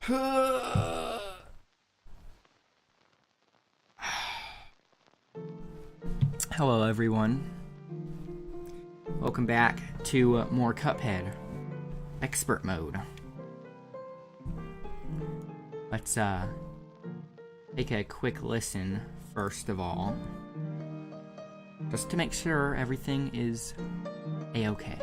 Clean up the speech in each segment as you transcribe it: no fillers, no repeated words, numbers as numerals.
Hello everyone. Welcome back to more Cuphead. Expert mode. Let's take a quick listen first of all. Just to make sure everything is a-okay.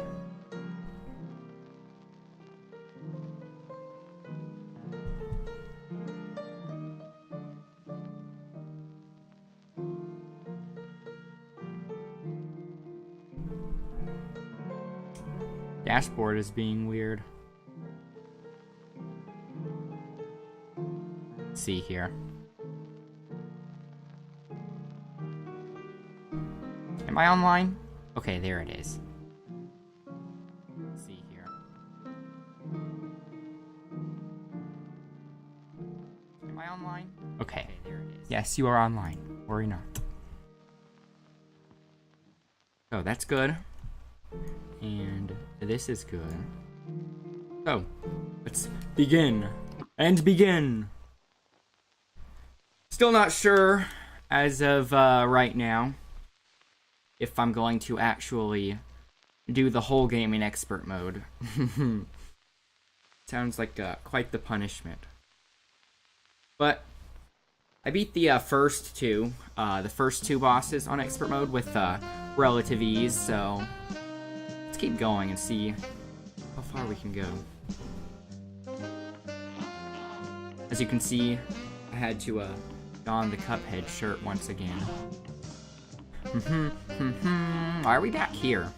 Dashboard is being weird. Let's see here. Am I online? Okay, there it is. Let's see here. Am I online? Okay, there it is. Yes, you are online. Worry not. Oh, that's good. And this is good. So, let's begin. And begin! Still not sure, as of right now, if I'm going to actually do the whole game in expert mode. Sounds like quite the punishment. But I beat the first two bosses on expert mode with relative ease, so let's keep going and see how far we can go. As you can see, I had to don the Cuphead shirt once again. Why are we back here?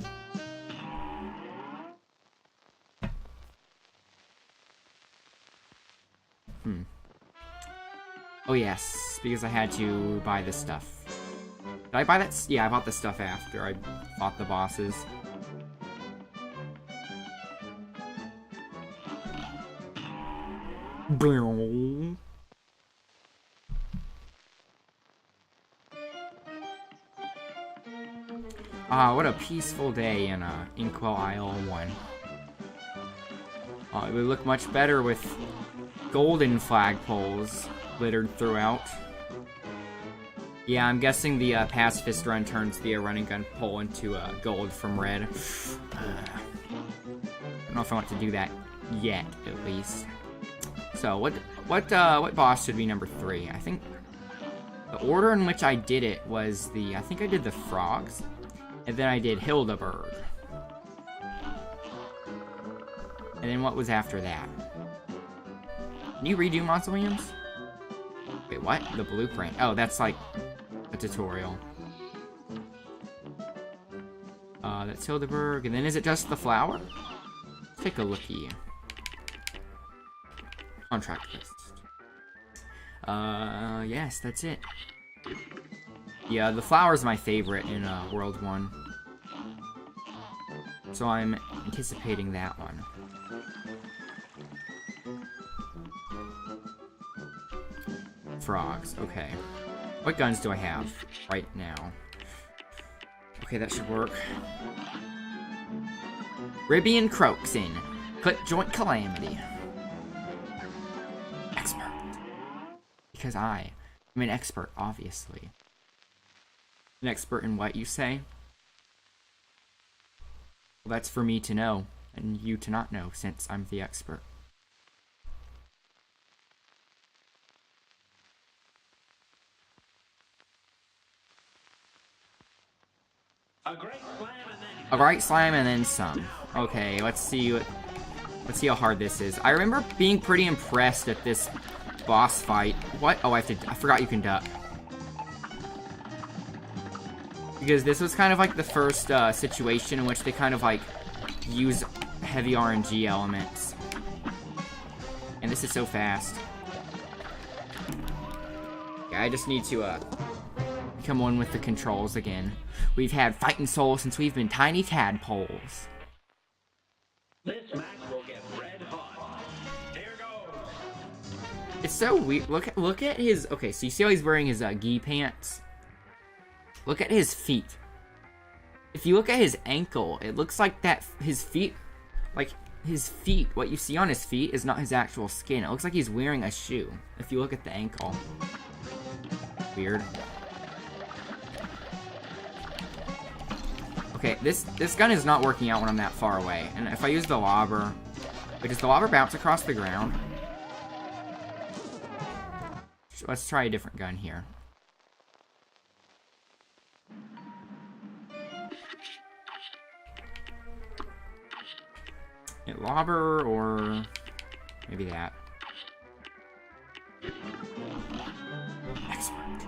Oh yes, because I had to buy this stuff. Did I buy that? Yeah, I bought the stuff after I fought the bosses. Ah, what a peaceful day in Inkwell Isle 1. It would look much better with golden flagpoles littered throughout. Yeah, I'm guessing the pacifist run turns the running gun pole into gold from red. I don't know if I want to do that yet, at least. So, what boss should be number 3? I think the order in which I did it was I think I did the frogs, and then I did Hildeberg. And then what was after that? Can you redo mausoleums? Wait, what? The blueprint. Oh, that's like a tutorial. That's Hildeberg, and then is it just the flower? Let's take a looky. Contract list. Yes, that's it. Yeah, the flower's my favorite in World 1. So I'm anticipating that one. Frogs, okay. What guns do I have right now? Okay, that should work. Ribbian Croaksin. Clip Joint Calamity. Expert. Because I am an expert, obviously. An expert in what, you say? Well, that's for me to know, and you to not know, since I'm the expert. A right slam and then some. Okay, let's see how hard this is. I remember being pretty impressed at this boss fight. What? Oh, I forgot you can duck. Because this was kind of like the first situation in which they kind of like use heavy RNG elements. And this is so fast. Yeah, I just need to become one with the controls again. We've had fighting souls since we've been tiny tadpoles. This match will get red hot. Here goes. It's so weird. Look at his. Okay, so you see how he's wearing his gi pants? Look at his feet. If you look at his ankle, it looks like that his feet, like his feet, what you see on his feet is not his actual skin. It looks like he's wearing a shoe, if you look at the ankle. Weird. Okay, this gun is not working out when I'm that far away. And if I use the lobber... Wait, does the lobber bounce across the ground? Let's try a different gun here. Lobber, or maybe that. Excellent.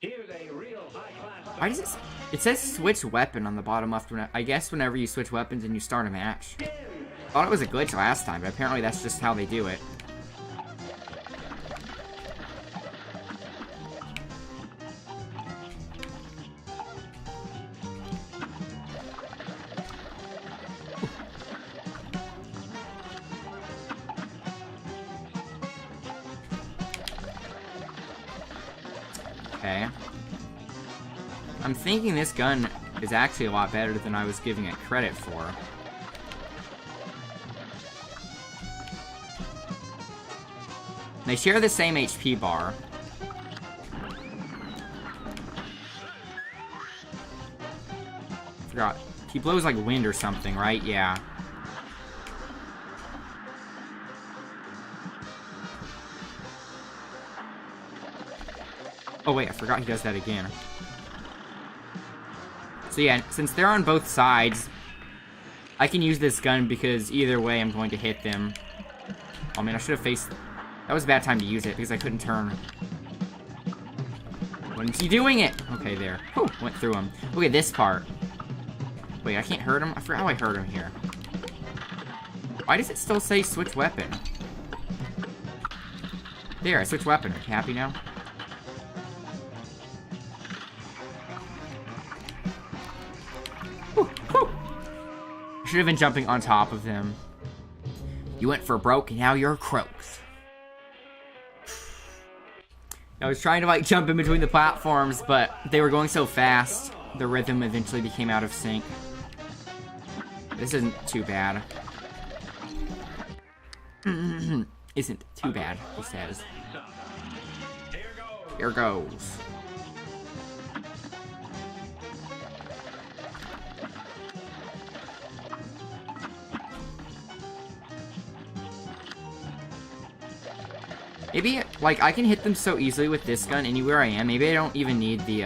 Here's a real high-class... Why does it says switch weapon on the bottom left. I guess whenever you switch weapons and you start a match. I thought it was a glitch last time, but apparently that's just how they do it. Okay. I'm thinking this gun is actually a lot better than I was giving it credit for. They share the same HP bar. Forgot. He blows like wind or something, right? Yeah. Oh wait, I forgot he does that again. So yeah, since they're on both sides, I can use this gun because either way I'm going to hit them. Oh man, I should have faced... That was a bad time to use it because I couldn't turn. Wasn't he doing it? Okay, there. Whew, went through him. Look at this part. Wait, I can't hurt him? I forgot how I hurt him here. Why does it still say switch weapon? There, I switched weapon. Are you happy now? I should have been jumping on top of him. You went for broke, and now you're croaked. I was trying to, like, jump in between the platforms, but they were going so fast, the rhythm eventually became out of sync. This isn't too bad. Isn't too bad, he says. Here goes. Maybe, like, I can hit them so easily with this gun anywhere I am. Maybe I don't even need the,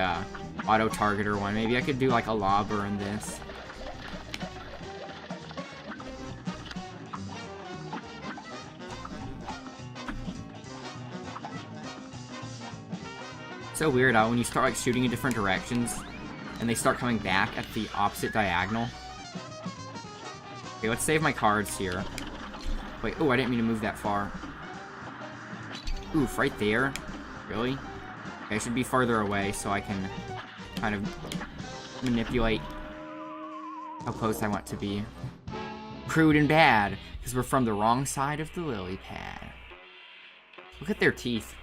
auto-targeter one. Maybe I could do, like, a lobber in this. So weird how when you start, like, shooting in different directions, and they start coming back at the opposite diagonal. Okay, let's save my cards here. Wait, oh, I didn't mean to move that far. Oof, right there? Really? Okay, I should be farther away so I can kind of manipulate how close I want to be. Crude and bad, because we're from the wrong side of the lily pad. Look at their teeth.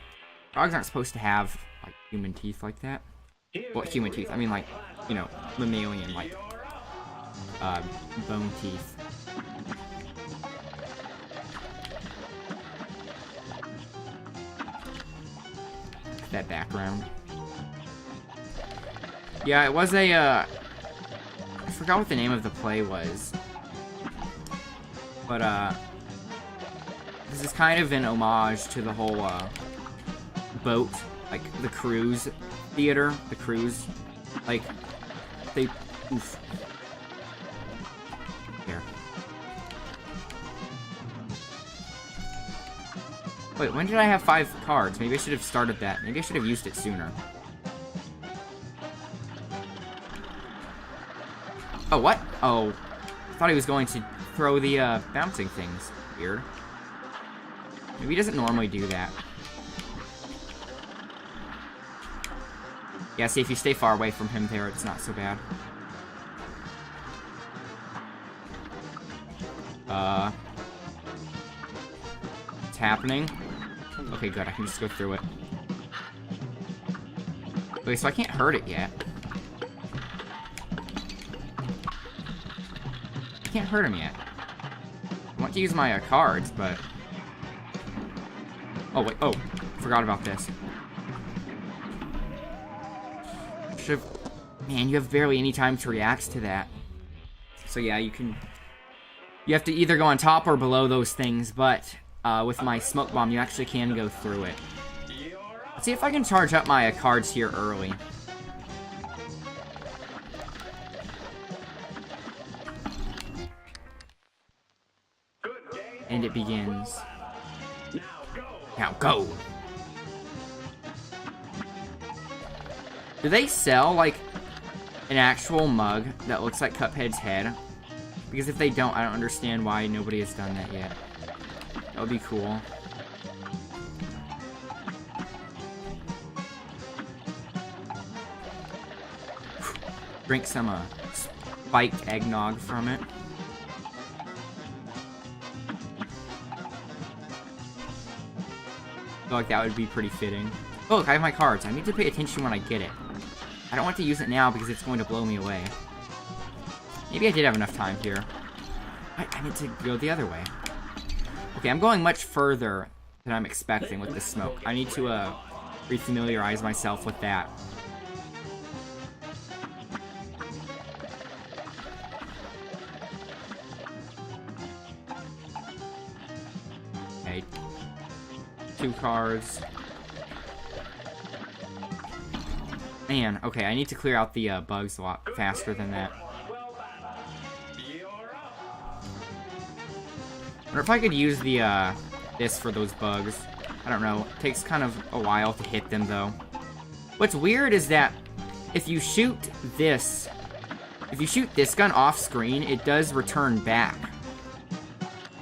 Dogs aren't supposed to have, like, human teeth like that. Well, human teeth. I mean, like, you know, mammalian, like, bone teeth. That background. Yeah, it was a, I forgot what the name of the play was. But, this is kind of an homage to the whole, boat, like, the cruise theater, the cruise, like, they, oof. Here. Wait, when did I have 5 cards? Maybe I should have started that. Maybe I should have used it sooner. Oh, what? Oh, I thought he was going to throw the, bouncing things. Weird. Maybe he doesn't normally do that. Yeah, see, if you stay far away from him there, it's not so bad. It's happening. Okay, good, I can just go through it. Okay, so I can't hurt it yet. can't hurt him yet. I want to use my cards, but... Oh, wait. Oh, forgot about this. Should've... Man, you have barely any time to react to that. So yeah, you can... You have to either go on top or below those things, but with my smoke bomb, you actually can go through it. Let's see if I can charge up my cards here early. And it begins. Now go! Do they sell, like, an actual mug that looks like Cuphead's head? Because if they don't, I don't understand why nobody has done that yet. That would be cool. Drink some, spiked eggnog from it. I feel like that would be pretty fitting. Oh, look, I have my cards. I need to pay attention when I get it. I don't want to use it now because it's going to blow me away. Maybe I did have enough time here. I need to go the other way. Okay, I'm going much further than I'm expecting with the smoke. I need to, refamiliarize myself with that. Okay. 2 cards. Man, okay, I need to clear out the bugs a lot faster than that. I wonder if I could use the, this for those bugs. I don't know. It takes kind of a while to hit them, though. What's weird is that if you shoot this gun off screen, it does return back.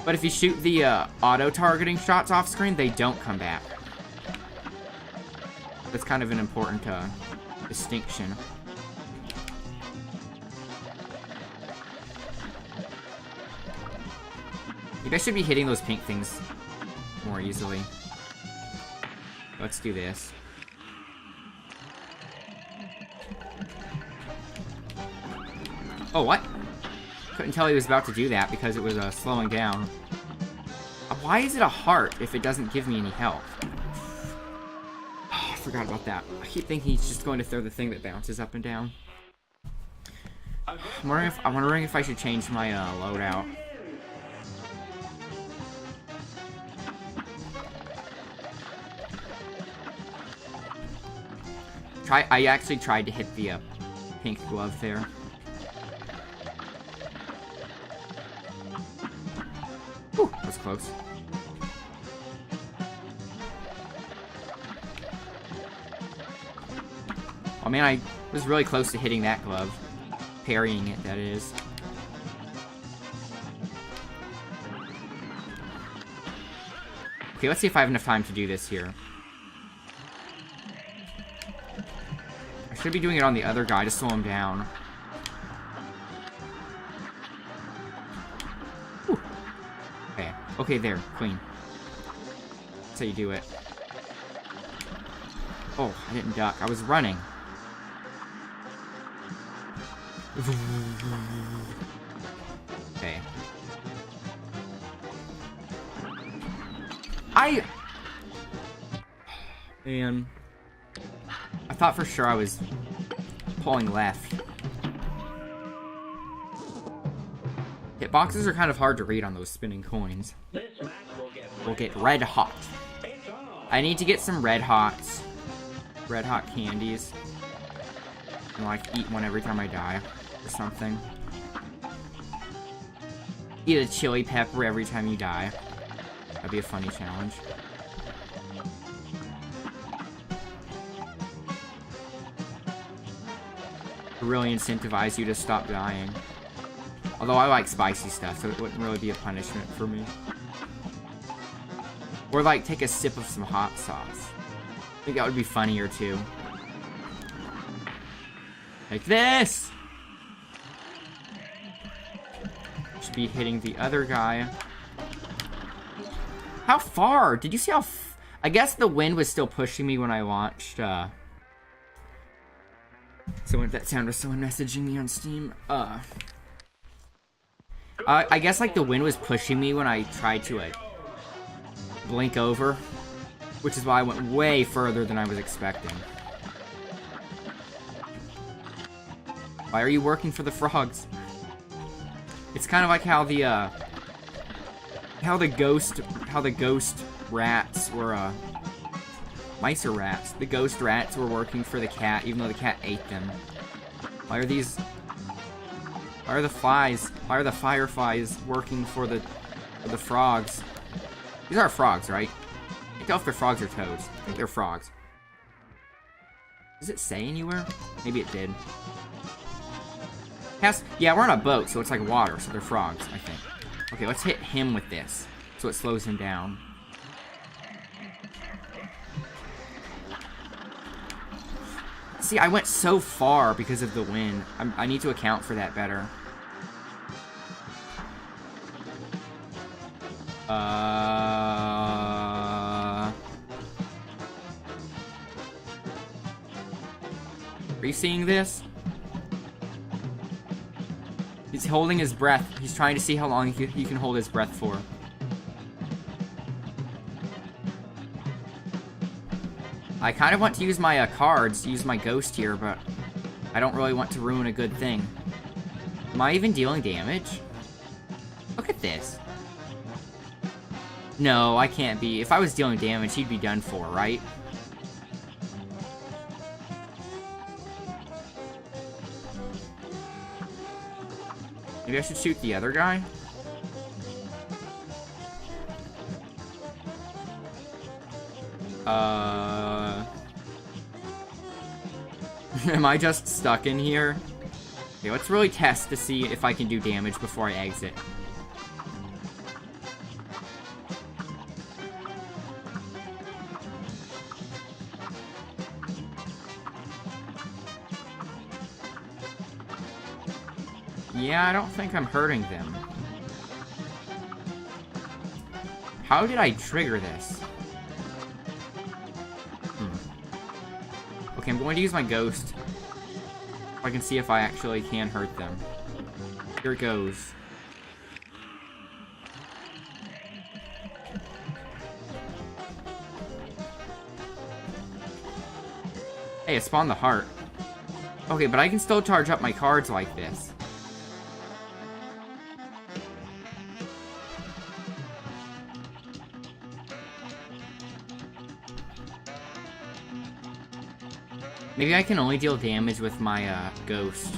But if you shoot the, auto-targeting shots off screen, they don't come back. That's kind of an important, distinction. Maybe I should be hitting those pink things more easily. Let's do this. Oh, what? Couldn't tell he was about to do that because it was slowing down. Why is it a heart if it doesn't give me any health? Oh, I forgot about that. I keep thinking he's just going to throw the thing that bounces up and down. I'm wondering if I should change my loadout. I actually tried to hit the pink glove there. Whew, that was close. Oh man, I was really close to hitting that glove. Parrying it, that is. Okay, let's see if I have enough time to do this here. I should be doing it on the other guy to slow him down. Whew. Okay. Okay, there. Clean. That's how you do it. Oh, I didn't duck. I was running. Okay. Man. I thought for sure I was pulling left. Hitboxes are kind of hard to read on those spinning coins. We'll get red hot. I need to get some red hots. Red hot candies. And like eat one every time I die. Or something. Eat a chili pepper every time you die. That'd be a funny challenge. Really incentivize you to stop dying. Although I like spicy stuff, so it wouldn't really be a punishment for me. Or like take a sip of some hot sauce. I think that would be funnier too. Like this! Should be hitting the other guy. How far? Did you see how I guess the wind was still pushing me when I launched, that sound was someone messaging me on Steam. I guess like the wind was pushing me when I tried to blink over, which is why I went way further than I was expecting. Why are you working for the frogs? It's kind of like how the ghost rats were mice or rats. The ghost rats were working for the cat, even though the cat ate them. Why are the fireflies working for the frogs? These are frogs, right? I can't tell if they're frogs or toads. I think they're frogs. Does it say anywhere? Maybe it did. Yeah, we're on a boat, so it's like water, so they're frogs, I think. Okay, let's hit him with this, so it slows him down. See, I went so far because of the wind. I need to account for that better. Are you seeing this? He's holding his breath. He's trying to see how long he can hold his breath for. I kind of want to use my cards, use my ghost here, but I don't really want to ruin a good thing. Am I even dealing damage? Look at this. No, I can't be. If I was dealing damage, he'd be done for, right? Maybe I should shoot the other guy? Am I just stuck in here? Okay, let's really test to see if I can do damage before I exit. Yeah, I don't think I'm hurting them. How did I trigger this? Okay, I'm going to use my ghost. So I can see if I actually can hurt them. Here it goes. Hey, it spawned the heart. Okay, but I can still charge up my cards like this. Maybe I can only deal damage with my ghost.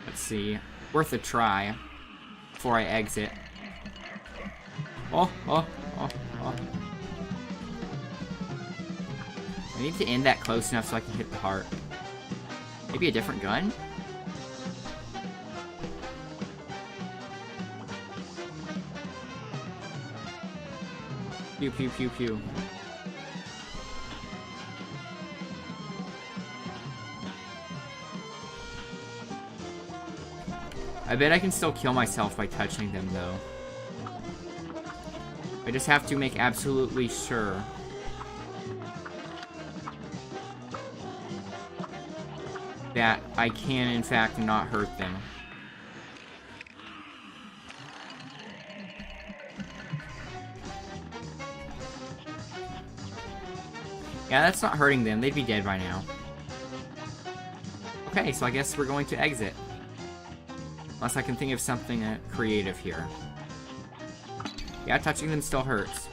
Let's see. Worth a try before I exit. Oh. I need to end that close enough so I can hit the heart. Maybe a different gun? Pew pew pew pew. I bet I can still kill myself by touching them, though. I just have to make absolutely sure. That I can, in fact, not hurt them. Yeah, that's not hurting them. They'd be dead by now. Okay, so I guess we're going to exit. Unless I can think of something creative here. Yeah, touching them still hurts.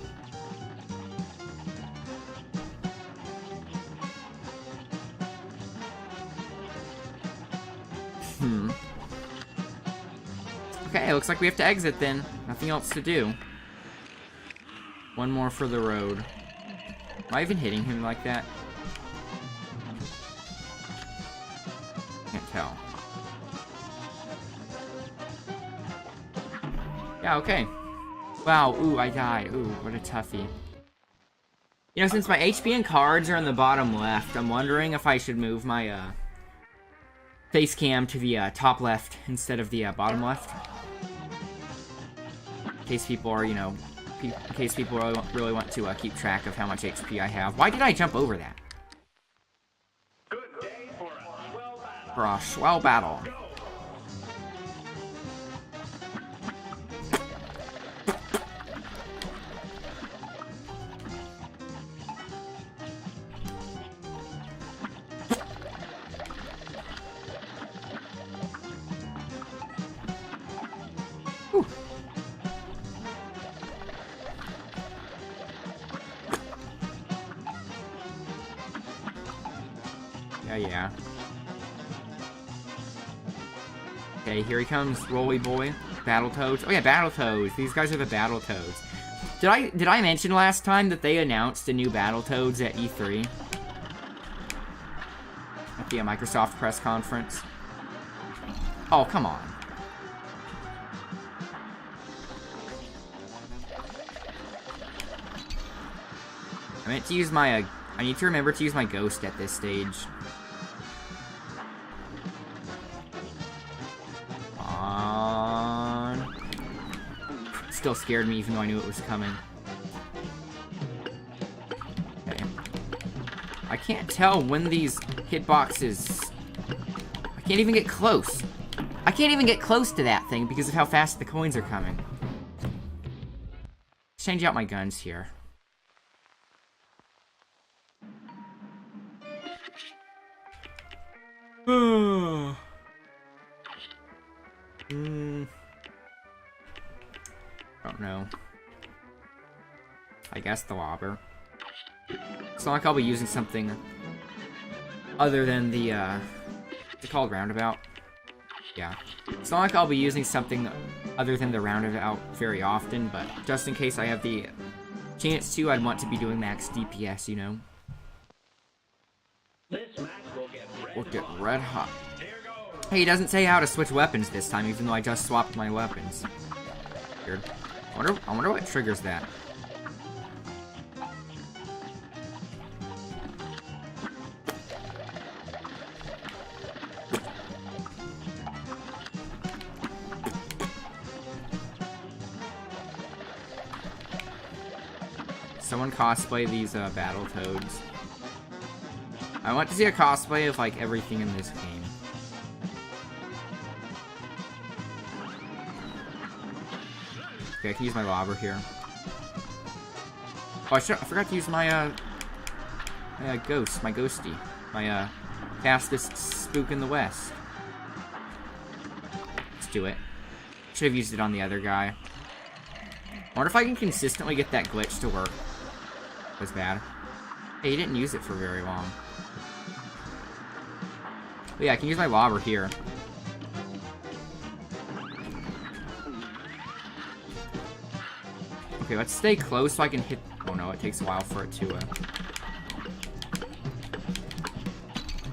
Okay, looks like we have to exit then. Nothing else to do. One more for the road. Am I even hitting him like that? Can't tell. Yeah, okay. Wow, ooh, I died. Ooh, what a toughie. You know, since my HP and cards are in the bottom left, I'm wondering if I should move my, face cam to the, top left instead of the, bottom left. In case people are, you know, in case people really want to, keep track of how much HP I have. Why did I jump over that? Good day for a swell battle. For a swell battle. yeah. Okay, here he comes, Rolly Boy. Battletoads. Oh yeah, Battletoads. These guys are the Battletoads. Did I mention last time that they announced a new Battletoads at E3? At the Microsoft press conference? Oh, come on. I meant to use my, I need to remember to use my ghost at this stage. Still scared me even though I knew it was coming. Okay. I can't tell when these hitboxes... I can't even get close. I can't even get close to that thing because of how fast the coins are coming. Let's change out my guns here. Don't know. I guess the lobber. It's not like I'll be using something other than the, it's called roundabout? Yeah. It's not like I'll be using something other than the roundabout very often, but just in case I have the chance to, I'd want to be doing max DPS, you know? This match will get red hot. Hey, he doesn't say how to switch weapons this time, even though I just swapped my weapons. Weird. I wonder what triggers that. Someone cosplay these Battletoads. I want to see a cosplay of like everything in this game. Okay, I can use my lobber here. Oh, I forgot to use my, ghost, my ghosty. My, fastest spook in the West. Let's do it. Should have used it on the other guy. I wonder if I can consistently get that glitch to work. That was bad. Hey, he didn't use it for very long. But yeah, I can use my lobber here. Okay, let's stay close so I can hit... Oh no, it takes a while for it to,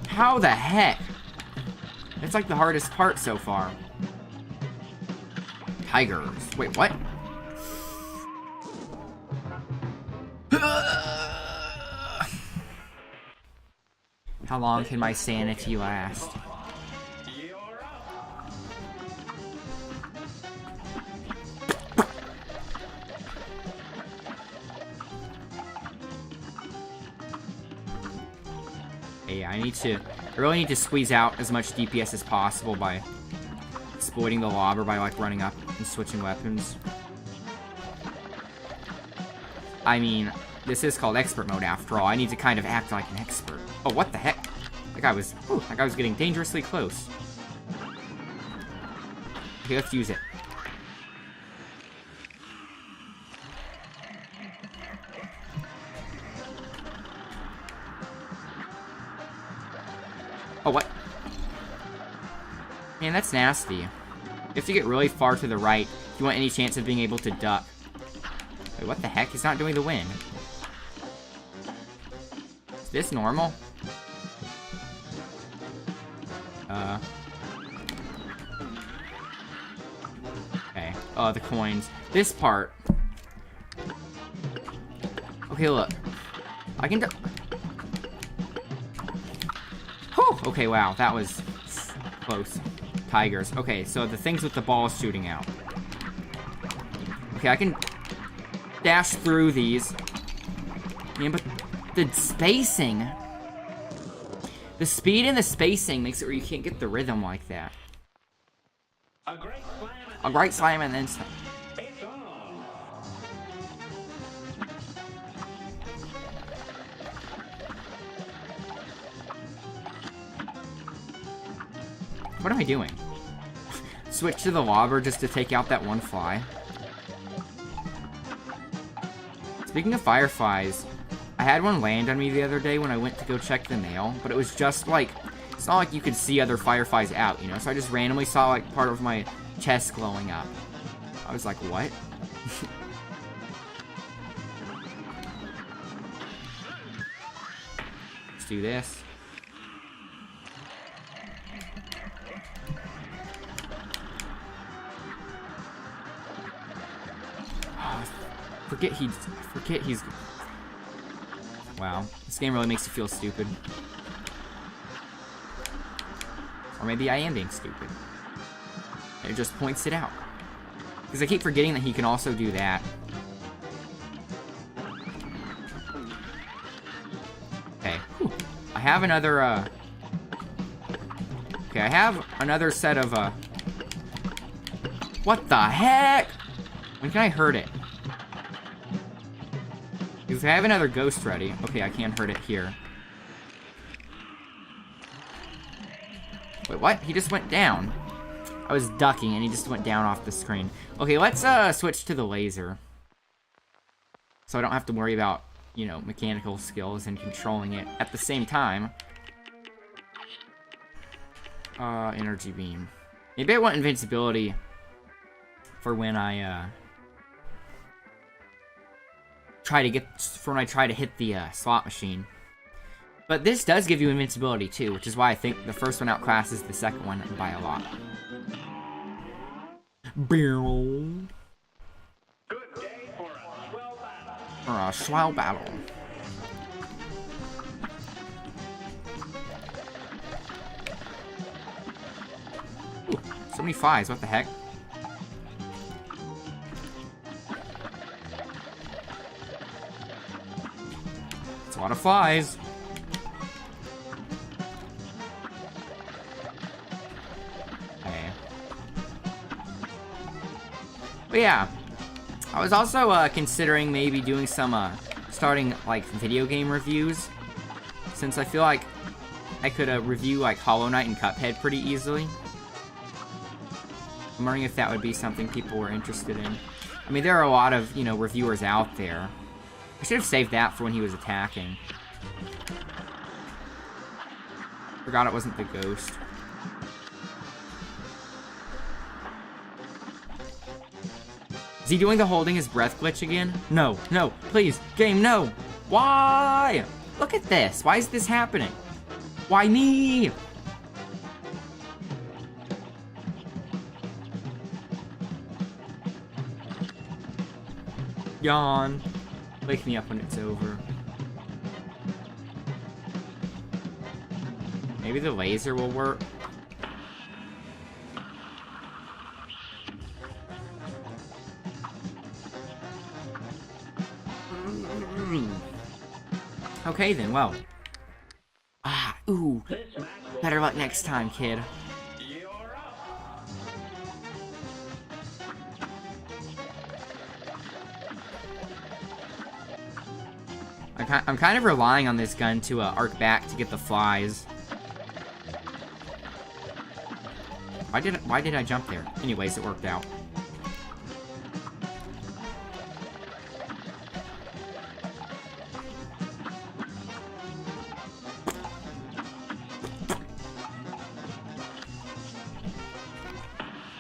How the heck? It's like the hardest part so far. Tigers. Wait, what? How long can my sanity last? I really need to squeeze out as much DPS as possible by exploiting the lobber by, like, running up and switching weapons. I mean, this is called expert mode after all. I need to kind of act like an expert. Oh, what the heck? That guy was getting dangerously close. Okay, let's use it. Oh, what? Man, that's nasty. You have to get really far to the right if you want any chance of being able to duck. Wait, what the heck? He's not doing the wind. Is this normal? Okay. Oh, the coins. This part. Okay, look. I can do... Whew! Okay, wow. That was close. Tigers. Okay, so the things with the balls shooting out. Okay, I can dash through these. Yeah, but the spacing... The speed and the spacing makes it where you can't get the rhythm like that. a great slam. A right slam and then slam. It's on. What am I doing? Switch to the lobber just to take out that one fly. Speaking of fireflies, I had one land on me the other day when I went to go check the mail, but it was just like, it's not like you could see other fireflies out, you know? So I just randomly saw like part of my chest glowing up. I was like, what? Let's do this. Forget he's... Wow. This game really makes you feel stupid. Or maybe I am being stupid. It just points it out. Because I keep forgetting that he can also do that. Okay. Whew. I have another, Okay, I have another set of, What the heck? When can I hurt it? Because I have another ghost ready. Okay, I can't hurt it here. Wait, what? He just went down. I was ducking and he just went down off the screen. Okay, let's switch to the laser. So I don't have to worry about, you know, mechanical skills and controlling it at the same time. Energy beam. Maybe I want invincibility for when I try to hit the slot machine. But this does give you invincibility too, which is why I think the first one outclasses the second one by a lot. Good day for a swell battle. For a swell battle. Ooh, so many flies, what the heck? It's a lot of flies. But yeah, I was also considering maybe doing some, starting, like, video game reviews, since I feel like I could review, like, Hollow Knight and Cuphead pretty easily. I'm wondering if that would be something people were interested in. I mean, there are a lot of, you know, reviewers out there. I should have saved that for when he was attacking. Forgot it wasn't the ghost. Is he doing the holding his breath glitch again? No, no, please, game, no! Why? Look at this, why is this happening? Why me? Yawn. Wake me up when it's over. Maybe the laser will work. Okay then, well. Ooh. Better luck next time, kid. I'm kind of relying on this gun to arc back to get the flies. Why did I jump there? Anyways, it worked out.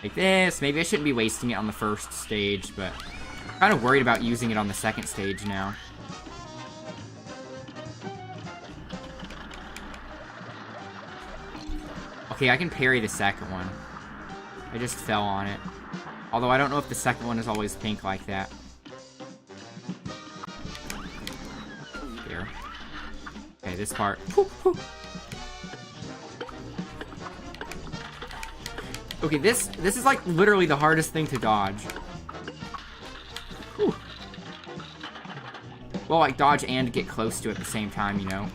Like this. Maybe I shouldn't be wasting it on the first stage, but I'm kind of worried about using it on the second stage now. Okay, I can parry the second one. I just fell on it. Although I don't know if the second one is always pink like that. There. Okay, this part. Okay, this is like literally the hardest thing to dodge. Whew. Well, like dodge and get close to it at the same time, you know.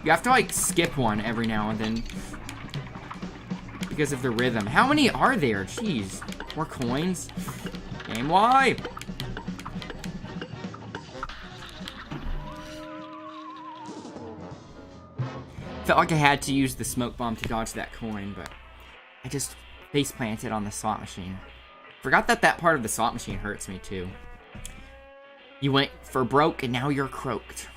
You have to, like, skip one every now and then. Because of the rhythm. How many are there? Jeez. More coins? Game why? Felt like I had to use the smoke bomb to dodge that coin, but I just face planted on the slot machine. Forgot that that part of the slot machine hurts me, too. You went for broke, and now you're croaked.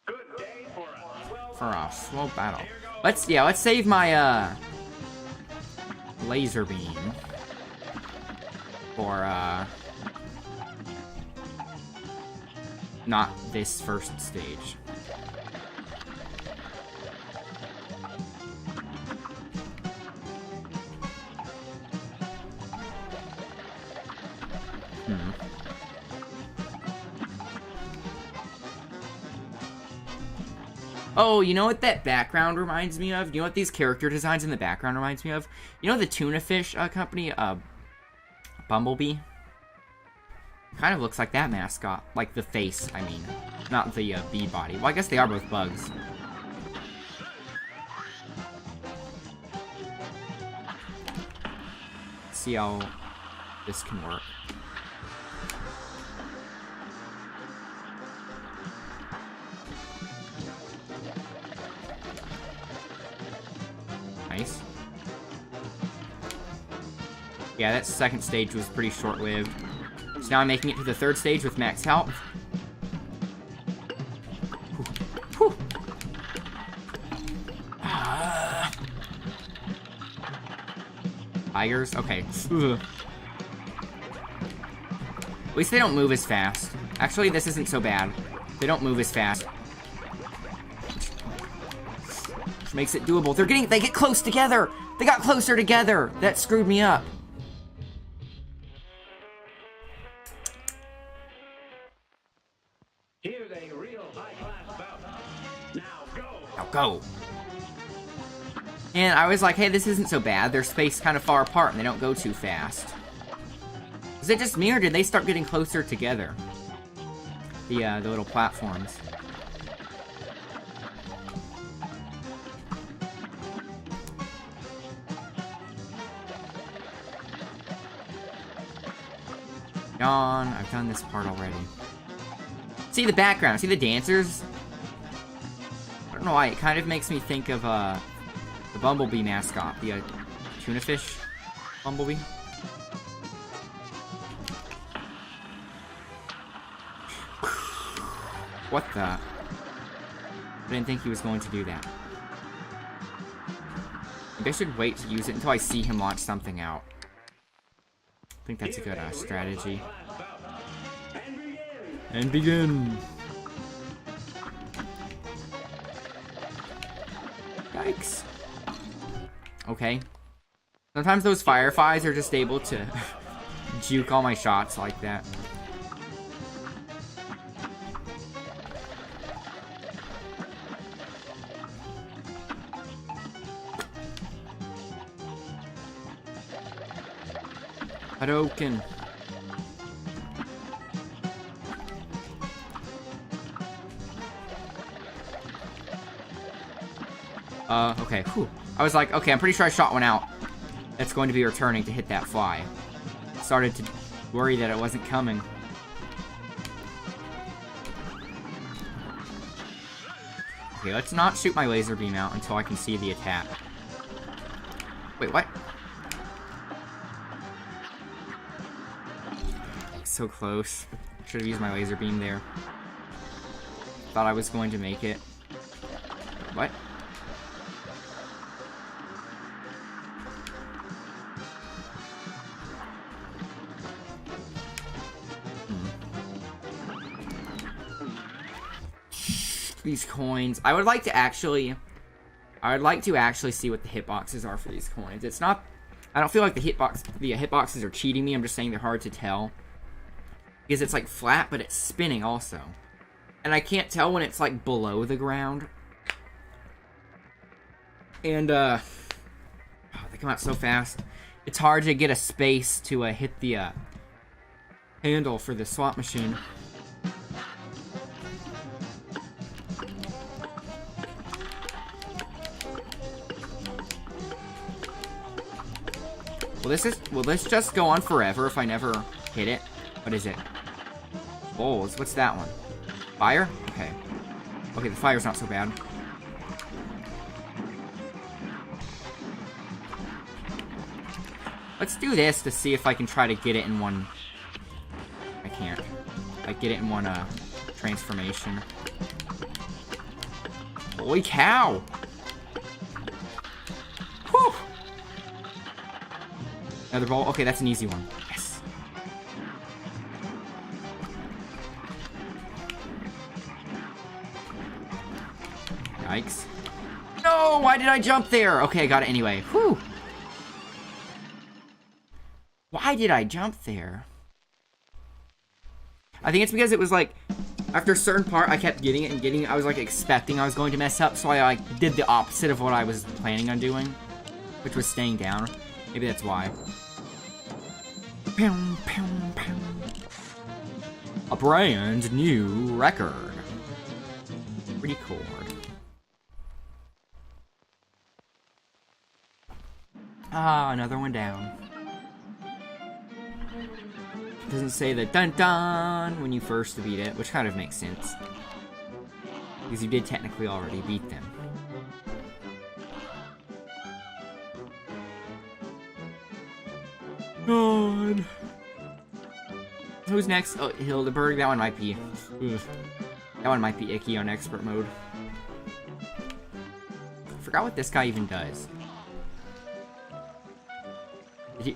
Good day For a slow battle. Let's save my, laser beam. For, not this first stage. Oh, you know what that background reminds me of? You know what these character designs in the background reminds me of? You know the tuna fish company, Bumblebee? Kind of looks like that mascot. Like the face, I mean. Not the bee body. Well, I guess they are both bugs. Let's see how this can work. Nice. Yeah, that second stage was pretty short-lived. So now I'm making it to the third stage with max health. Whew. Whew. Tigers? Okay. Ugh. At least they don't move as fast. Actually, this isn't so bad. They don't move as fast. Which makes it doable. They get close together! They got closer together! That screwed me up. Here's a real high-class bout. Now go. Now go. And I was like, hey, this isn't so bad. They're spaced kind of far apart and they don't go too fast. Is it just me or did they start getting closer together? The little platforms. Yawn, I've done this part already. See the background, see the dancers? I don't know why, it kind of makes me think of, the Bumblebee mascot, the, tuna fish Bumblebee. What the? I didn't think he was going to do that. Maybe I should wait to use it until I see him launch something out. I think that's a good, strategy. And begin! Yikes. Okay. Sometimes those fireflies are just able to juke all my shots like that. Hadouken. Okay, whew. I was like, okay, I'm pretty sure I shot one out. That's going to be returning to hit that fly. Started to worry that it wasn't coming. Okay, let's not shoot my laser beam out until I can see the attack. Wait, what? So close. Should have used my laser beam there. Thought I was going to make it. What? These coins. I would like to actually see what the hitboxes are for these coins. It's not. I don't feel like the hitboxes are cheating me. I'm just saying they're hard to tell because it's like flat, but it's spinning also, and I can't tell when it's like below the ground. And oh, they come out so fast. It's hard to get a space to hit the handle for the slot machine. Will this just go on forever if I never hit it? What is it? Bowls. What's that one? Fire? Okay. Okay, the fire's not so bad. Let's do this to see if I can try to get it in one... I can't. Like, get it in one, transformation. Holy cow! Whew! Another ball? Okay, that's an easy one. Yes! Yikes. No! Why did I jump there? Okay, I got it anyway. Whew! Why did I jump there? I think it's because it was like, after a certain part, I kept getting it and getting it. I was like expecting I was going to mess up, so I like did the opposite of what I was planning on doing, which was staying down. Maybe that's why. A brand new record. Pretty cool. Ah, another one down. Doesn't say the dun-dun when you first beat it, which kind of makes sense. Because you did technically already beat them. God. Who's next? Oh, Hildeberg. That one might be... Ugh. That one might be icky on expert mode. I forgot what this guy even does. He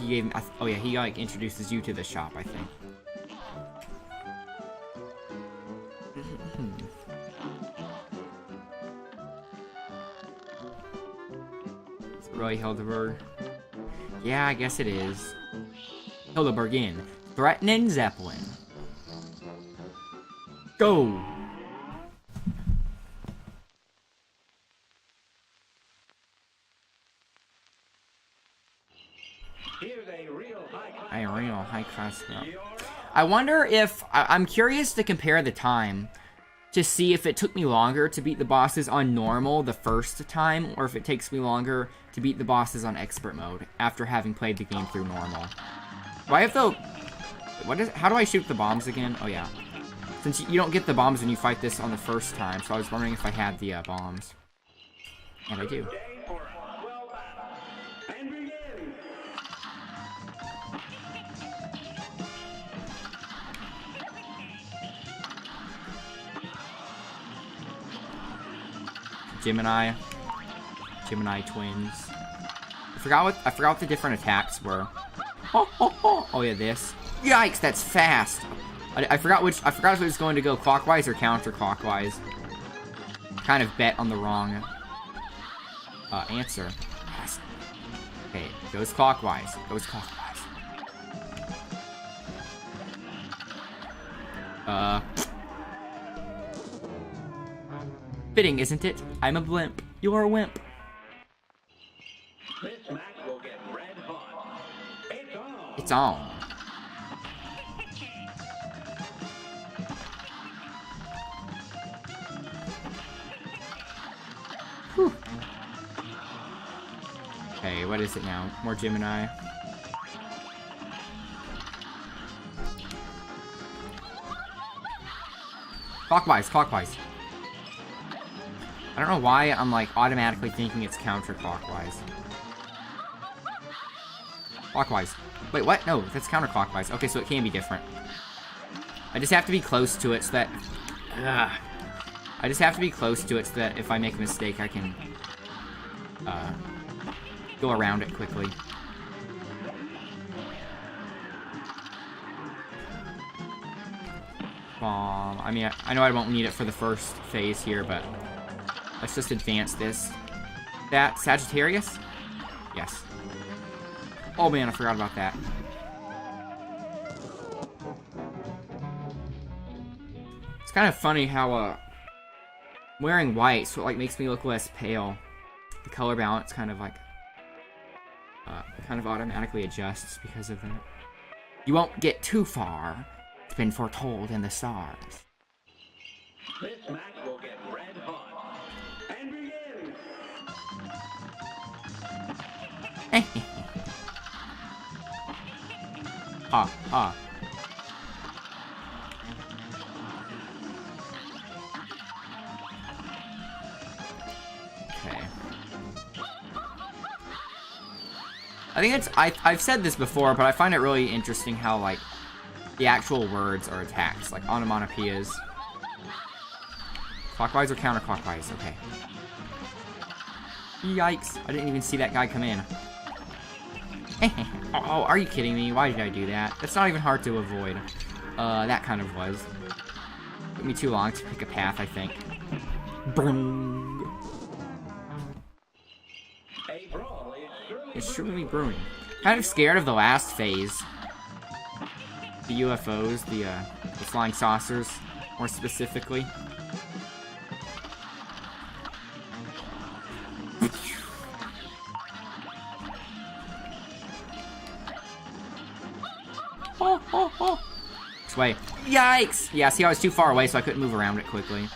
gave me... Oh, yeah, he, like, introduces you to the shop, I think. Is it really Hildeberg? Yeah, I guess it is. Hildeberg in. Threatening Zeppelin. Go! A real high-class girl. I wonder if... I'm curious to compare the time to see if it took me longer to beat the bosses on normal the first time, or if it takes me longer to beat the bosses on expert mode after having played the game through normal. Do I have the... How do I shoot the bombs again? Oh, yeah. Since you don't get the bombs when you fight this on the first time, so I was wondering if I had the bombs. And I do. Gemini twins. I forgot what the different attacks were. Oh yeah, this. Yikes, that's fast. I forgot if it was going to go clockwise or counterclockwise. Kind of bet on the wrong answer. Yes. Okay, goes clockwise. Goes clockwise. Fitting, isn't it? I'm a blimp. You're a wimp. This match will get red hot. It's on. Whew. Okay, what is it now? More Gemini. Clockwise, clockwise. I don't know why I'm, like, automatically thinking it's counterclockwise. Clockwise. Wait, what? No, that's counterclockwise. Okay, so it can be different. I just have to be close to it so that... I just have to be close to it so that if I make a mistake, I can... go around it quickly. I mean, I know I won't need it for the first phase here, but... Let's just advance this. That Sagittarius? Yes. Oh man, I forgot about that. It's kind of funny how, wearing white, so it, like, makes me look less pale. The color balance kind of, like, kind of automatically adjusts because of that. You won't get too far. It's been foretold in the stars. This match will get red hot. And begin. Ah. Okay. I think it's, I've said this before, but I find it really interesting how, like, the actual words are attacks, like onomatopoeias. Clockwise or counterclockwise? Okay. Yikes, I didn't even see that guy come in. Oh, are you kidding me? Why did I do that? That's not even hard to avoid. That kind of was. Took me too long to pick a path, I think. Boom. It's surely brewing. Kind of scared of the last phase. The UFOs, the flying saucers, more specifically. Which way? Yikes! Yeah, see, I was too far away, so I couldn't move around it quickly.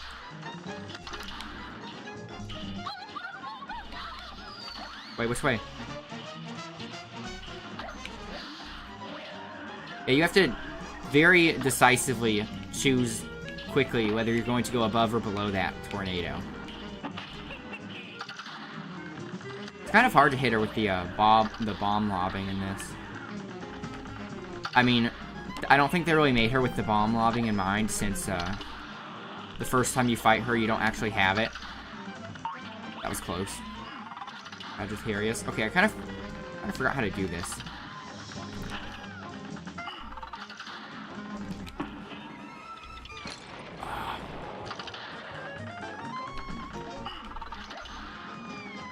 Wait, which way? Yeah, you have to very decisively choose quickly whether you're going to go above or below that tornado. It's kind of hard to hit her with the bomb lobbing in this. I mean, I don't think they really made her with the bomb lobbing in mind, since the first time you fight her, you don't actually have it. That was close. Sagittarius. Okay, I kind of forgot how to do this.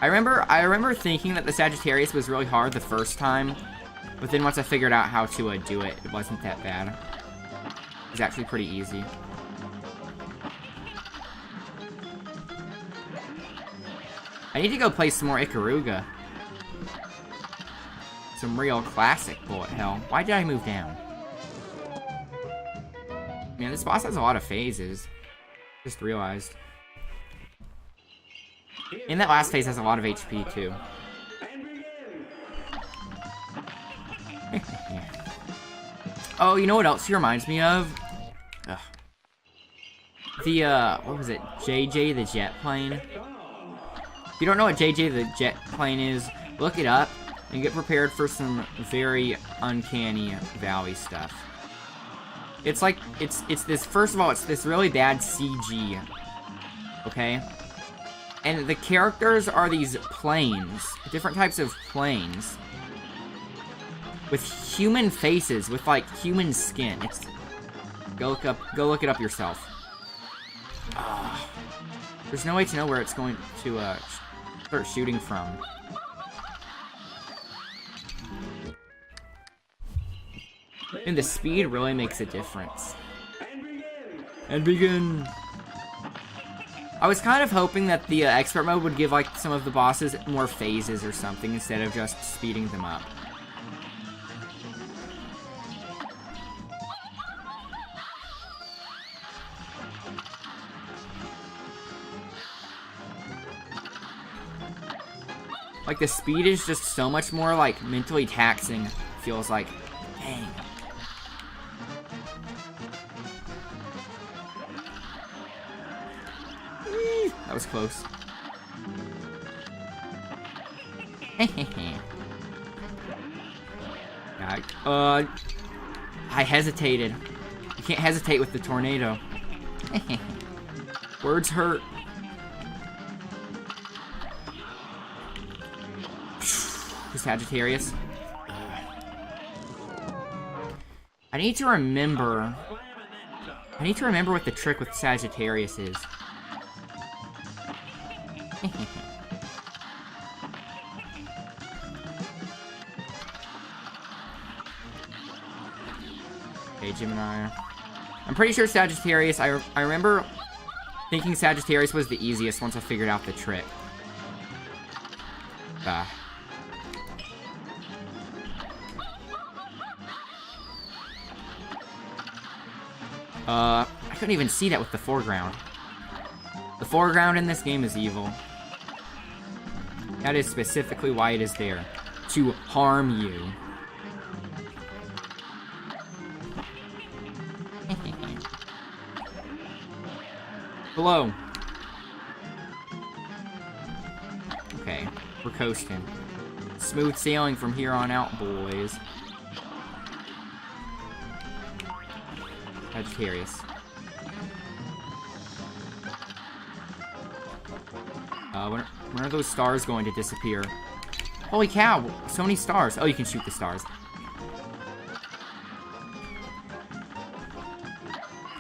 I remember thinking that the Sagittarius was really hard the first time, but then once I figured out how to do it, it wasn't that bad. It was actually pretty easy. I need to go play some more Ikaruga. Some real classic bullet hell. Why did I move down? Man, this boss has a lot of phases. Just realized. And that last phase has a lot of HP, too. Oh, you know what else he reminds me of? Ugh. The, what was it? JJ the Jet Plane? If you don't know what JJ the Jet Plane is, look it up and get prepared for some very uncanny valley stuff. It's like, it's this, first of all, it's this really bad CG. Okay? And the characters are these planes, different types of planes, with human faces, with like human skin. It's go look it up yourself. There's no way to know where it's going to start shooting from. And the speed really makes a difference. And begin. I was kind of hoping that the expert mode would give like some of the bosses more phases or something instead of just speeding them up. Like, the speed is just so much more, like, mentally taxing, feels like. Dang. That was close. I hesitated. You can't hesitate with the tornado. Words hurt. Sagittarius. I need to remember what the trick with Sagittarius is. Okay, Gemini. I'm pretty sure Sagittarius, I remember thinking Sagittarius was the easiest once I figured out the trick. I couldn't even see that with the foreground. The foreground in this game is evil. That is specifically why it is there. To harm you. Hello. Okay, we're coasting. Smooth sailing from here on out, boys. Sagittarius. When are those stars going to disappear? Holy cow, so many stars. Oh, you can shoot the stars.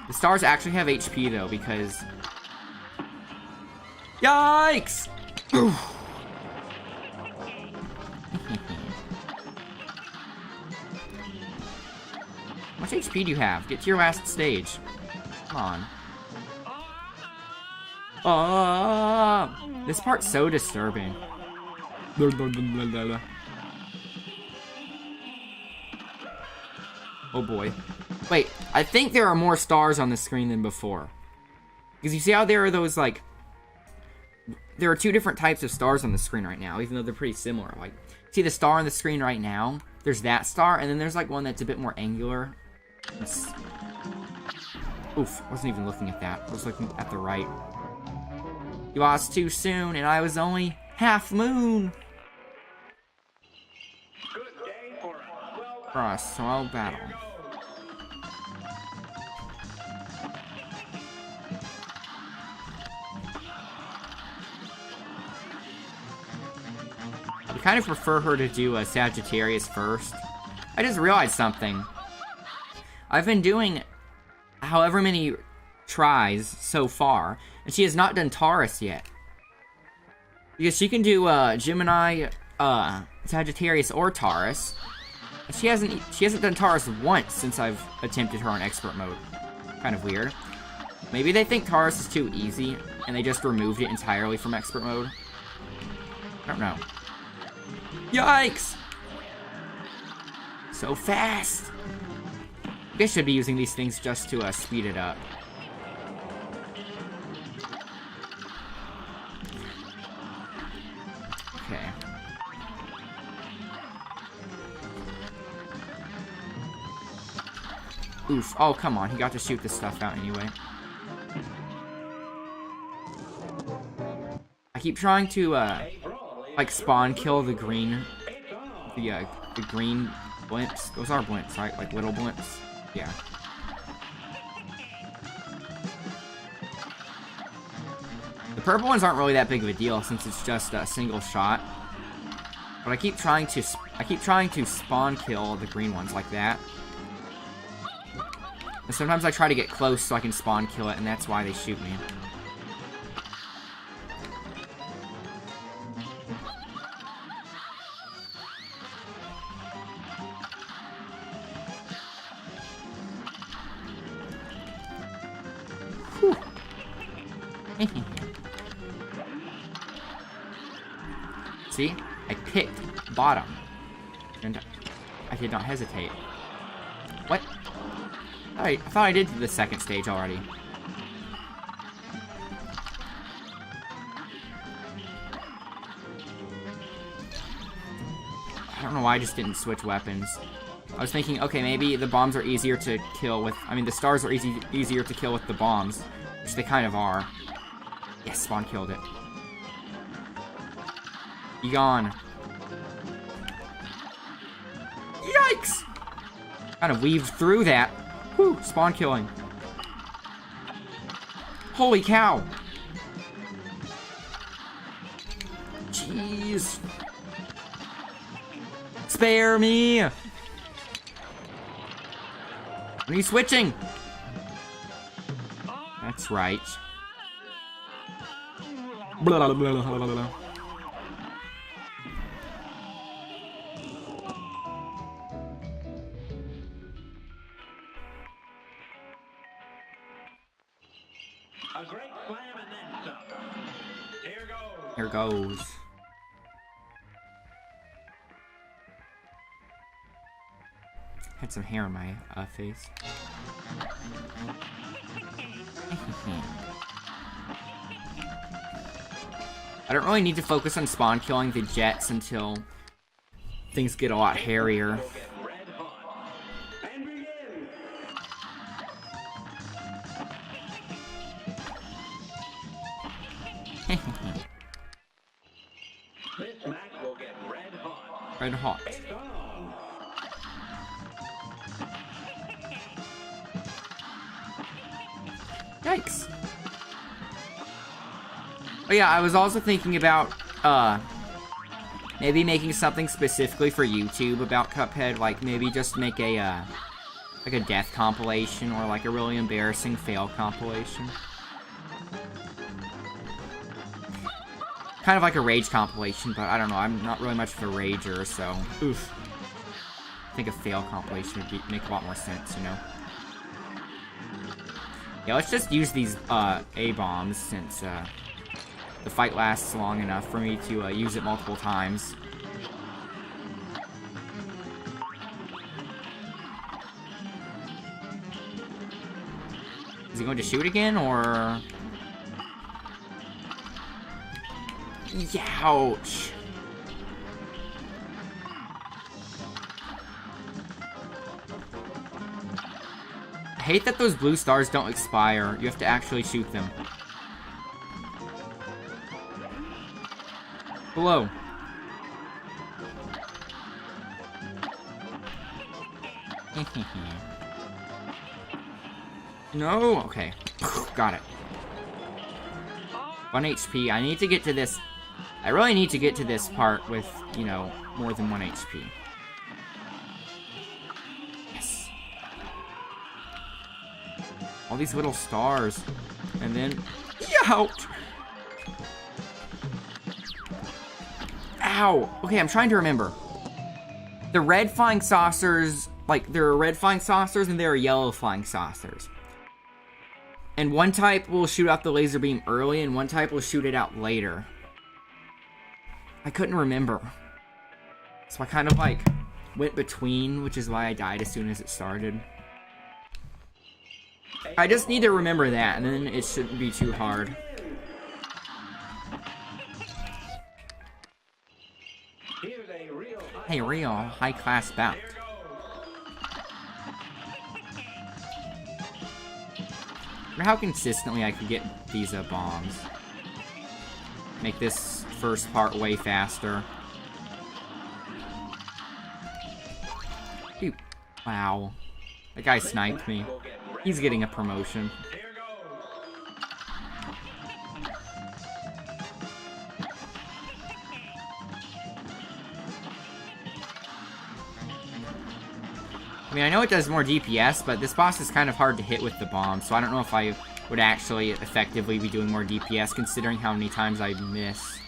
The stars actually have HP, though, because... Yikes! How much HP do you have? Get to your last stage. Come on. This part's so disturbing. Oh boy. Wait, I think there are more stars on the screen than before. Because you see how there are those, like... There are two different types of stars on the screen right now, even though they're pretty similar. Like, see the star on the screen right now? There's that star, and then there's, like, one that's a bit more angular. Oof, I wasn't even looking at that. I was looking at the right. You lost too soon, and I was only half moon. Good day for For a slow battle. I kind of prefer her to do a Sagittarius first. I just realized something. I've been doing however many tries so far, and she has not done Taurus yet. Because she can do Gemini, Sagittarius, or Taurus. She hasn't done Taurus once since I've attempted her on expert mode. Kind of weird. Maybe they think Taurus is too easy, and they just removed it entirely from expert mode. I don't know. Yikes! So fast! I guess I should be using these things just to speed it up. Okay. Oof. Oh, come on. He got to shoot this stuff out anyway. I keep trying to, like, spawn kill the green... the green blimps. Those are blimps, right? Like, little blimps? Yeah. The purple ones aren't really that big of a deal since it's just a single shot. But I keep trying to spawn kill the green ones like that. And sometimes I try to get close so I can spawn kill it, and that's why they shoot me. Whew. See? I picked bottom. And I did not hesitate. What? I thought I did the second stage already. I don't know why I just didn't switch weapons. I was thinking, okay, maybe the bombs are easier to kill with... I mean, the stars are easier to kill with the bombs. Which they kind of are. Yes, spawn killed it. Be gone. Yikes! Kind of weaved through that. Whew, spawn killing. Holy cow! Jeez. Spare me! When are you switching? That's right. Blah, blah, blah, blah, blah, blah. a great slam and then some. Here goes. Here goes. Had some hair on my face. I don't really need to focus on spawn killing the jets until things get a lot hairier. Red hot. And begin. This match will get red hot. Red hot. It's on. Yikes. Oh yeah, I was also thinking about, maybe making something specifically for YouTube about Cuphead, like maybe just make a, like a death compilation or like a really embarrassing fail compilation. Kind of like a rage compilation, but I don't know, I'm not really much of a rager, so, oof. I think a fail compilation would make a lot more sense, you know? Yeah, let's just use these, A-bombs, since, the fight lasts long enough for me to, use it multiple times. Is he going to shoot again, or... Ouch! I hate that those blue stars don't expire. You have to actually shoot them. Below. No? Okay. Got it. 1 HP. I need to get to this. I really need to get to this part with, you know, more than 1 HP. Yes. All these little stars. And then... Ouch! Ow! Okay, I'm trying to remember. The red flying saucers, like, there are red flying saucers and there are yellow flying saucers. And one type will shoot out the laser beam early and one type will shoot it out later. I couldn't remember. So I kind of, like, went between, which is why I died as soon as it started. I just need to remember that, and then it shouldn't be too hard. Hey, real high-class bout. I wonder how consistently I could get these bombs. Make this first part way faster. Dude, wow. That guy sniped me. He's getting a promotion. I mean, I know it does more DPS, but this boss is kind of hard to hit with the bomb, so I don't know if I would actually effectively be doing more DPS, considering how many times I miss.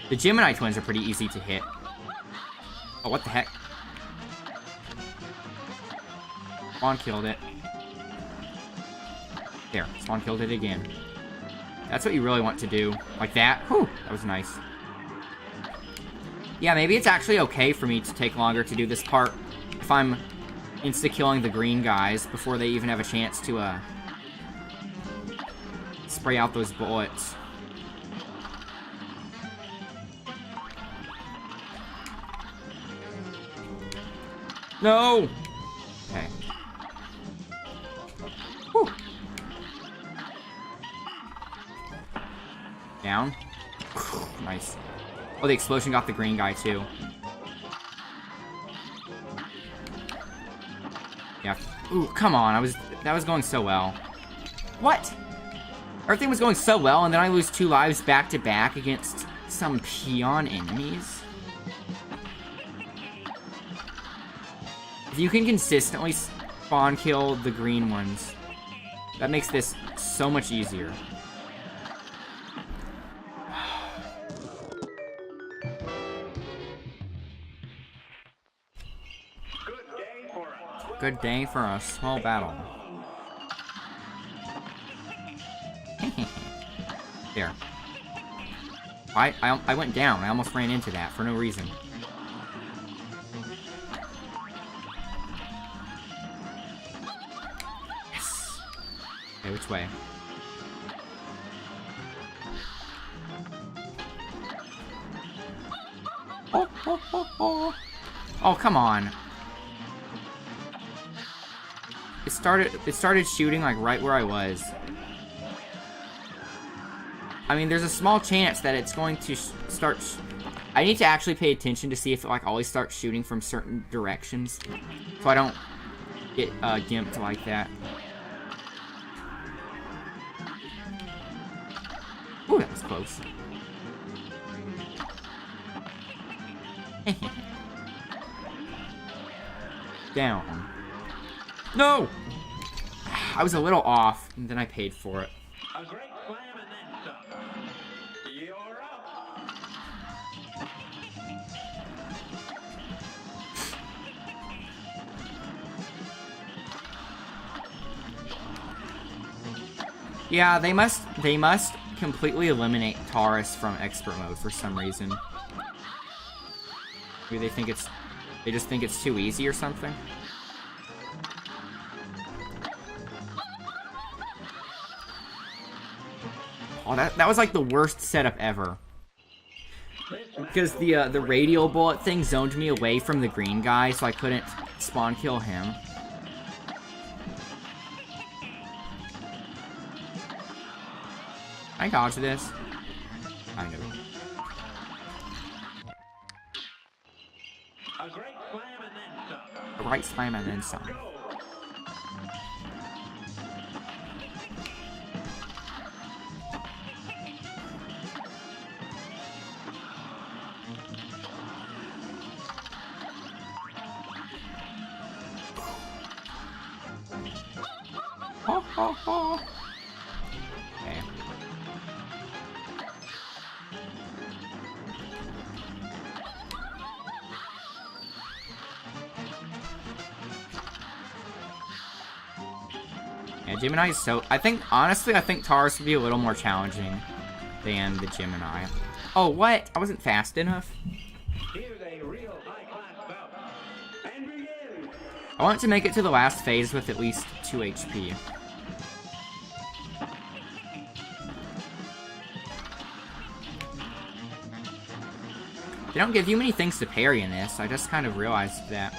The Gemini twins are pretty easy to hit. Oh, what the heck? Spawn killed it. There, Spawn killed it again. That's what you really want to do. Like that. Whew, that was nice. Yeah, maybe it's actually okay for me to take longer to do this part if I'm insta-killing the green guys before they even have a chance to, spray out those bullets. No! Okay. Whew. Down. Nice. Oh, the explosion got the green guy, too. Yeah. Ooh, come on. That was going so well. What? Everything was going so well, and then I lose 2 lives back-to-back against some peon enemies? If you can consistently spawn kill the green ones, that makes this so much easier. Good day for a small battle. There. I went down. I almost ran into that for no reason. Yes. Okay, which way? Oh, come on. It started shooting like right where I was. I mean, there's a small chance that it's going to start... I need to actually pay attention to see if it, like, always starts shooting from certain directions. So I don't get gimped like that. Ooh, that was close. Down. No! I was a little off, and then I paid for it. A great slam and then some. You're up. Yeah, they must completely eliminate Taurus from expert mode for some reason. Maybe they just think it's too easy or something. Oh, that was like the worst setup ever. Because the radial bullet thing zoned me away from the green guy, so I couldn't spawn kill him. I dodge this. I know. A great slam and then some. A right slam and then some. Ho, ho, ho. Okay. Yeah, Gemini is so... honestly, I think Taurus would be a little more challenging than the Gemini. Oh, what? I wasn't fast enough? Here's a real high-class bout. And begin. I want to make it to the last phase with at least 2 HP. They don't give you many things to parry in this. I just kind of realized that.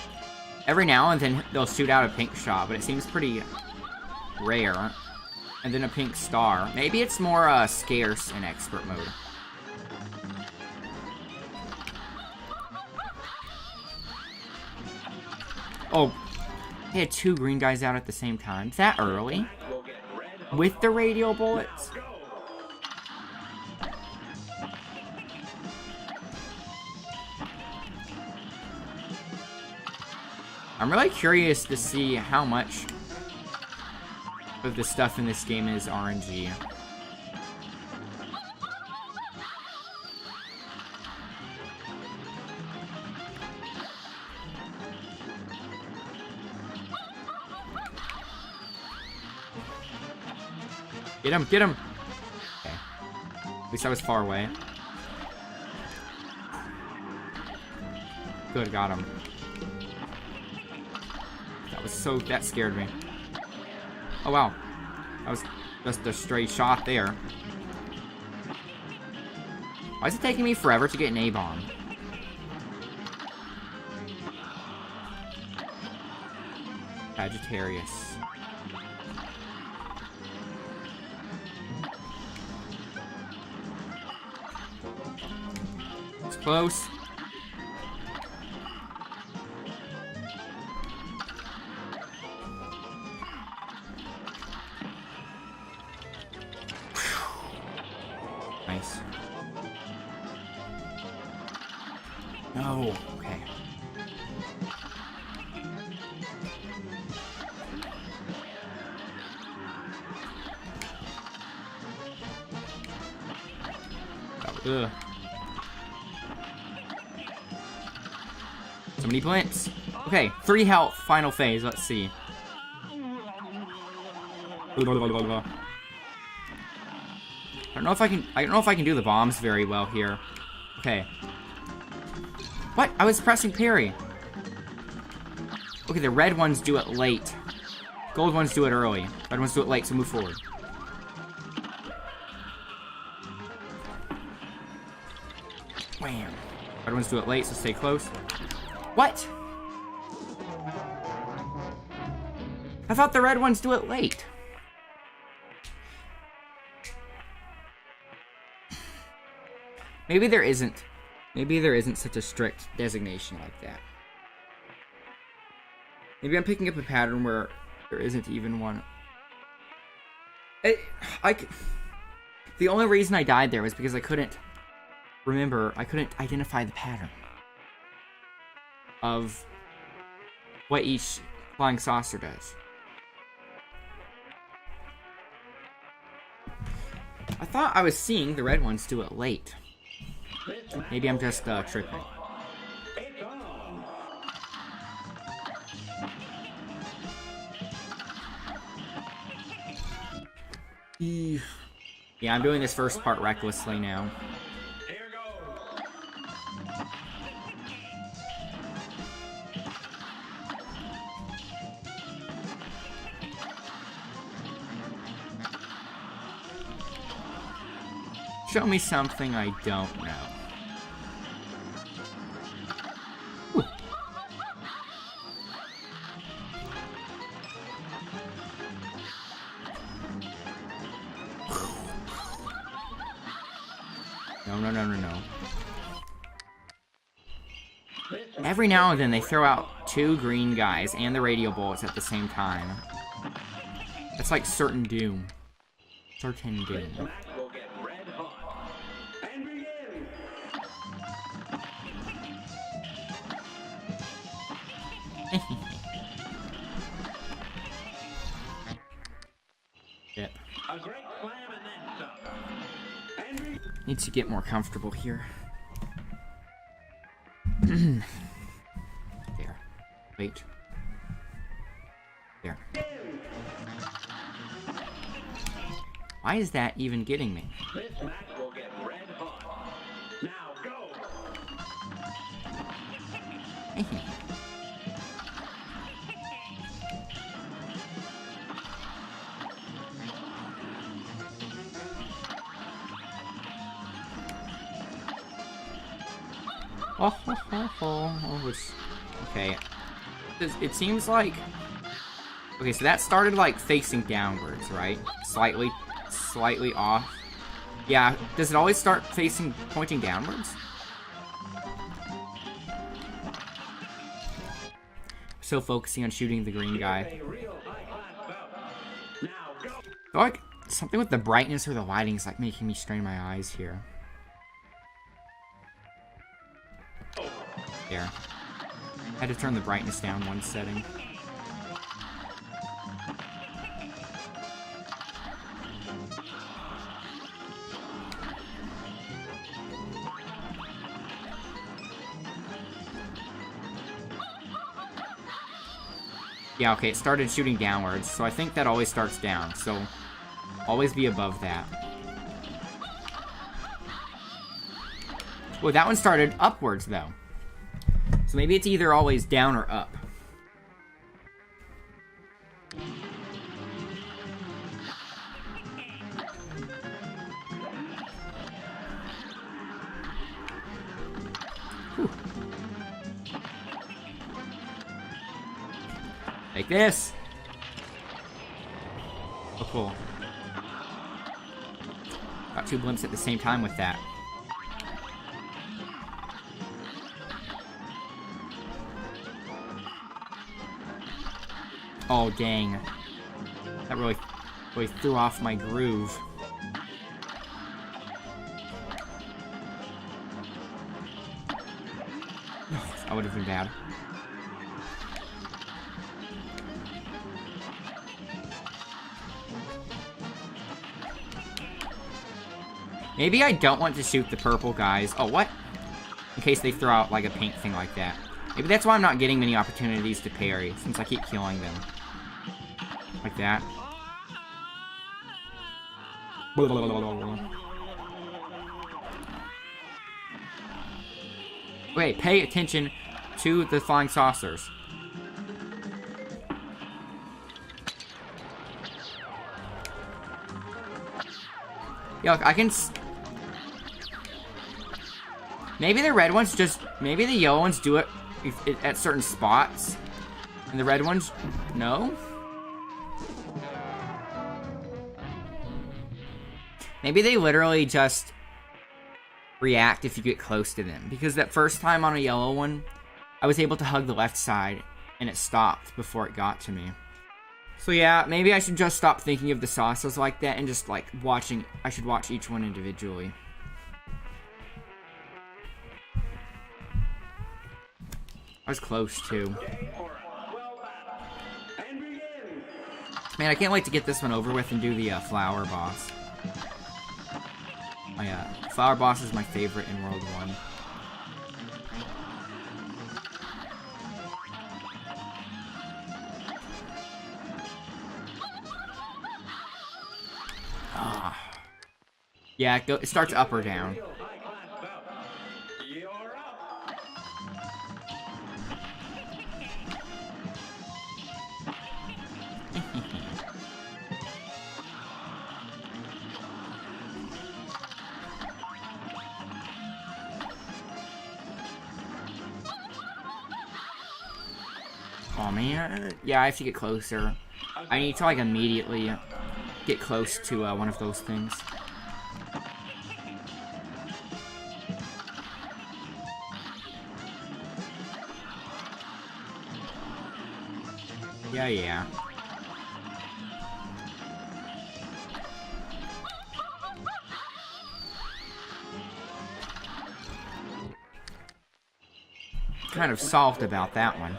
Every now and then they'll shoot out a pink shot, but it seems pretty rare. And then a pink star. Maybe it's more scarce in expert mode. Oh, they had 2 green guys out at the same time. Is that early? With the radial bullets? I'm really curious to see how much of the stuff in this game is RNG. Get him, get him! Okay. At least I was far away. Good, got him. That scared me. Oh wow. That was just a stray shot there. Why is it taking me forever to get an A-bomb? Sagittarius. It's close. Nice. No. Okay. Ugh. So many points. Okay, 3 health, final phase. Let's see. I don't know if I can do the bombs very well here. Okay. What? I was pressing parry. Okay, the red ones do it late. Gold ones do it early. Red ones do it late, so move forward. Wham. Red ones do it late, so stay close. What? I thought the red ones do it late. Maybe there isn't. Maybe there isn't such a strict designation like that. Maybe I'm picking up a pattern where there isn't even one. The only reason I died there was because I couldn't identify the pattern of what each flying saucer does. I thought I was seeing the red ones do it late. Maybe I'm just tripping. Yeah, I'm doing this first part recklessly now. Show me something I don't know. Ooh. No. Every now and then they throw out 2 green guys and the radio bullets at the same time. That's like certain doom. Certain doom. Yep. Need to get more comfortable here. There. Wait. There. Why is that even getting me? This match will get red hot. Now go. Oh, it's okay. It seems like okay. So that started like facing downwards, right? Slightly off. Yeah. Does it always start pointing downwards? So focusing on shooting the green guy. I feel like something with the brightness or the lighting is like making me strain my eyes here. There. I had to turn the brightness down one setting. Yeah, okay, it started shooting downwards, so I think that always starts down, so always be above that. Well, that one started upwards, though. So maybe it's either always down or up. Whew. Like this. Oh, cool. Got 2 blimps at the same time with that. Oh, dang. That really threw off my groove. That would have been bad. Maybe I don't want to shoot the purple guys. Oh, what? In case they throw out like a paint thing like that. Maybe that's why I'm not getting many opportunities to parry, since I keep killing them. Like that. Wait, pay attention to the flying saucers. Yeah, look, I can... Maybe the red ones just... Maybe the yellow ones do it at certain spots. And the red ones... No? Maybe they literally just... react if you get close to them. Because that first time on a yellow one, I was able to hug the left side, and it stopped before it got to me. So yeah, maybe I should just stop thinking of the sauces like that and just like I should watch each one individually. I was close too. Man, I can't wait to get this one over with and do the flower boss. Oh yeah, flower boss is my favorite in World 1. Yeah, it starts up or down. Oh man, yeah, I have to get closer. I need to like immediately get close to one of those things. Yeah. Kind of salty about that one.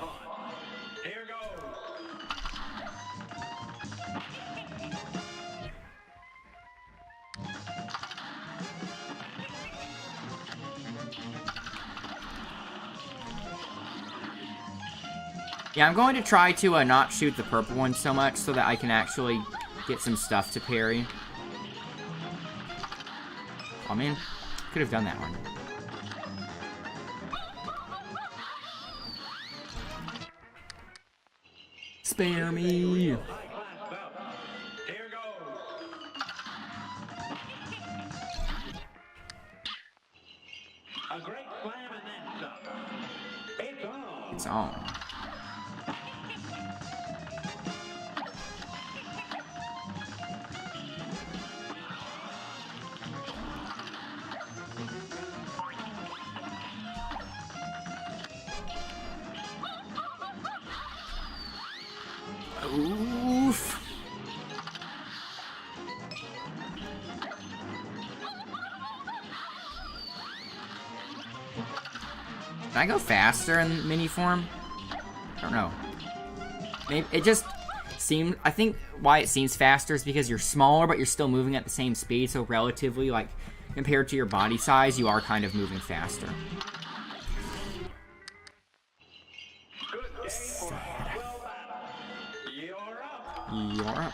Yeah, I'm going to try to not shoot the purple one so much so that I can actually get some stuff to parry. Oh man, could have done that one. Spare me! It's on. Oof. Can I go faster in mini form? I don't know. Maybe it just seems. I think why it seems faster is because you're smaller, but you're still moving at the same speed. So relatively, like compared to your body size, you are kind of moving faster. You're up.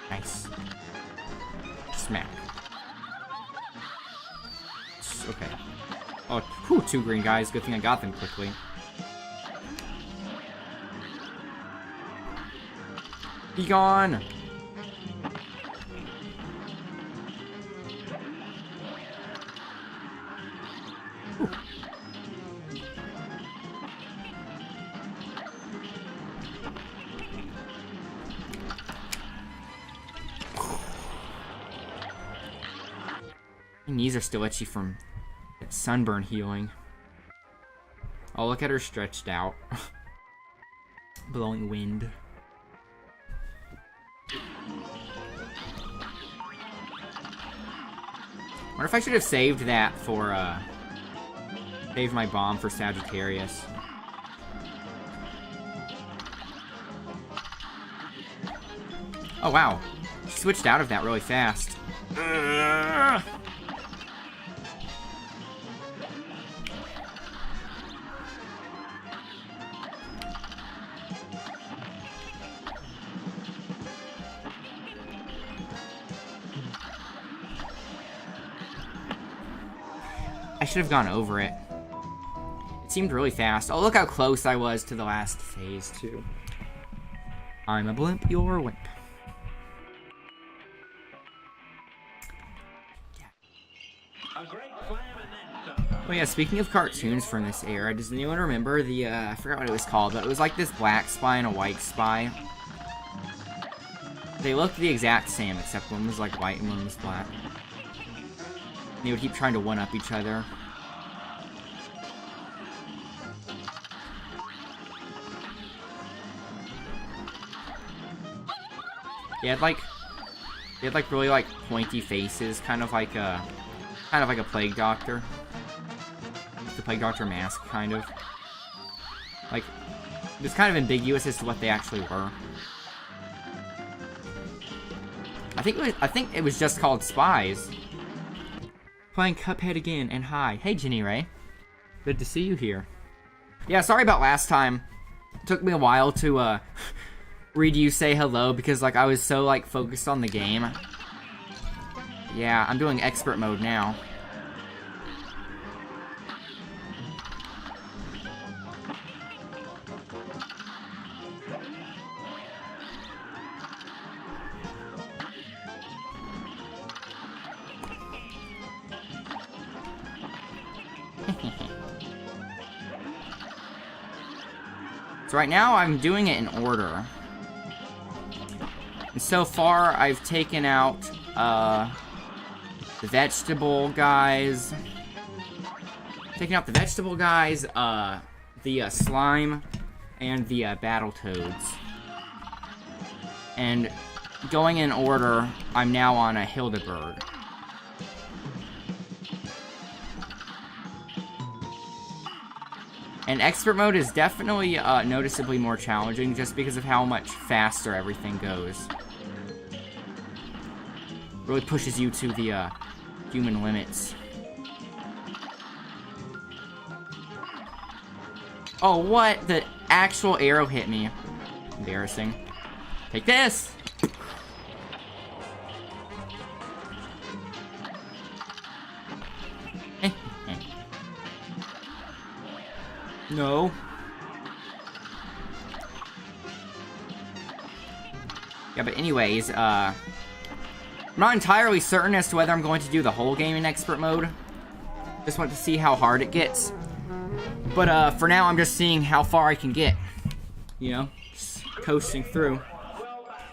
Nice. Smack. Okay. Oh, whew, 2 green guys. Good thing I got them quickly. Be gone! Whew. My knees are still itchy from that sunburn healing. Oh, look at her stretched out. Blowing wind. Wonder if I should have saved that for, saved my bomb for Sagittarius. Oh, wow. She switched out of that really fast. I should have gone over it. It seemed really fast. Oh, look how close I was to the last phase, too. I'm a blimp, you're a wimp. A great slam and then some. Oh yeah, speaking of cartoons from this era, does anyone remember the, I forgot what it was called, but it was like this black spy and a white spy. They looked the exact same, except one was like white and one was black. And they would keep trying to one-up each other. They had like really like pointy faces, kind of like a plague doctor. The plague doctor mask, kind of. Like, it was kind of ambiguous as to what they actually were. I think it was just called Spies. Playing Cuphead again, and hi. Hey, Jenny Ray. Good to see you here. Yeah, sorry about last time. It took me a while to, read you say hello, because, like, I was so, like, focused on the game. Yeah, I'm doing expert mode now. So right now, I'm doing it in order. And so far, I've taken out, the vegetable guys. Taking out the vegetable guys, the, slime, and the, Battletoads. And going in order, I'm now on a Hildeberg. And expert mode is definitely noticeably more challenging just because of how much faster everything goes. Really pushes you to the human limits. Oh, what? The actual arrow hit me. Embarrassing. Take this! No. Yeah, but anyways, I'm not entirely certain as to whether I'm going to do the whole game in expert mode. Just want to see how hard it gets. But, for now, I'm just seeing how far I can get. You know? Just coasting through.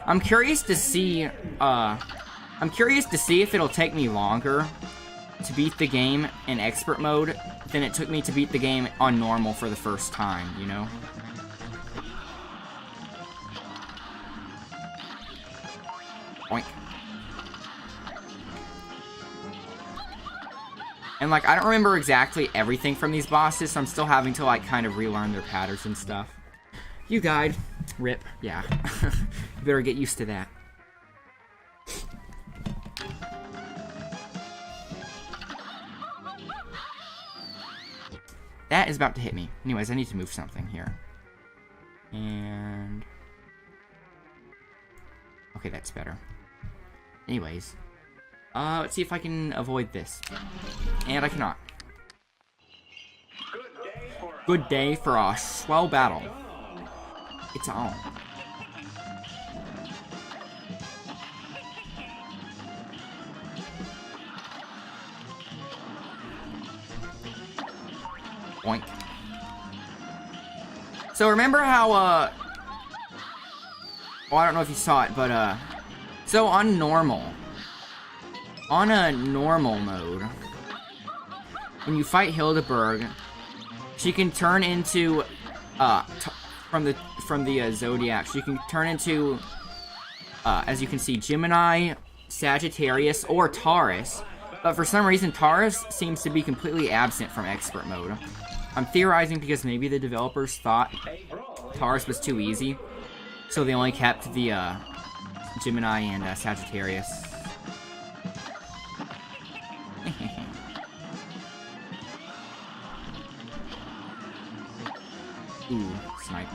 I'm curious to see if it'll take me longer to beat the game in expert mode than it took me to beat the game on normal for the first time, you know? Oink. And, like, I don't remember exactly everything from these bosses, so I'm still having to, like, kind of relearn their patterns and stuff. You died. Rip. Yeah. You better get used to that. That is about to hit me. Anyways, I need to move something here. And... okay, that's better. Anyways. Let's see if I can avoid this. And I cannot. Good day for a swell battle. It's on. Oink. So remember how, well, I don't know if you saw it, but, so on a normal mode, when you fight Hildeberg, she can turn into, from the Zodiac, she can turn into, as you can see, Gemini, Sagittarius, or Taurus, but for some reason, Taurus seems to be completely absent from expert mode. I'm theorizing because maybe the developers thought Taurus was too easy, so they only kept the, Gemini and, Sagittarius. Ooh, snipe.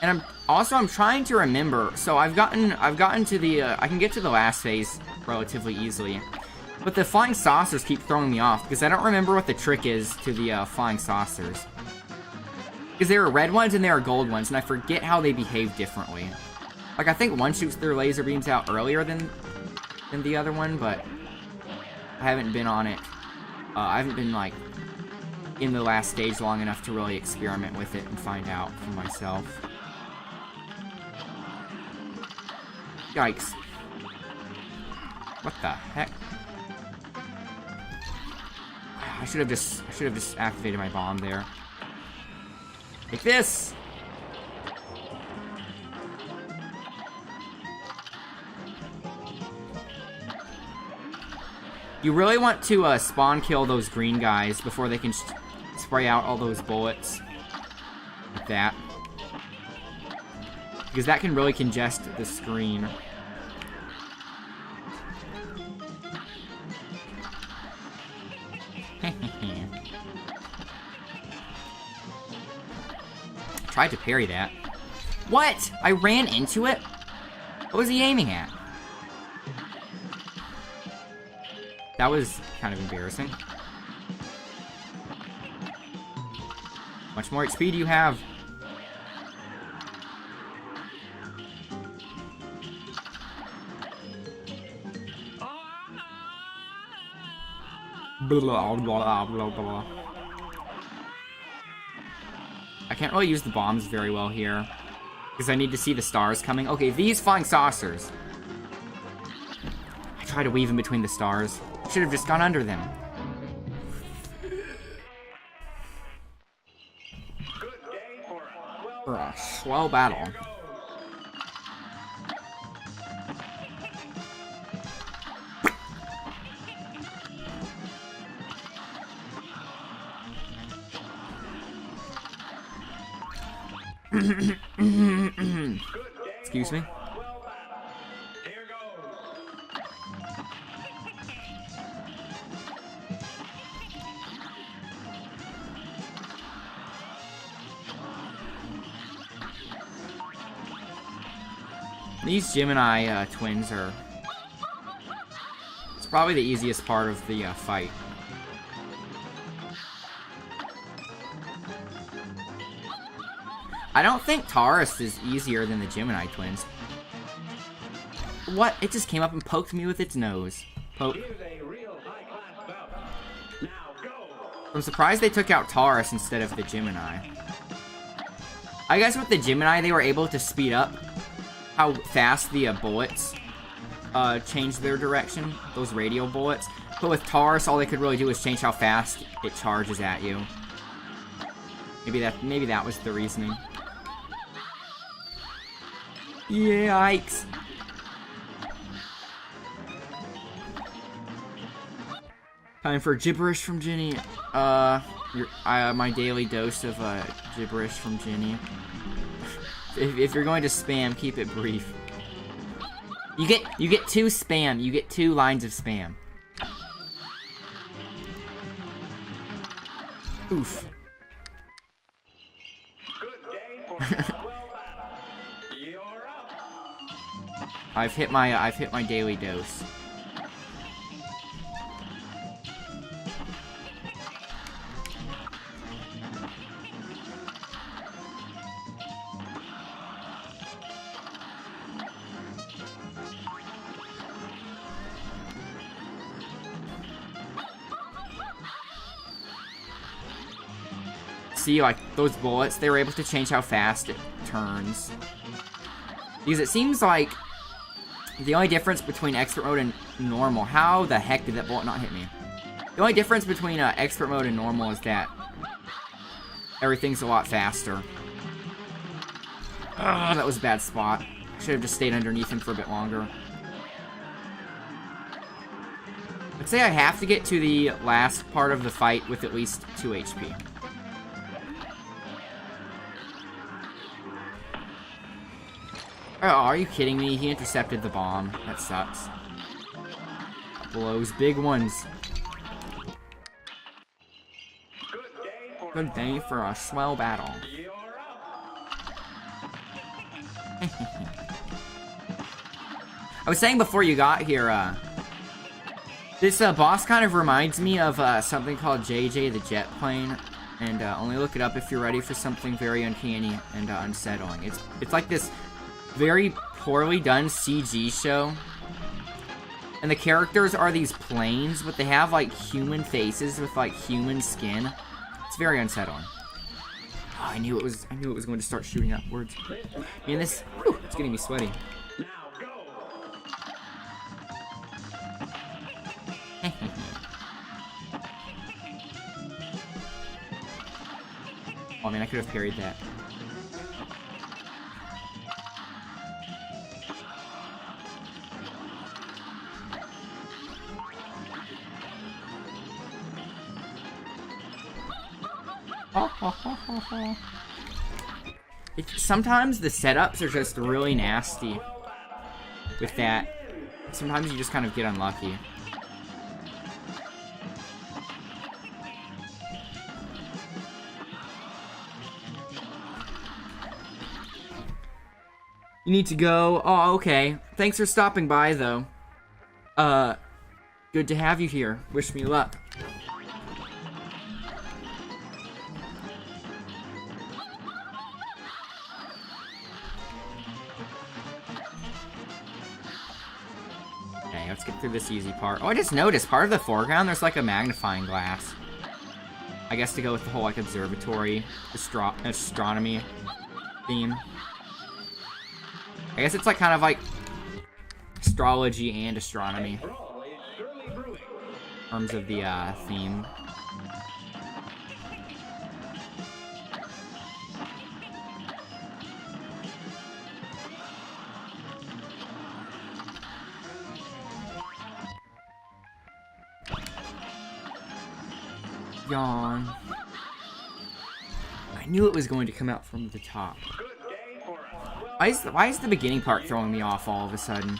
And I'm trying to remember, so I've gotten to the, I can get to the last phase relatively easily. But the flying saucers keep throwing me off, because I don't remember what the trick is to the, flying saucers. Because there are red ones and there are gold ones, and I forget how they behave differently. Like, I think one shoots their laser beams out earlier than the other one, but I haven't been on it. I haven't been, like, in the last stage long enough to really experiment with it and find out for myself. Yikes. What the heck? I should have just activated my bomb there. Take this! You really want to spawn kill those green guys before they can spray out all those bullets. Like that. Because that can really congest the screen. Tried to parry that. What? I ran into it? What was he aiming at? That was kind of embarrassing. Much more XP do you have? Blah, blah, blah, blah. I can't really use the bombs very well here, because I need to see the stars coming. Okay, these flying saucers. I try to weave in between the stars. I should have just gone under them. For a swell battle. Excuse me. These Gemini twins are... It's probably the easiest part of the fight. I don't think Taurus is easier than the Gemini twins. What? It just came up and poked me with its nose. Poke. I'm surprised they took out Taurus instead of the Gemini. I guess with the Gemini, they were able to speed up how fast the bullets change their direction, those radial bullets. But with Taurus, all they could really do is change how fast it charges at you. Maybe that was the reasoning. Yikes. Time for gibberish from Jenny. My daily dose of gibberish from Jenny. If you're going to spam, keep it brief. You get two spam. You get 2 lines of spam. Oof. I've hit my daily dose. See, like, those bullets, they were able to change how fast it turns. Because it seems like the only difference between expert mode and normal... How the heck did that bullet not hit me? The only difference between expert mode and normal is that everything's a lot faster. Ugh, that was a bad spot. I should have just stayed underneath him for a bit longer. I'd say I have to get to the last part of the fight with at least 2 HP. Oh, are you kidding me? He intercepted the bomb. That sucks. Blows big ones. Good day for a swell battle. I was saying before you got here, this boss kind of reminds me of something called JJ the Jet Plane. And only look it up if you're ready for something very uncanny and unsettling. It's like this very poorly done CG show. And the characters are these planes, but they have like human faces with like human skin. It's very unsettling. Oh, I knew it was going to start shooting upwards. Man, this it's getting me sweaty. Now go. Oh man, I could have parried that. Sometimes the setups are just really nasty with that. Sometimes you just kind of get unlucky. You need to go. Oh, okay. Thanks for stopping by, though. Good to have you here. Wish me luck. Okay, let's get through this easy part. Oh, I just noticed, part of the foreground, there's like a magnifying glass. I guess to go with the whole, like, observatory, astronomy theme. I guess it's like kind of like astrology and astronomy in terms of the theme. Yawn. I knew it was going to come out from the top. Why is the beginning part throwing me off all of a sudden?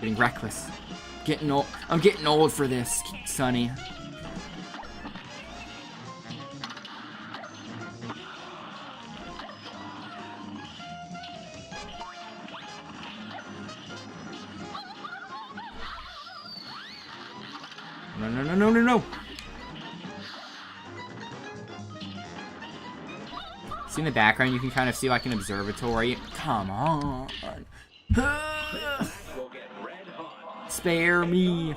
Getting reckless. Getting old. I'm getting old for this, Sonny. No, no, no, no, no, no. See in the background, you can kind of see like an observatory. Come on. Spare me.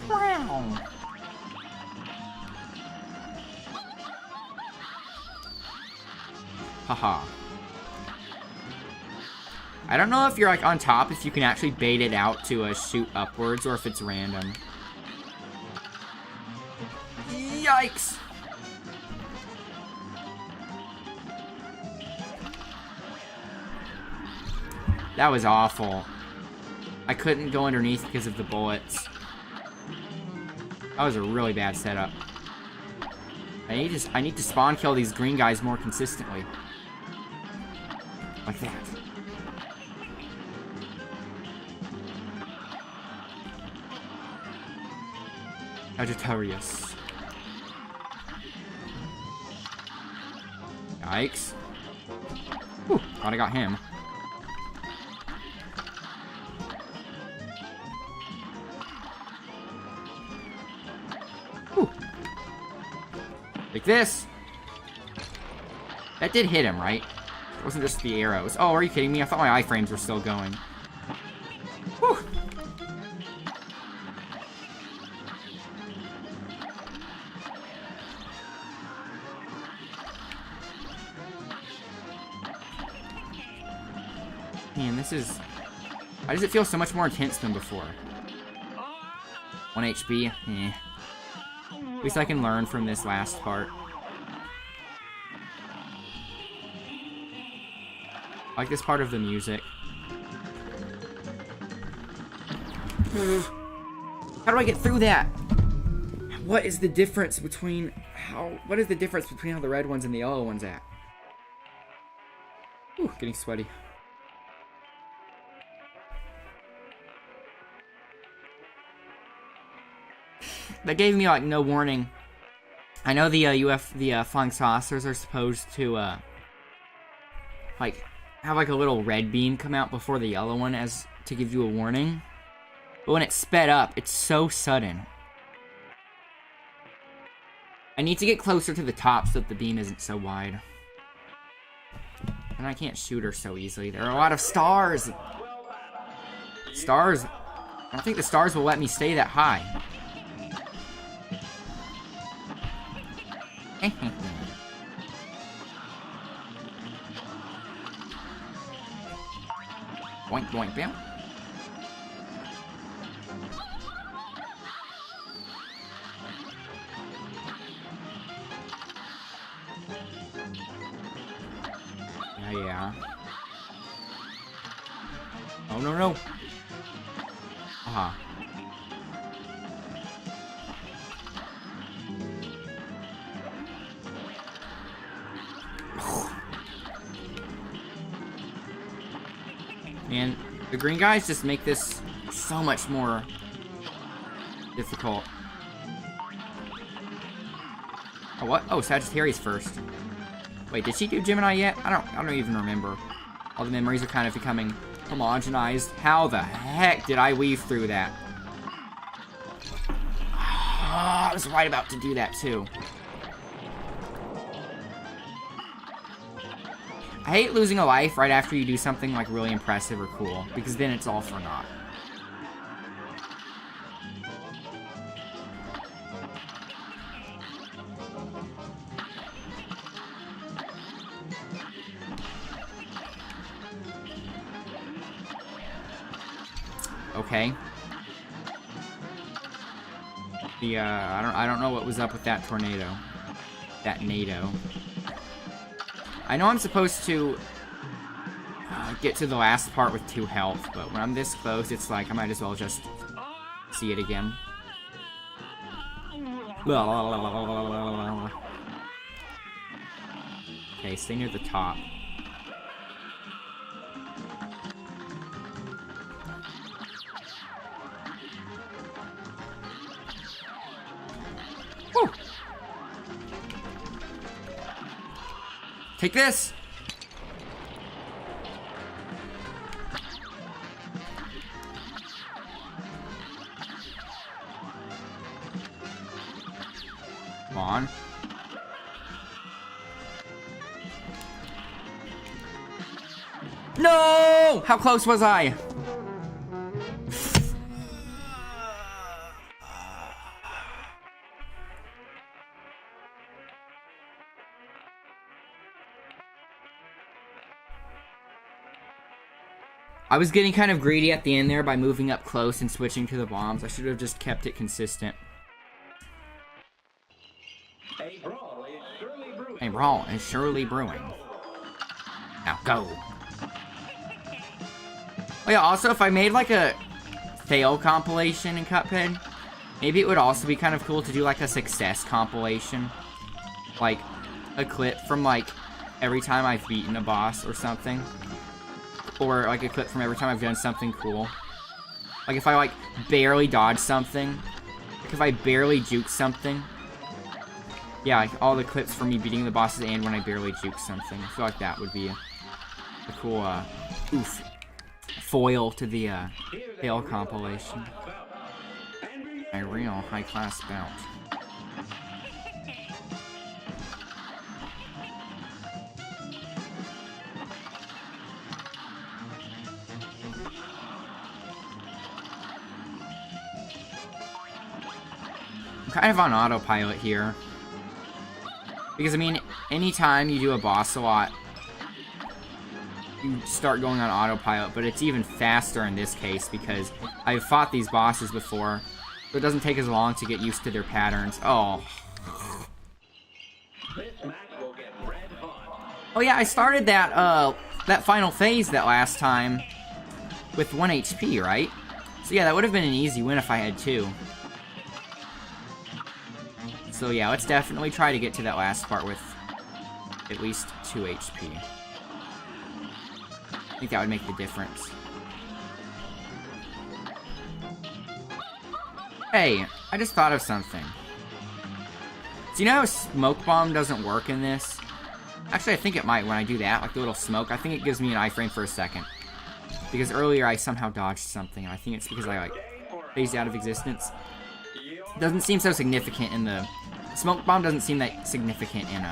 Wow. Haha. I don't know if you're like on top, if you can actually bait it out to shoot upwards, or if it's random. Yikes! That was awful. I couldn't go underneath because of the bullets. That was a really bad setup. I need to spawn kill these green guys more consistently. Like that. Sagittarius. Yikes. Whew, thought I got him. Whew. Like this. That did hit him, right? It wasn't just the arrows. Oh, are you kidding me? I thought my iframes were still going. Whew. Man, this is... Why does it feel so much more intense than before? 1 HP? Eh. At least I can learn from this last part. I like this part of the music. How do I get through that? What is the difference between how the red ones and the yellow ones at? Ooh, getting sweaty. That gave me like no warning. I know the flying saucers are supposed to like have like a little red beam come out before the yellow one as to give you a warning. But when it's sped up, it's so sudden. I need to get closer to the top so that the beam isn't so wide. And I can't shoot her so easily. There are a lot of stars. Stars. I don't think the stars will let me stay that high. Boink, boink, bam. Yeah. Oh, no, no. Aha. Man, the green guys just make this so much more difficult. Oh, what? Oh, Sagittarius first. Wait, did she do Gemini yet? I don't even remember. All the memories are kind of becoming homogenized. How the heck did I weave through that? Oh, I was right about to do that too. I hate losing a life right after you do something like really impressive or cool, because then it's all for naught. Okay. The I don't know what was up with that tornado. That NATO. I know I'm supposed to get to the last part with 2 health, but when I'm this close, it's like I might as well just see it again. Okay, stay near the top. Woo! Take this! Come on. No! How close was I? I was getting kind of greedy at the end there by moving up close and switching to the bombs. I should have just kept it consistent. A brawl is surely brewing. A brawl is surely brewing. Now go. Oh yeah, also if I made like a fail compilation in Cuphead, maybe it would also be kind of cool to do like a success compilation. Like a clip from like every time I've beaten a boss or something. Or like a clip from every time I've done something cool. Like if I like barely dodge something. Like if I barely juke something. Yeah, like all the clips from me beating the bosses and when I barely juke something. I feel like that would be a cool foil to the fail compilation. A real high-class bout. Kind of on autopilot here. Because, I mean, anytime you do a boss a lot, you start going on autopilot, but it's even faster in this case because I've fought these bosses before, so it doesn't take as long to get used to their patterns. Oh. Oh yeah, I started that, that final phase that last time with 1 HP, right? So yeah, that would have been an easy win if I had 2. So yeah, let's definitely try to get to that last part with at least 2 HP. I think that would make the difference. Hey, I just thought of something. Do you know how Smoke Bomb doesn't work in this? Actually, I think it might when I do that, like the little smoke. I think it gives me an iframe for a second. Because earlier I somehow dodged something, and I think it's because I, like, phased out of existence. It doesn't seem so significant in the... Smoke bomb doesn't seem that significant in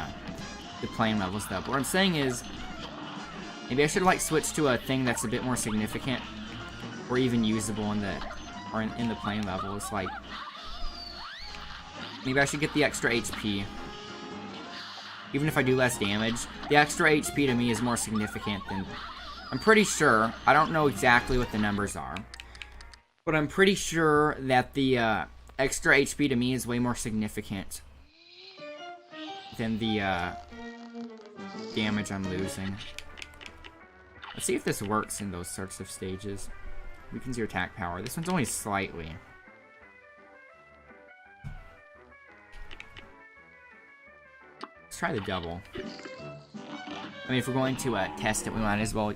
the playing levels, though. But what I'm saying is, maybe I should, like, switch to a thing that's a bit more significant, or even usable in the playing levels. Like, maybe I should get the extra HP. Even if I do less damage, the extra HP to me is more significant than... I'm pretty sure, I don't know exactly what the numbers are, but I'm pretty sure that the extra HP to me is way more significant than the damage I'm losing. Let's see if this works in those sorts of stages. Weakens your attack power. This one's only slightly. Let's try the double. I mean, if we're going to test it, we might as well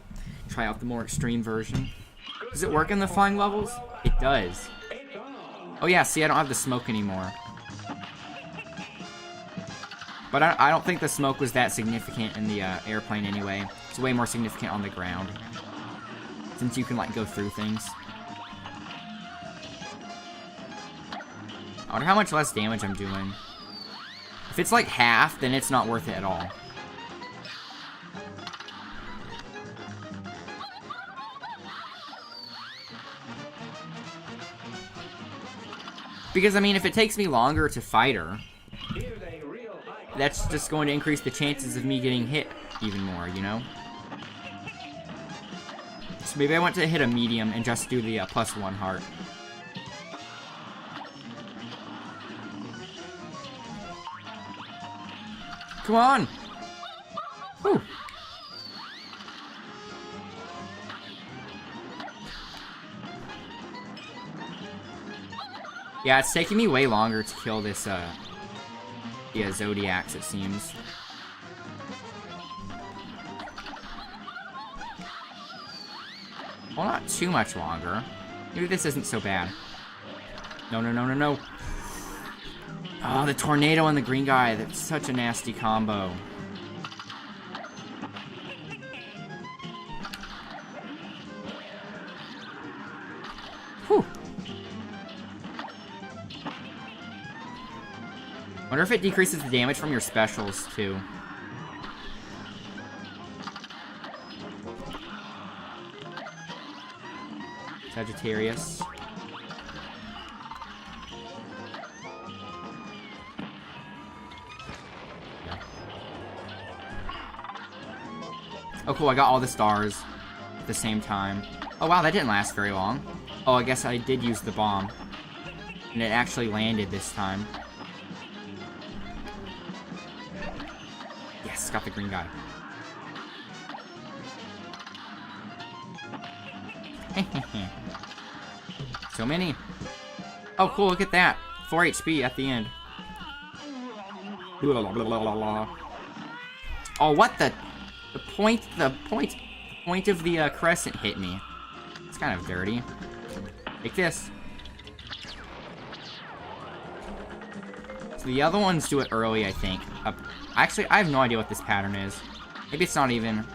try out the more extreme version. Does it work in the flying levels? It does. Oh yeah, see, I don't have the smoke anymore. But I don't think the smoke was that significant in the airplane anyway. It's way more significant on the ground, since you can, like, go through things. I wonder how much less damage I'm doing. If it's like half, then it's not worth it at all. Because, I mean, if it takes me longer to fight her, that's just going to increase the chances of me getting hit even more, you know? So maybe I want to hit a medium and just do the +1 heart. Come on! Whew. Yeah, it's taking me way longer to kill this, Zodiacs, it seems. Well, not too much longer. Maybe this isn't so bad. No, no, no, no, no. Oh, the tornado and the green guy. That's such a nasty combo. Whew. Wonder if it decreases the damage from your specials, too. Sagittarius. Yeah. Oh, cool, I got all the stars at the same time. Oh, wow, that didn't last very long. Oh, I guess I did use the bomb. And it actually landed this time. Yes, got the green guy. So many. Oh, cool, look at that. 4 HP at the end. Oh, what the point of the crescent hit me. It's kind of dirty. Take this. So the other ones do it early, I think. Actually, I have no idea what this pattern is. Maybe it's not even...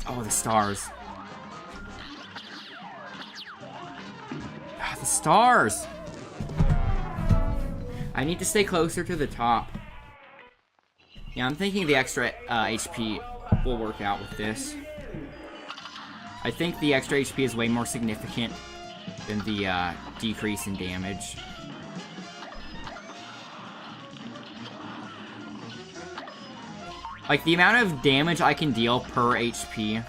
Oh, the stars. Ah, the stars! I need to stay closer to the top. Yeah, I'm thinking the extra HP will work out with this. I think the extra HP is way more significant than the decrease in damage. Like, the amount of damage I can deal per HP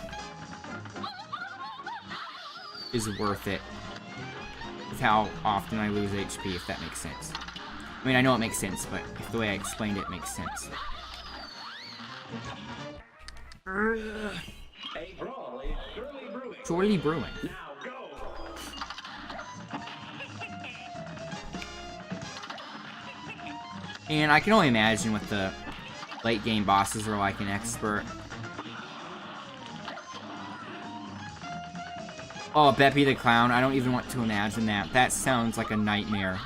is worth it with how often I lose HP, if that makes sense. I mean, I know it makes sense, but if the way I explained it makes sense. A brawl is surely brewing. Surely brewing. Now go. And I can only imagine what the late game bosses are like an expert. Oh, Beppy the Clown. I don't even want to imagine that. That sounds like a nightmare.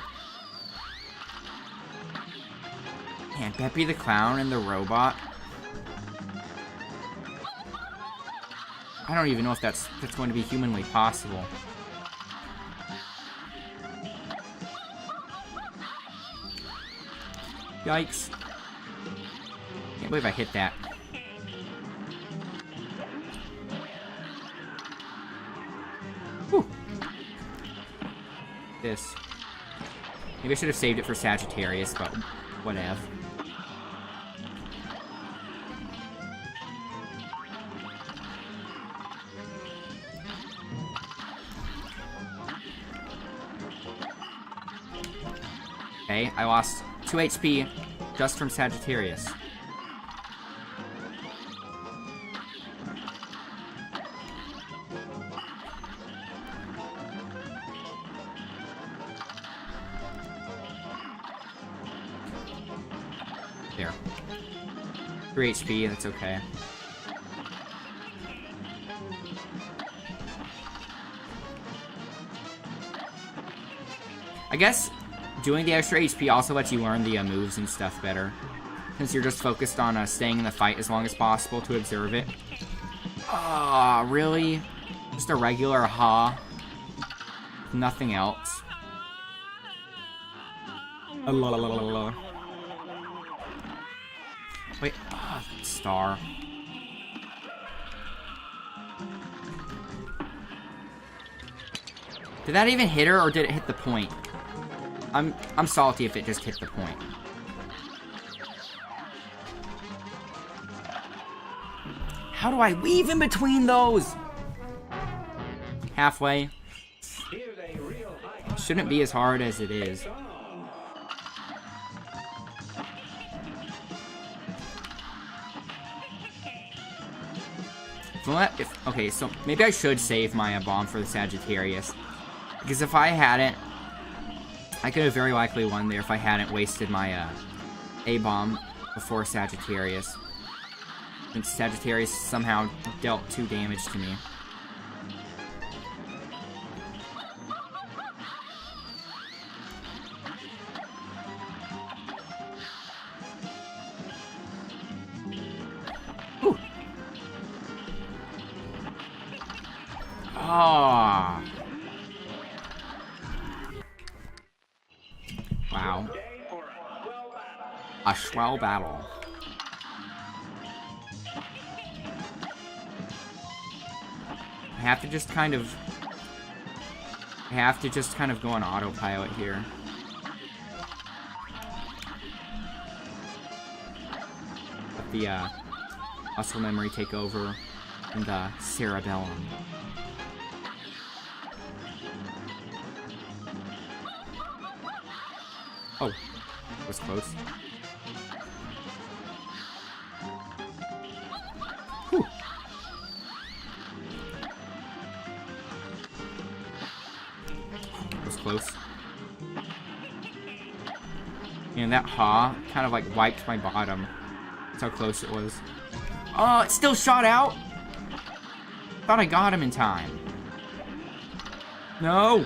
Man, Peppy the Clown and the robot. I don't even know if that's going to be humanly possible. Yikes. Can't believe I hit that. Whew. This. Maybe I should have saved it for Sagittarius, but whatever. Okay, I lost 2 HP just from Sagittarius. There. 3 HP, that's okay. I guess doing the extra HP also lets you learn the moves and stuff better, since you're just focused on staying in the fight as long as possible to observe it. Ah, really? Just a regular ha? Nothing else? Wait, star. Did that even hit her, or did it hit the point? I'm salty if it just hit the point. How do I weave in between those? Halfway. Shouldn't be as hard as it is. Okay, so maybe I should save my bomb for the Sagittarius. Because if I hadn't, I could have very likely won there if I hadn't wasted my A-bomb before Sagittarius. And Sagittarius somehow dealt 2 damage to me. Ooh. Ah. Wow. A swell battle. I have to just kind of go on autopilot here. Let the muscle memory take over and the cerebellum. Oh, that was close. Whew. That was close. And that ha kind of like wiped my bottom. That's how close it was. Oh, it still shot out? Thought I got him in time. No!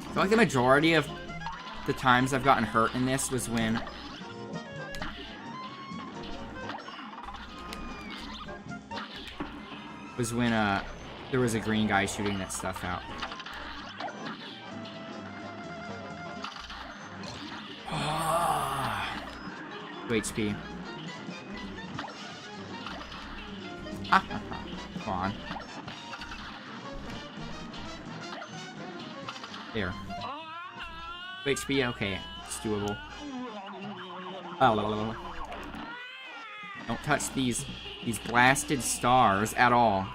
I feel like the majority of the times I've gotten hurt in this was when there was a green guy shooting that stuff out. Oh, 2 HP. Come on. There. 2 HP, okay. It's doable. Oh, don't touch these blasted stars at all.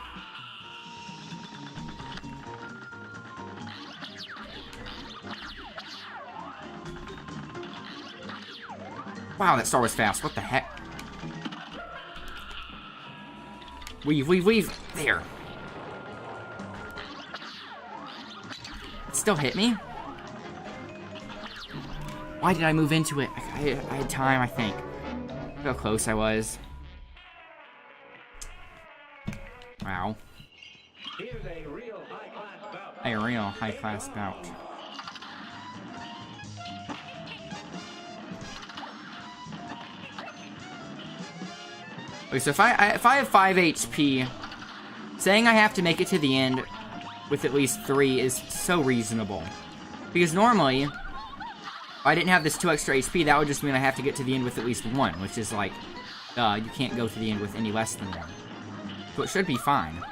Wow, that star was fast. What the heck? Weave, weave, weave. There. It still hit me? Why did I move into it? I had time, I think. Look how close I was. Wow. A real high-class bout. Okay, so if I have 5 HP, saying I have to make it to the end with at least 3 is so reasonable. Because normally, if I didn't have this 2 extra HP, that would just mean I have to get to the end with at least 1, which is like, you can't go to the end with any less than 1. So it should be fine.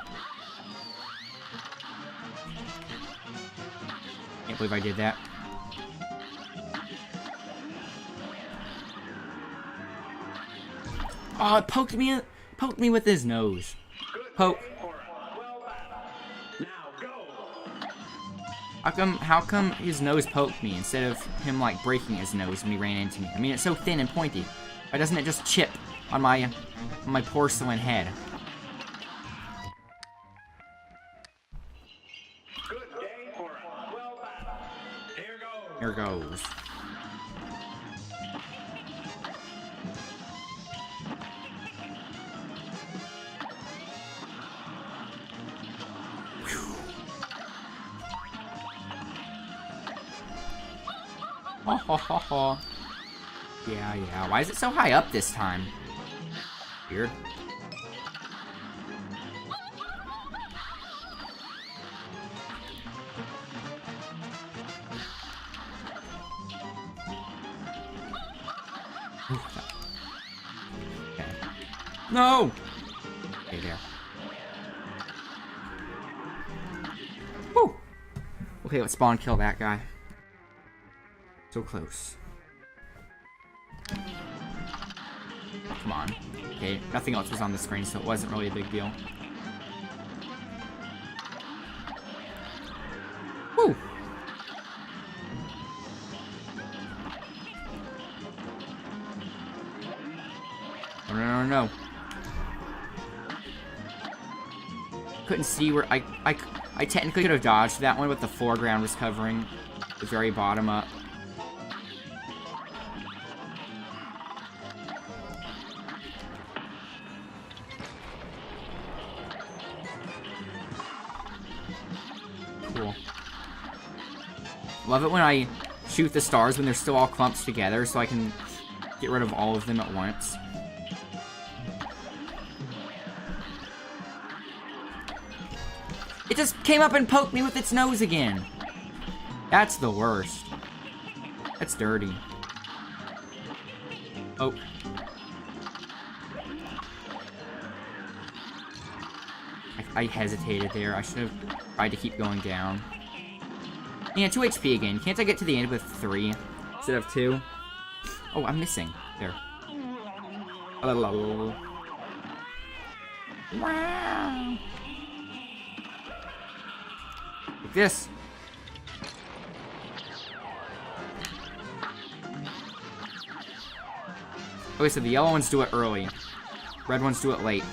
Can't believe I did that. Oh, it poked me with his nose. Poke. How come his nose poked me instead of him, like, breaking his nose when he ran into me? I mean, it's so thin and pointy. Why doesn't it just chip on my porcelain head? Good day for a well battle. Here goes. Ho ho ho ho. Yeah. Why is it so high up this time? Weird. Okay. No! Okay, there. Woo! Okay, let's spawn kill that guy. So close. Oh, come on. Okay, nothing else was on the screen, so it wasn't really a big deal. Woo! No. Couldn't see where I technically could have dodged that one, but the foreground was covering the very bottom up. Cool. Love it when I shoot the stars when they're still all clumped together, so I can get rid of all of them at once. It just came up and poked me with its nose again. That's the worst. That's dirty. Oh. I hesitated there. I should have tried to keep going down. Yeah, 2 HP again. Can't I get to the end with 3 instead of 2? Oh, I'm missing. There. Wow. Like this. Okay, so the yellow ones do it early. Red ones do it late.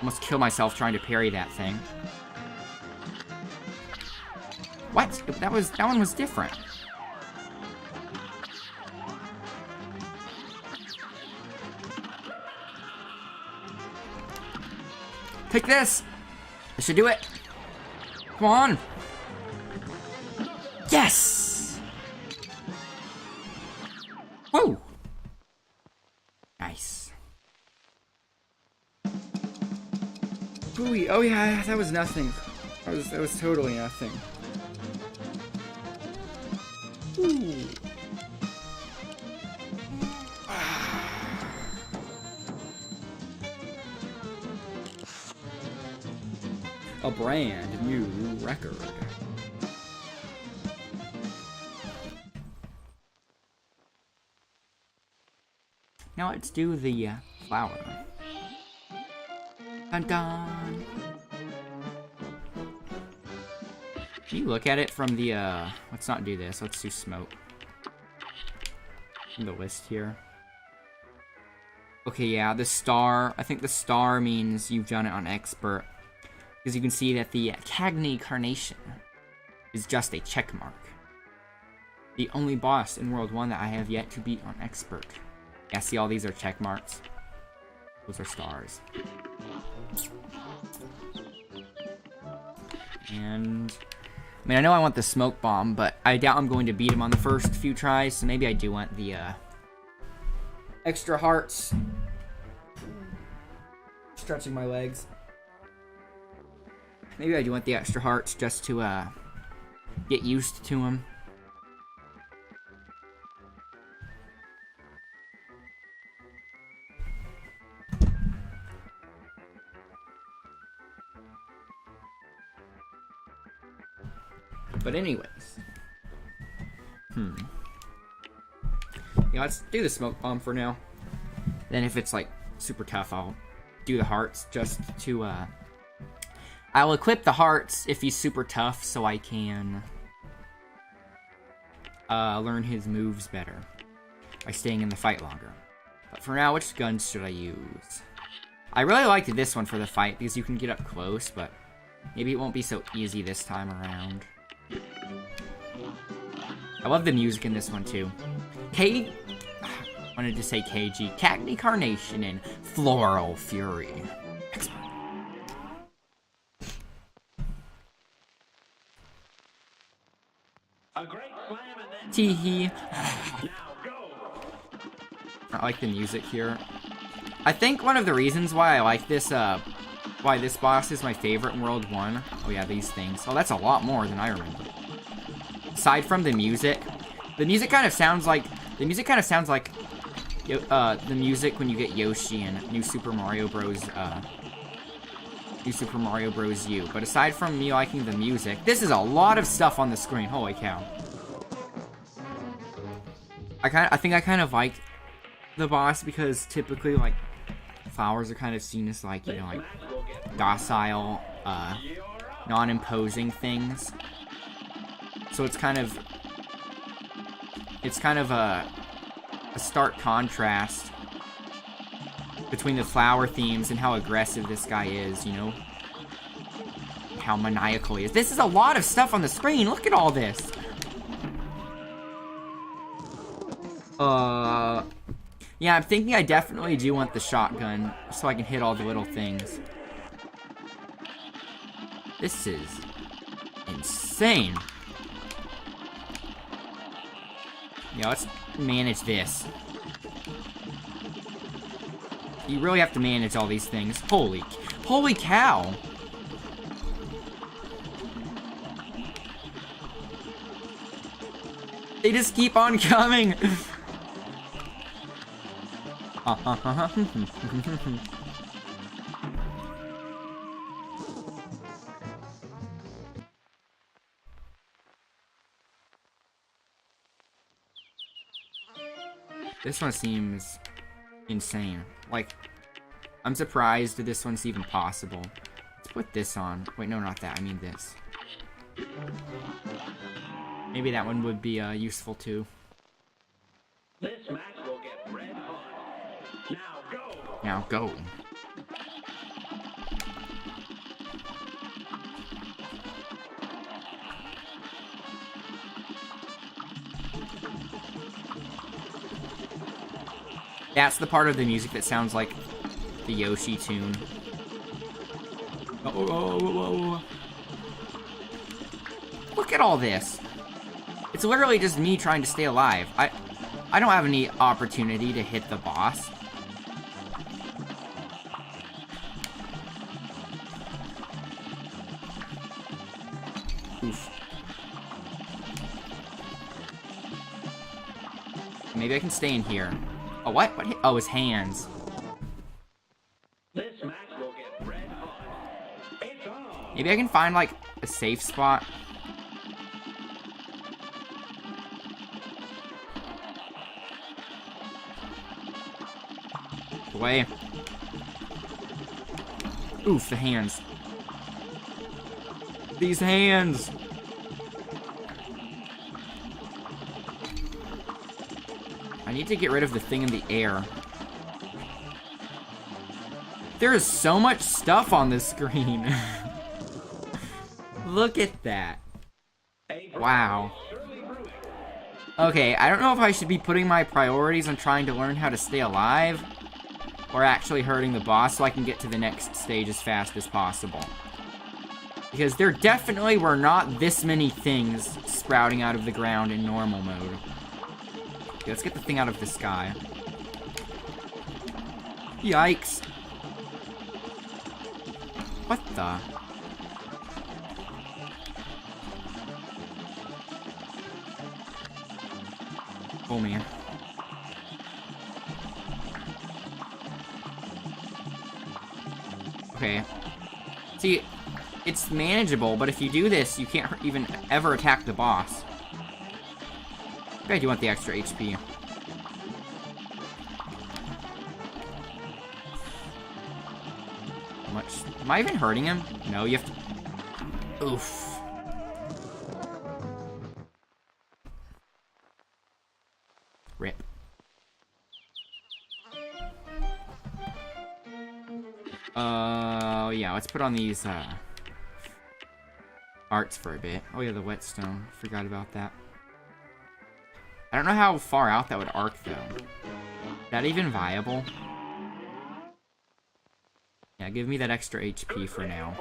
Almost kill myself trying to parry that thing. What? That one was different. Take this! I should do it. Come on. Yes! Woo! Nice. Ooh, oh yeah, that was nothing. That was totally nothing. Ooh. A brand new record. Now let's do the flower. Dun dun. Can you look at it from the let's not do this, let's do smoke. From the list here. Okay, yeah, the star, I think the star means you've done it on expert. Because you can see that the Cagney Carnation is just a check mark. The only boss in World 1 that I have yet to beat on expert. Yeah, see all these are check marks. Those are stars. And I mean, I know I want the smoke bomb, but I doubt I'm going to beat him on the first few tries, so maybe I do want the extra hearts. Stretching my legs. Maybe I do want the extra hearts just to get used to him. But anyways. Yeah, let's do the smoke bomb for now. Then if it's like super tough, I'll do the hearts just to I'll equip the hearts if he's super tough so I can learn his moves better by staying in the fight longer. But for now, which guns should I use? I really liked this one for the fight because you can get up close, but maybe it won't be so easy this time around. I love the music in this one too. I wanted to say KG. Cacti Carnation and Floral Fury. Excellent. A great slam and then Teehee. now go. I like the music here. I think one of the reasons why I like this, why this boss is my favorite in World 1. Oh yeah, these things. Oh, that's a lot more than I remember. Aside from the music kind of sounds like the music when you get Yoshi in New Super Mario Bros. New Super Mario Bros. U. But aside from me liking the music, this is a lot of stuff on the screen. Holy cow! I think I kind of like the boss because typically like flowers are kind of seen as like, you know, like docile, non-imposing things. So it's kind of a stark contrast between the flower themes and how aggressive this guy is, you know? How maniacal he is. This is a lot of stuff on the screen. Look at all this. Yeah, I'm thinking I definitely do want the shotgun so I can hit all the little things. This is insane. Yeah, let's manage this. You really have to manage all these things. Holy cow! They just keep on coming! This one seems insane. Like, I'm surprised that this one's even possible. Let's put this on. Wait, no, not that. I mean this. Maybe that one would be useful too. This match will get red hot. Now go. Now go. That's the part of the music that sounds like the Yoshi tune. Oh. Look at all this. It's literally just me trying to stay alive. I don't have any opportunity to hit the boss. Oof. Maybe I can stay in here. Oh, what? What hit? Oh, his hands. This match will get red hot. It's on. Maybe I can find, like, a safe spot. Away. Oof, the hands. These hands! I need to get rid of the thing in the air. There is so much stuff on this screen. Look at that. Wow. Okay, I don't know if I should be putting my priorities on trying to learn how to stay alive or actually hurting the boss so I can get to the next stage as fast as possible. Because there definitely were not this many things sprouting out of the ground in normal mode. Okay, let's get the thing out of the sky. Yikes. What the? Oh, man. Okay. See, it's manageable, but if you do this, you can't even ever attack the boss. Okay, I do want the extra HP. How much? Am I even hurting him? No, you have to... Oof. Rip. Yeah, let's put on these, arts for a bit. Oh yeah, the whetstone. Forgot about that. I don't know how far out that would arc, though. Is that even viable? Yeah, give me that extra HP for now.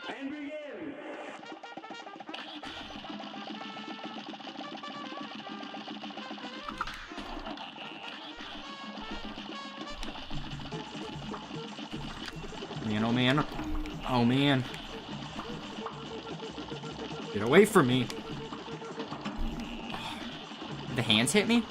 And begin. Man, oh man. Oh man. Get away from me. The hands hit me?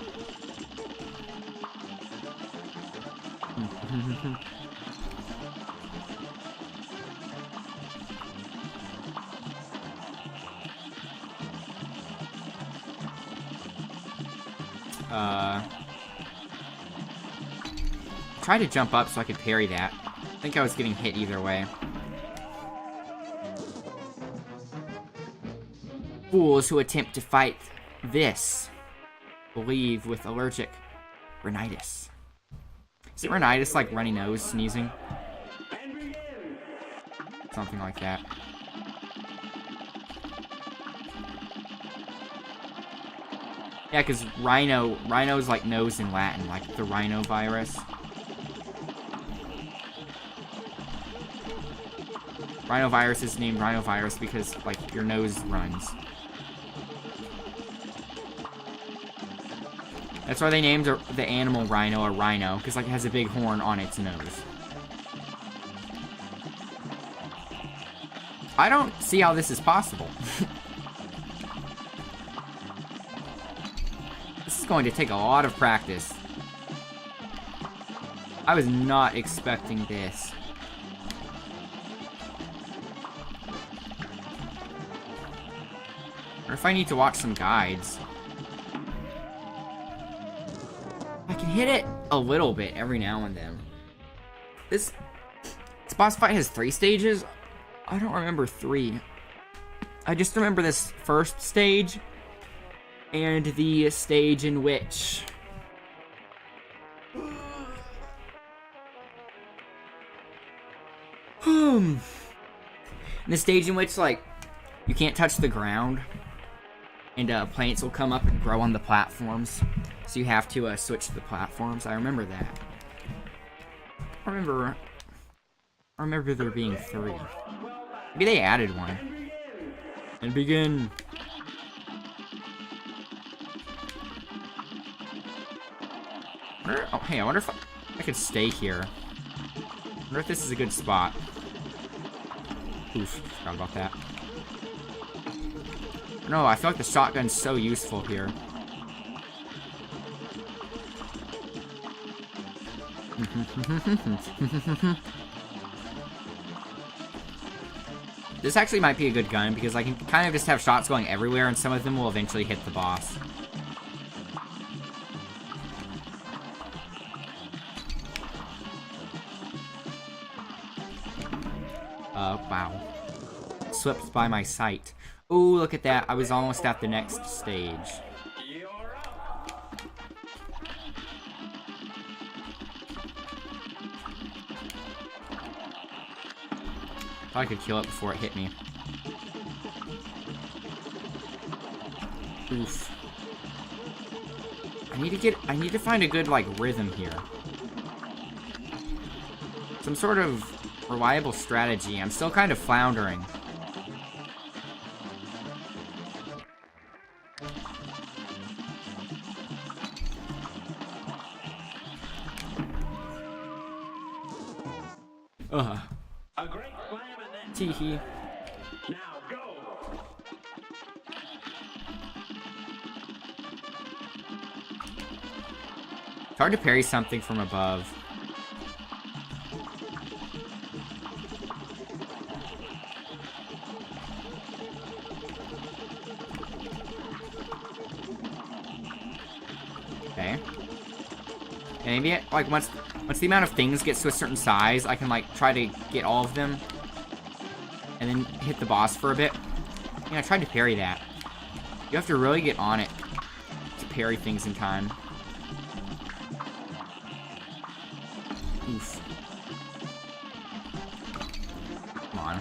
Try to jump up so I could parry that. I think I was getting hit either way. Fools who attempt to fight this will leave with allergic rhinitis. Is it rhinitis like runny nose, sneezing? Something like that. Yeah, because rhino's like nose in Latin, like the rhino virus. Rhinovirus is named rhinovirus because, like, your nose runs. That's why they named the animal rhino a rhino, because, like, it has a big horn on its nose. I don't see how this is possible. This is going to take a lot of practice. I was not expecting this. Or if I need to watch some guides. I can hit it a little bit every now and then. This boss fight has 3 stages? I don't remember 3. I just remember this first stage and the stage in which the stage in which, like, you can't touch the ground and plants will come up and grow on the platforms, so you have to switch the platforms. I remember that. I remember there being 3. Maybe they added one. And begin. Oh, hey, I wonder if I could stay here. I wonder if this is a good spot. Oof, forgot about that. No, I feel like the shotgun's so useful here. This actually might be a good gun, because I can kind of just have shots going everywhere, and some of them will eventually hit the boss. Wow. Slipped by my sight. Ooh, look at that. I was almost at the next stage. Thought I could kill it before it hit me. Oof. I need to find a good, like, rhythm here. Some sort of reliable strategy. I'm still kind of floundering. Ugh. A great slam and then Teehee. now go. It's hard to parry something from above. Okay. And maybe, like, once the amount of things gets to a certain size, I can, like, try to get all of them. And then hit the boss for a bit. Yeah, I tried to parry that. You have to really get on it to parry things in time. Oof. Come on.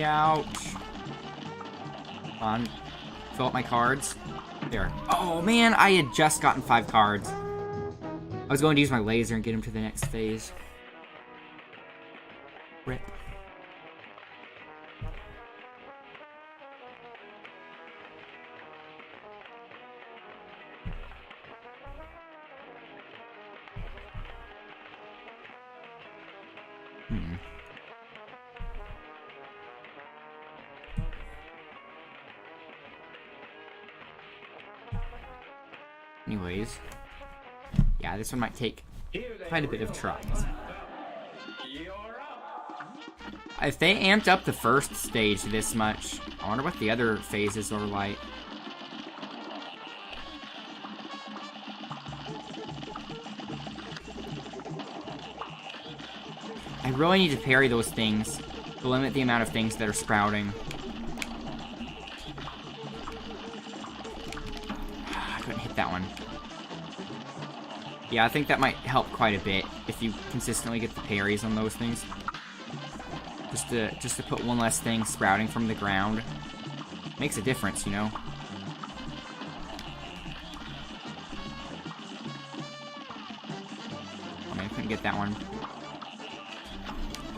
Ouch. Come on. Fill up my cards. There. Oh, man, I had just gotten 5 cards. I was going to use my laser and get him to the next phase. Rip. Anyways. Yeah, this one might take quite a bit of tries. You're up. If they amped up the first stage this much, I wonder what the other phases are like. I really need to parry those things to limit the amount of things that are sprouting. I couldn't hit that one. Yeah, I think that might help quite a bit if you consistently get the parries on those things. Just to put one less thing sprouting from the ground. Makes a difference, you know? Oh man, I couldn't get that one.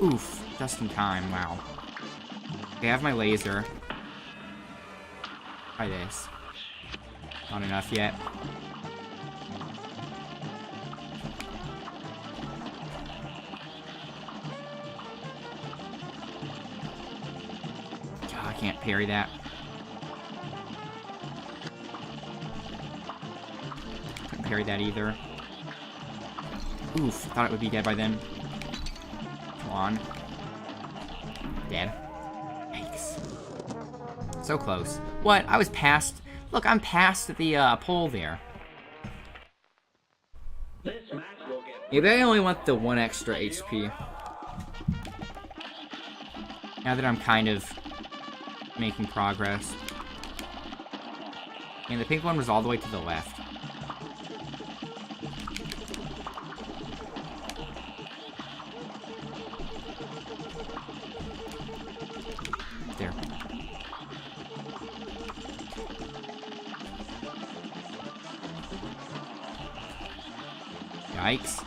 Oof, just in time, wow. Okay, I have my laser. Try this. Not enough yet. God, I can't parry that. Couldn't parry that either. Oof, thought it would be dead by then. Come on. Dead. Yikes. So close. What? I was past... Look, I'm past the pole there. This match will get Maybe I only want the 1 extra HP. Now that I'm kind of making progress. And the pink one was all the way to the left. There. Yikes.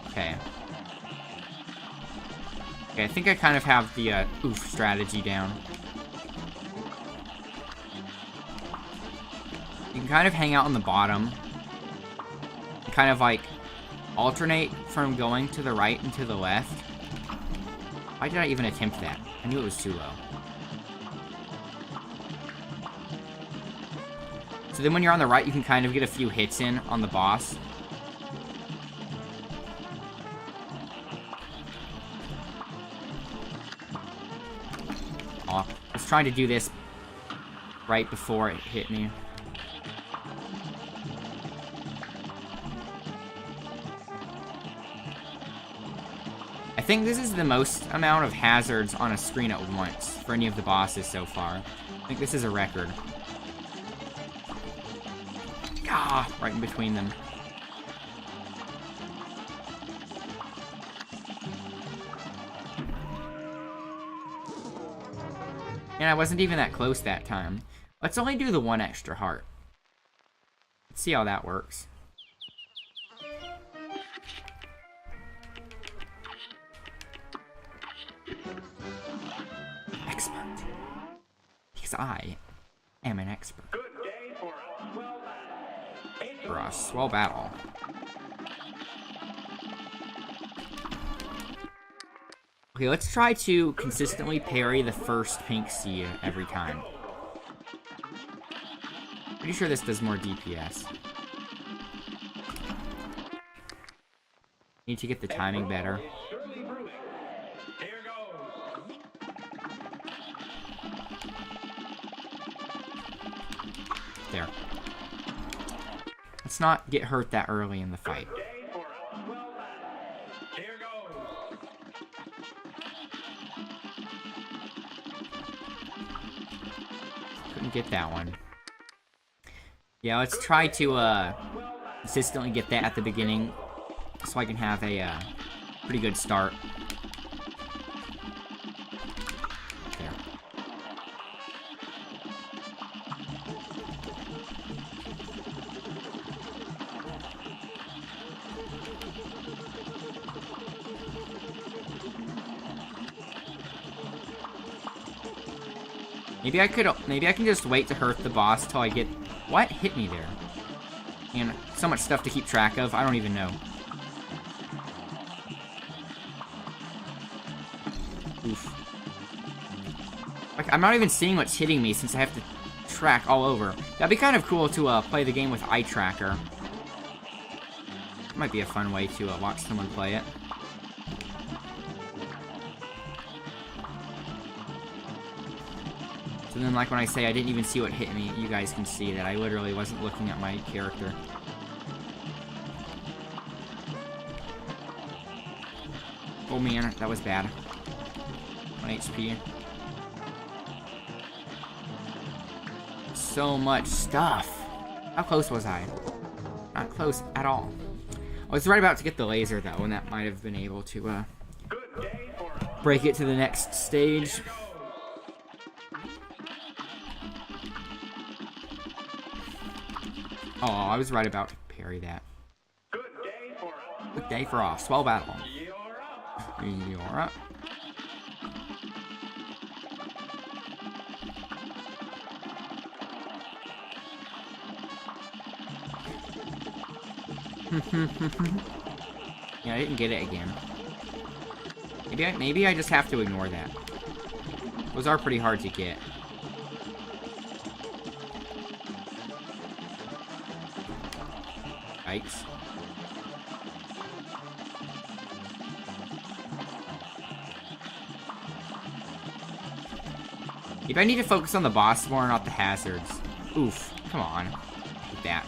Okay. Okay, I think I kind of have the oof strategy down. You can kind of hang out on the bottom. And kind of like alternate from going to the right and to the left. Why did I even attempt that? I knew it was too low. So then when you're on the right, you can kind of get a few hits in on the boss. Aw, I was trying to do this right before it hit me. I think this is the most amount of hazards on a screen at once for any of the bosses so far. I think this is a record. Ah, right in between them. And I wasn't even that close that time. Let's only do the one extra heart. Let's see how that works. Expert. Because I am an expert. Good day for a swell battle. For a swell battle. Okay, let's try to consistently parry the first pink seed every time. Pretty sure this does more DPS. Need to get the timing better. Surely brewing. Here goes. There. Let's not get hurt that early in the fight. Day for a swell battle. Here goes. Couldn't get that one. Yeah, let's try to consistently get that at the beginning so I can have a pretty good start. There. Maybe I can just wait to hurt the boss till I get... What hit me there? And so much stuff to keep track of, I don't even know. Oof. Like, I'm not even seeing what's hitting me since I have to track all over. That'd be kind of cool to play the game with eye tracker. Might be a fun way to watch someone play it. So then, like, when I say I didn't even see what hit me, you guys can see that I literally wasn't looking at my character. Oh man, that was bad. 1 HP. So much stuff. How close was I? Not close at all. I was right about to get the laser, though, and that might have been able to break it to the next stage. Oh, I was right about to parry that. Good day for a swell battle. You're up. Yeah, I didn't get it again. Maybe I just have to ignore that. Those are pretty hard to get. Yikes. Maybe I need to focus on the boss more, not the hazards. Oof. Come on. Hate that.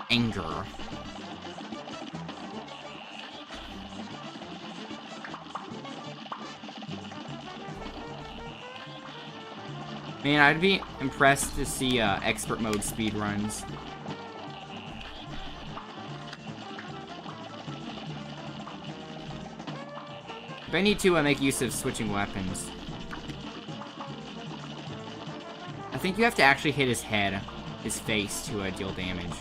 Anger. Man, I'd be impressed to see expert mode speedruns. I need to make use of switching weapons. I think you have to actually hit his head, his face, to deal damage.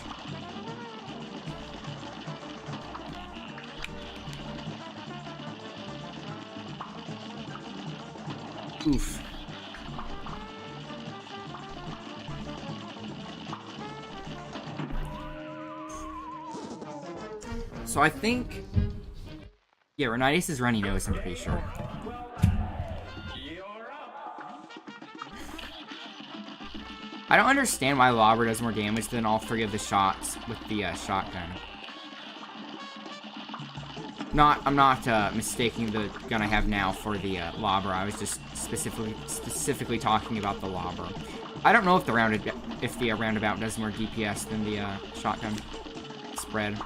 Oof. So I think... Yeah, Renitis is runny nose, I'm pretty sure. I don't understand why Lobber does more damage than all three of the shots with the shotgun. I'm not mistaking the gun I have now for the Lobber. I was just specifically talking about the Lobber. I don't know if the roundabout does more DPS than the shotgun spread.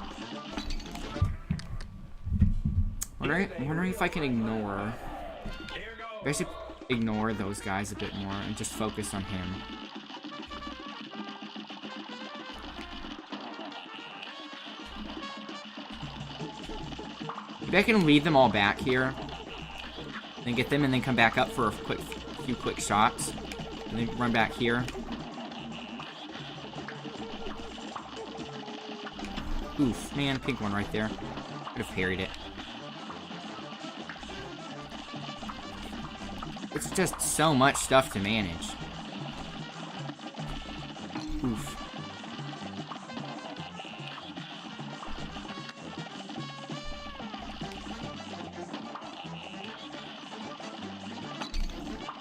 Wondering if I can ignore. I should ignore those guys a bit more and just focus on him. Maybe I can lead them all back here, then get them, and then come back up for a quick few quick shots. And then run back here. Oof, man, pink one right there. Could have parried it. It's just so much stuff to manage. Oof.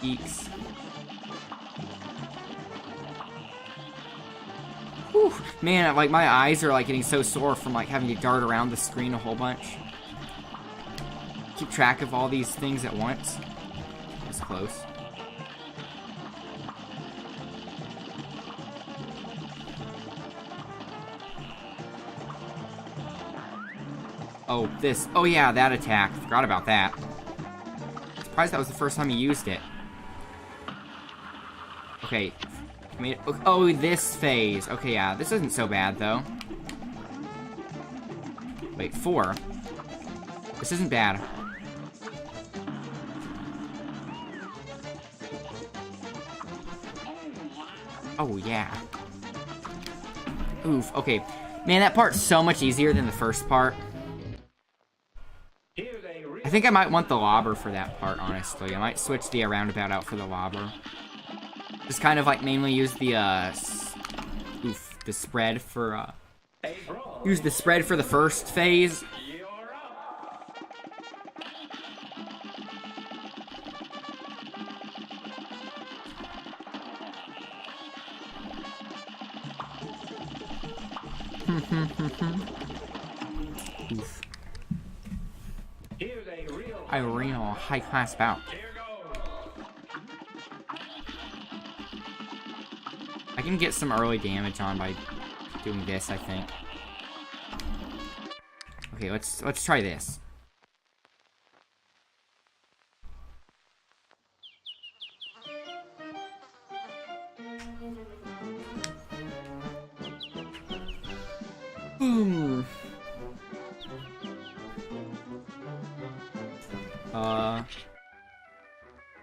Eeks. Whew. Man, like, my eyes are, like, getting so sore from, like, having to dart around the screen a whole bunch. Keep track of all these things at once. That's close. Oh, this. Oh, yeah, that attack. Forgot about that. Surprised that was the first time you used it. Okay. Oh, this phase. Okay, yeah. This isn't so bad, though. Wait, 4. This isn't bad. Oh, yeah. Oof. Okay. Man, that part's so much easier than the first part. I think I might want the lobber for that part, honestly. I might switch the roundabout out for the lobber. Just kind of like mainly use the the spread for use the spread for the first phase. Oof. A real high-class bout. I can get some early damage on by doing this, I think. Okay, let's try this.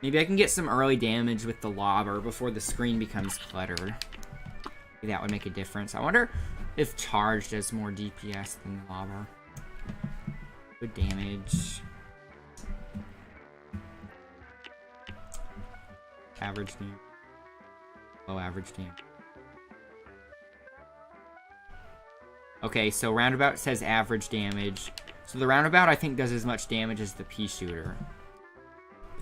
Maybe I can get some early damage with the lobber before the screen becomes cluttered. Maybe that would make a difference. I wonder if charge does more DPS than the lobber. Good damage. Average damage. Low average damage. Okay, so roundabout says average damage. So the roundabout, I think, does as much damage as the pea shooter.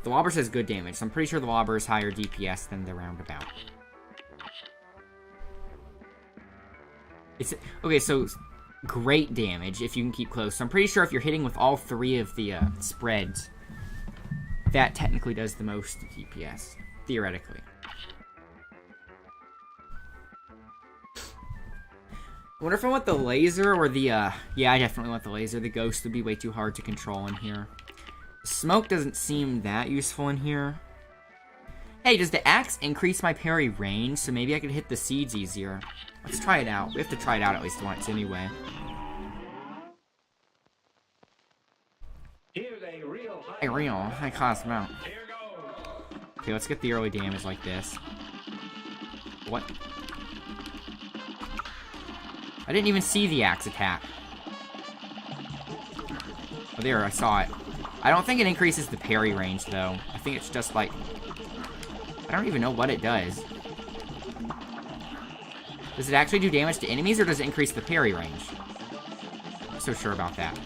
The lobber says good damage, so I'm pretty sure the lobber is higher DPS than the roundabout. It's okay, so great damage if you can keep close. So I'm pretty sure if you're hitting with all 3 of the spreads, that technically does the most DPS, theoretically. I wonder if I want the laser or the, yeah, I definitely want the laser. The ghost would be way too hard to control in here. Smoke doesn't seem that useful in here. Hey, does the axe increase my parry range? So maybe I could hit the seeds easier. Let's try it out. We have to try it out at least once anyway. A real high-class mount. Okay, let's get the early damage like this. What? I didn't even see the axe attack. Oh, there, I saw it. I don't think it increases the parry range, though. I think it's just like... I don't even know what it does. Does it actually do damage to enemies, or does it increase the parry range? I'm not so sure about that.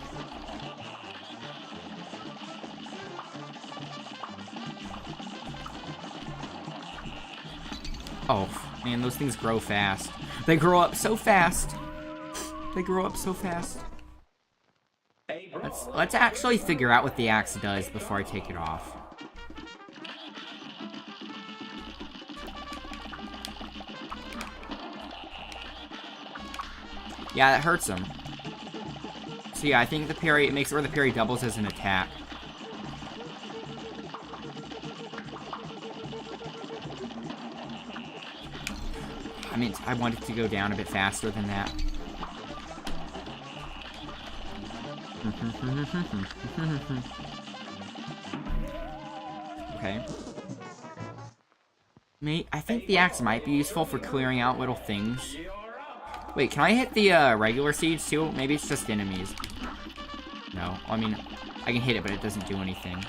Oh, man, those things grow fast. They grow up so fast. They grow up so fast. Let's actually figure out what the axe does before I take it off. Yeah, that hurts him. So yeah, I think the parry, it makes it where the parry doubles as an attack. I mean, I want it to go down a bit faster than that. Okay. I think the axe might be useful for clearing out little things. You're up. Wait, can I hit the regular seeds too? Maybe it's just enemies. No, I mean, I can hit it, but it doesn't do anything.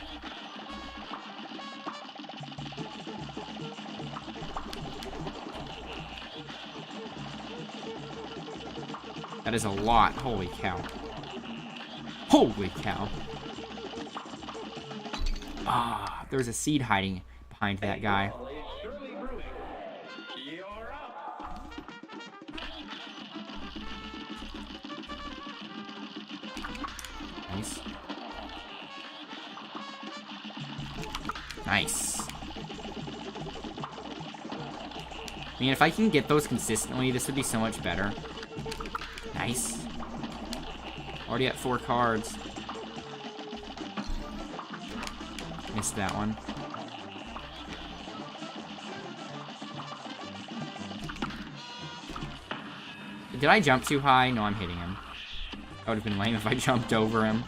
That is a lot. Holy cow. Holy cow. Ah, there's a seed hiding behind that guy. Ball is surely brewing. You're up. Nice. Nice. I mean, if I can get those consistently, this would be so much better. Nice. Already at 4 cards. Missed that one. Did I jump too high? No, I'm hitting him. That would have been lame if I jumped over him.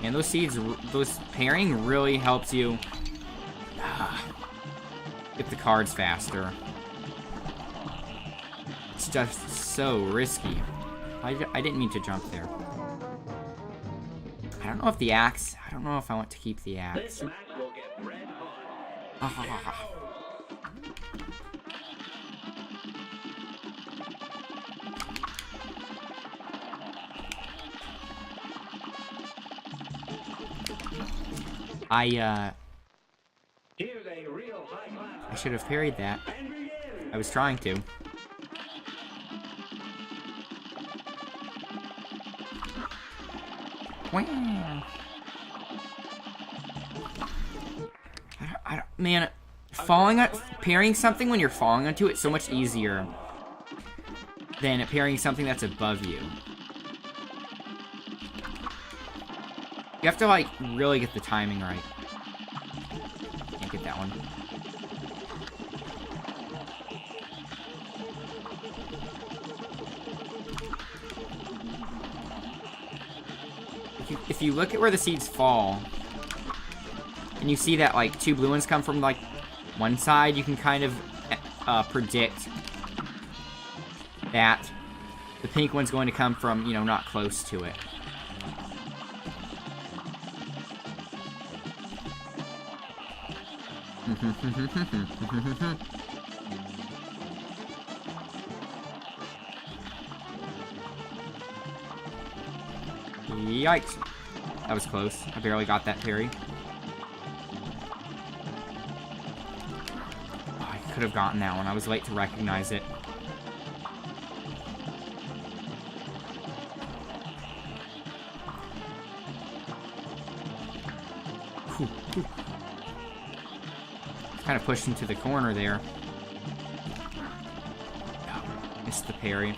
And those seeds, those pairing really helps you get the cards faster. It's just so risky. I didn't mean to jump there. I don't know if the axe... I don't know if I want to keep the axe. This match will get red hot. Ah. Here's a real high class. I should have parried that. And begin. I was trying to. Wow. Man, parrying something when you're falling onto it is so much easier than parrying something that's above you. You have to, like, really get the timing right. Can't get that one. If you look at where the seeds fall, and you see that, like, 2 blue ones come from, like, one side, you can kind of predict that the pink one's going to come from, you know, not close to it. Yikes. That was close. I barely got that parry. Oh, I could have gotten that one. I was late to recognize it. Whew, whew. Kind of pushed into the corner there. Oh, missed the parry.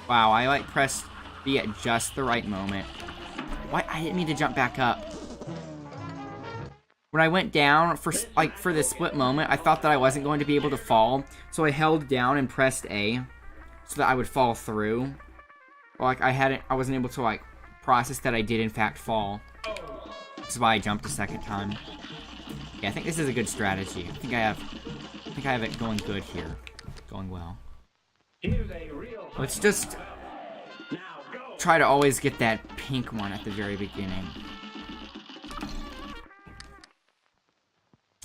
Wow, I like pressed B at just the right moment. Why? I didn't mean to jump back up. When I went down for the split moment, I thought that I wasn't going to be able to fall, so I held down and pressed A so that I would fall through. Like I wasn't able to like process that I did in fact fall. This is why I jumped a second time. Yeah, I think this is a good strategy. I think I have it going good here. Going well. Let's just try to always get that pink one at the very beginning.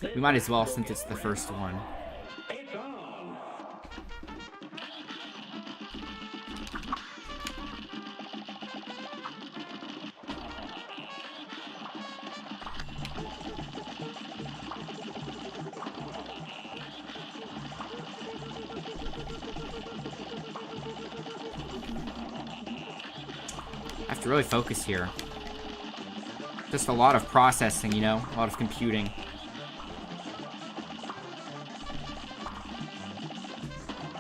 We might as well since it's the first one. I have to really focus here. Just a lot of processing, you know? A lot of computing.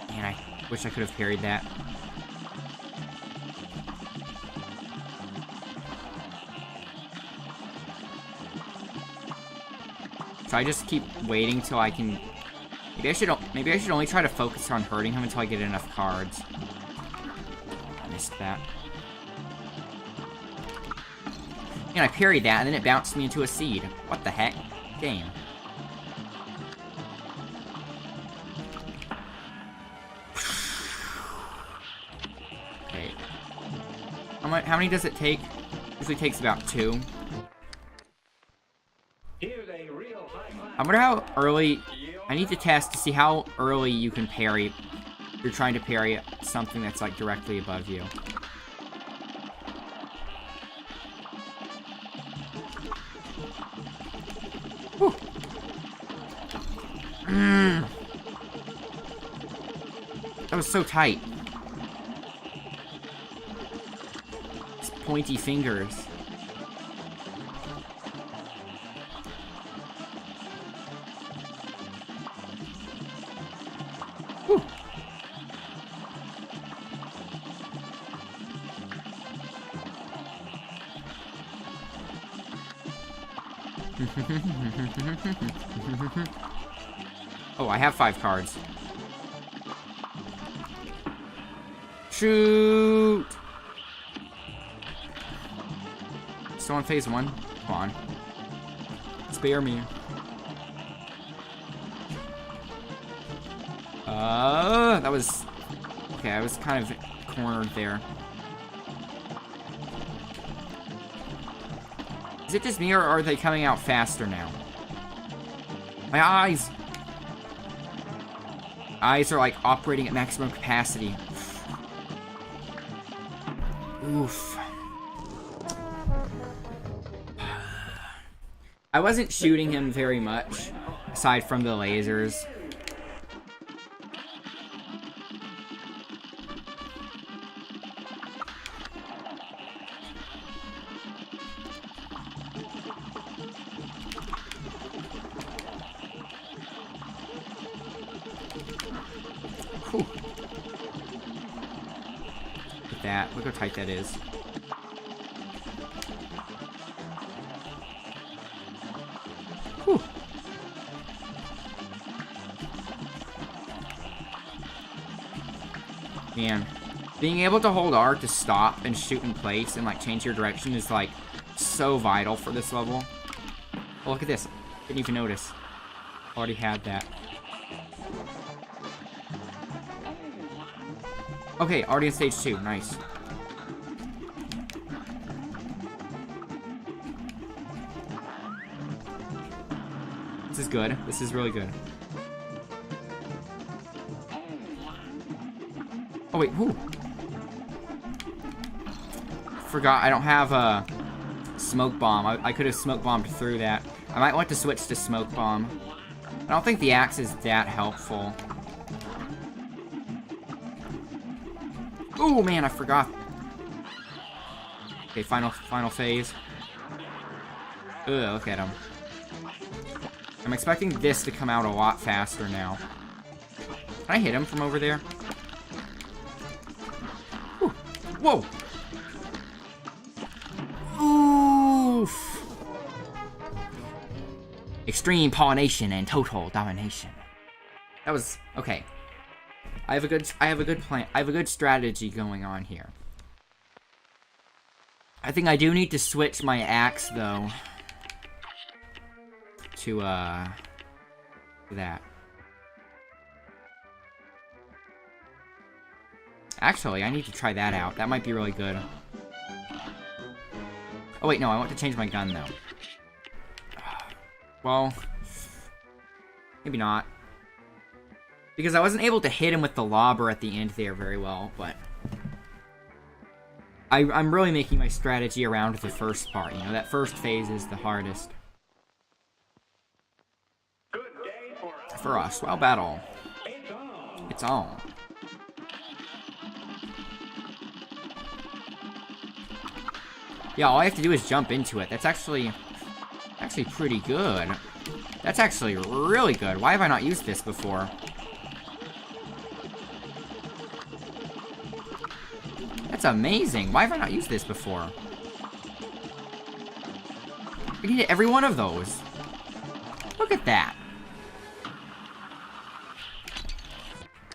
Man, I wish I could have parried that. Should I just keep waiting till I can... Maybe I should only try to focus on hurting him until I get enough cards. I missed that. And I parried that, and then it bounced me into a seed. What the heck? Game. Okay. How many does it take? Usually takes about 2. Here's a real high. I wonder how early... I need to test to see how early you can parry. If you're trying to parry something that's, like, directly above you. Whew. That was so tight. His pointy fingers. Whew. Oh, I have 5 cards. Shoot! Still on phase 1? Come on. Spare me. That was... Okay, I was kind of cornered there. Is it just me, or are they coming out faster now? My eyes! Eyes are, like, operating at maximum capacity. Oof. I wasn't shooting him very much, aside from the lasers. Whew. Look at that. Look how tight that is. Whew. Man, being able to hold R to stop and shoot in place and, like, change your direction is, like, so vital for this level. Oh, look at this. Didn't even notice. Already had that. Okay, already in stage 2. Nice. This is good. This is really good. Oh, wait. Whoo. Forgot I don't have a smoke bomb. I could have smoke bombed through that. I might want to switch to smoke bomb. I don't think the axe is that helpful. Oh man, I forgot. Okay, final phase. Ugh, look at him. I'm expecting this to come out a lot faster now. Can I hit him from over there? Whew. Whoa! Oof! Extreme pollination and total domination. That was okay. I have a good plan. I have a good strategy going on here. I think I do need to switch my axe though to that. Actually, I need to try that out. That might be really good. Oh wait, no, I want to change my gun though. Well, maybe not. Because I wasn't able to hit him with the lobber at the end there very well, but... I'm really making my strategy around the first part, you know? That first phase is the hardest. Good day for us. For a swell battle. It's on. It's on. Yeah, all I have to do is jump into it. That's actually pretty good. That's actually really good. Why have I not used this before? That's amazing. Why have I not used this before? I can hit every one of those. Look Look at that.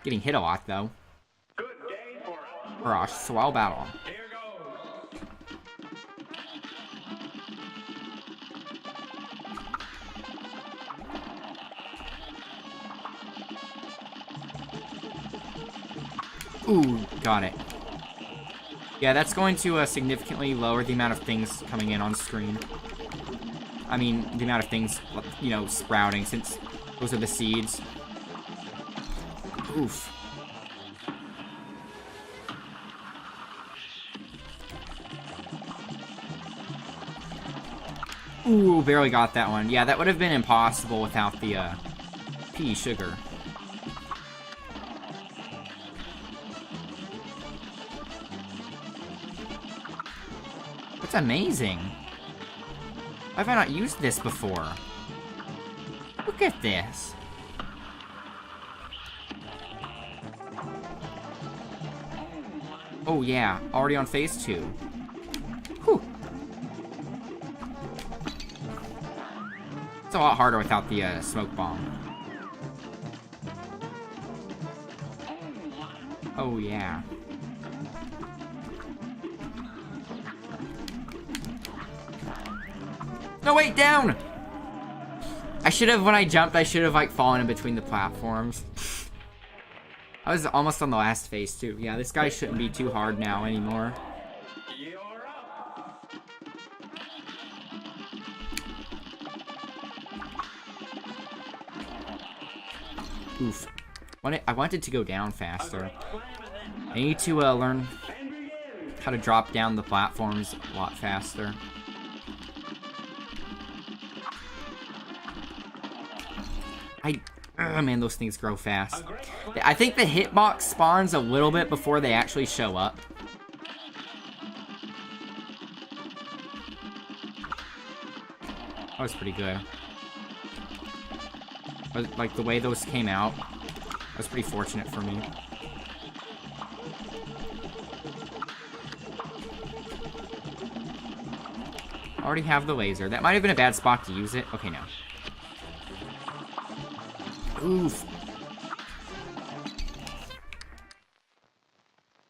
Getting hit a lot, though. Good day for us. For a swell battle. Here goes. Ooh, got it. Yeah, that's going to significantly lower the amount of things coming in on screen. I mean, the amount of things, you know, sprouting, since those are the seeds. Oof. Ooh, barely got that one. Yeah, that would have been impossible without the, pea sugar. That's amazing. Why have I not used this before? Look at this. Oh yeah, already on phase 2. Whew. It's a lot harder without the smoke bomb. Oh yeah. No, wait, down! I should have, when I jumped, I should have, like, fallen in between the platforms. I was almost on the last phase, too. Yeah, this guy shouldn't be too hard now anymore. You're up. Oof. I wanted to go down faster. I need to learn how to drop down the platforms a lot faster. Oh man, those things grow fast. I think the hitbox spawns a little bit before they actually show up. That was pretty good. But, like, the way those came out was pretty fortunate for me. I already have the laser. That might have been a bad spot to use it. Okay, no. Oof.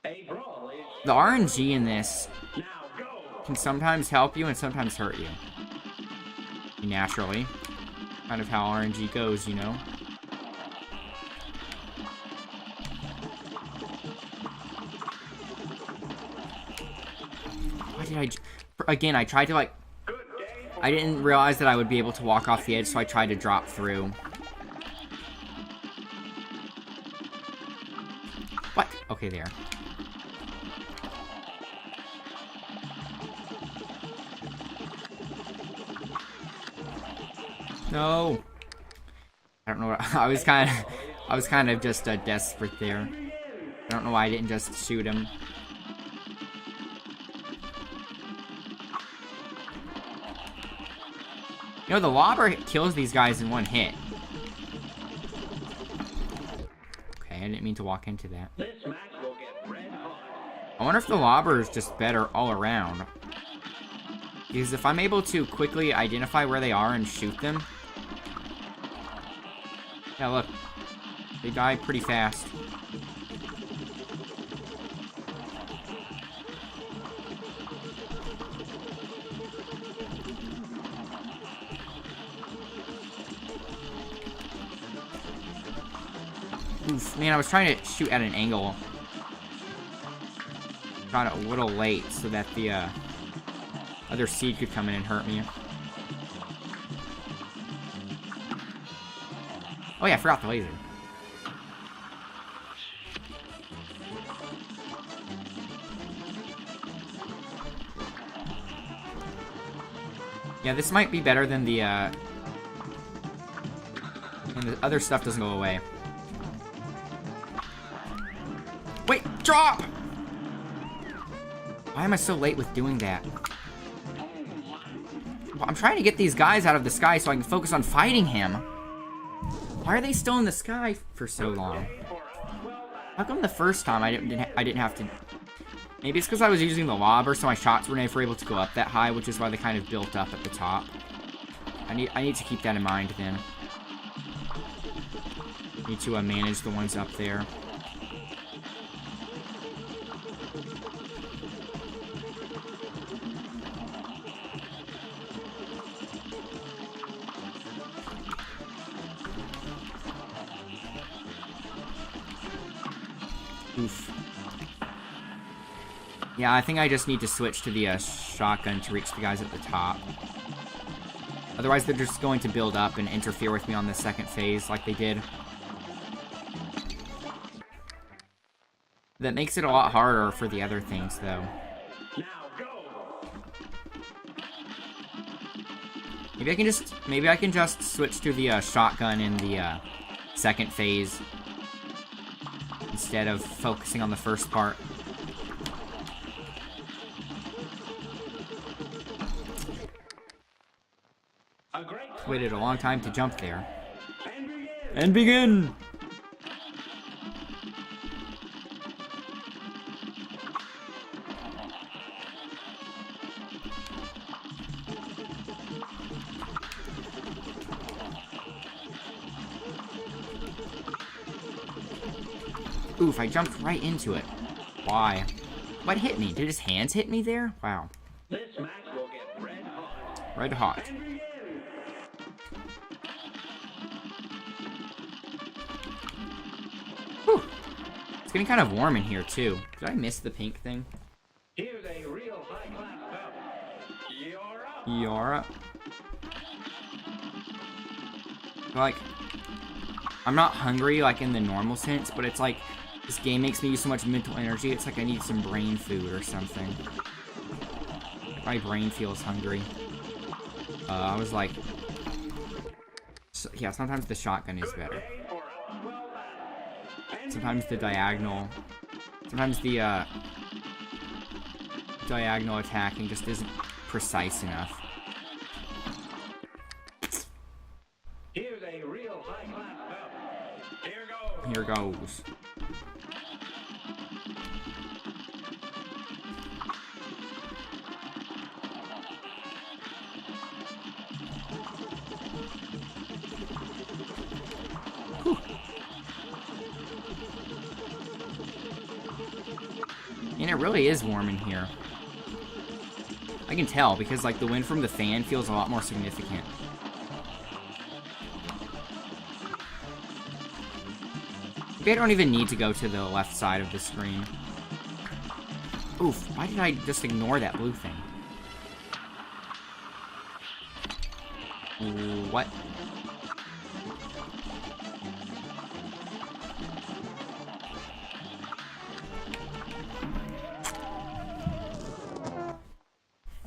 The RNG in this can sometimes help you and sometimes hurt you. Naturally. Kind of how RNG goes, you know? Why did I... Again, I tried to, like... I didn't realize that I would be able to walk off the edge, so I tried to drop through. What? Okay, there. No. I don't know what I was kind of just desperate there. I don't know why I didn't just shoot him. You know, the lobber kills these guys in one hit. Okay, I didn't mean to walk into that. I wonder if the lobber is just better all around. Because if I'm able to quickly identify where they are and shoot them... Yeah, look. They die pretty fast. Oof, man, I was trying to shoot at an angle. Got it a little late so that the other seed could come in and hurt me. Oh yeah, I forgot the laser. Yeah, this might be better than the, and the other stuff doesn't go away. Wait, drop! Why am I so late with doing that? Well, I'm trying to get these guys out of the sky so I can focus on fighting him. Why are they still in the sky for so long? How come the first time I didn't have to... Maybe it's because I was using the lobber, so my shots were never able to go up that high, which is why they kind of built up at the top. I need to keep that in mind then. Need to manage the ones up there. Oof. Yeah, I think I just need to switch to the shotgun to reach the guys at the top. Otherwise, they're just going to build up and interfere with me on the second phase like they did. That makes it a lot harder for the other things, though. Now go. Maybe I can just switch to the shotgun in the second phase instead of focusing on the first part. A great Waited a long time to jump there. and begin. And begin! Oof, I jumped right into it. Why? What hit me? Did his hands hit me there? Wow. This match will get red hot. Red hot. And begin. Whew. It's getting kind of warm in here, too. Did I miss the pink thing? Here's a real high-class belt. You're up. You're up. Like, I'm not hungry, like, in the normal sense, but it's like, this game makes me use so much mental energy, it's like I need some brain food or something. My brain feels hungry. I was like... So, yeah, sometimes the shotgun is better. Day for a swell battle. And Sometimes the diagonal... Sometimes the, diagonal attacking just isn't precise enough. here's a real high-class belt. Here goes. Here goes. And it really is warm in here. I can tell because like the wind from the fan feels a lot more significant. Maybe I don't even need to go to the left side of the screen. Oof, why did I just ignore that blue thing? What?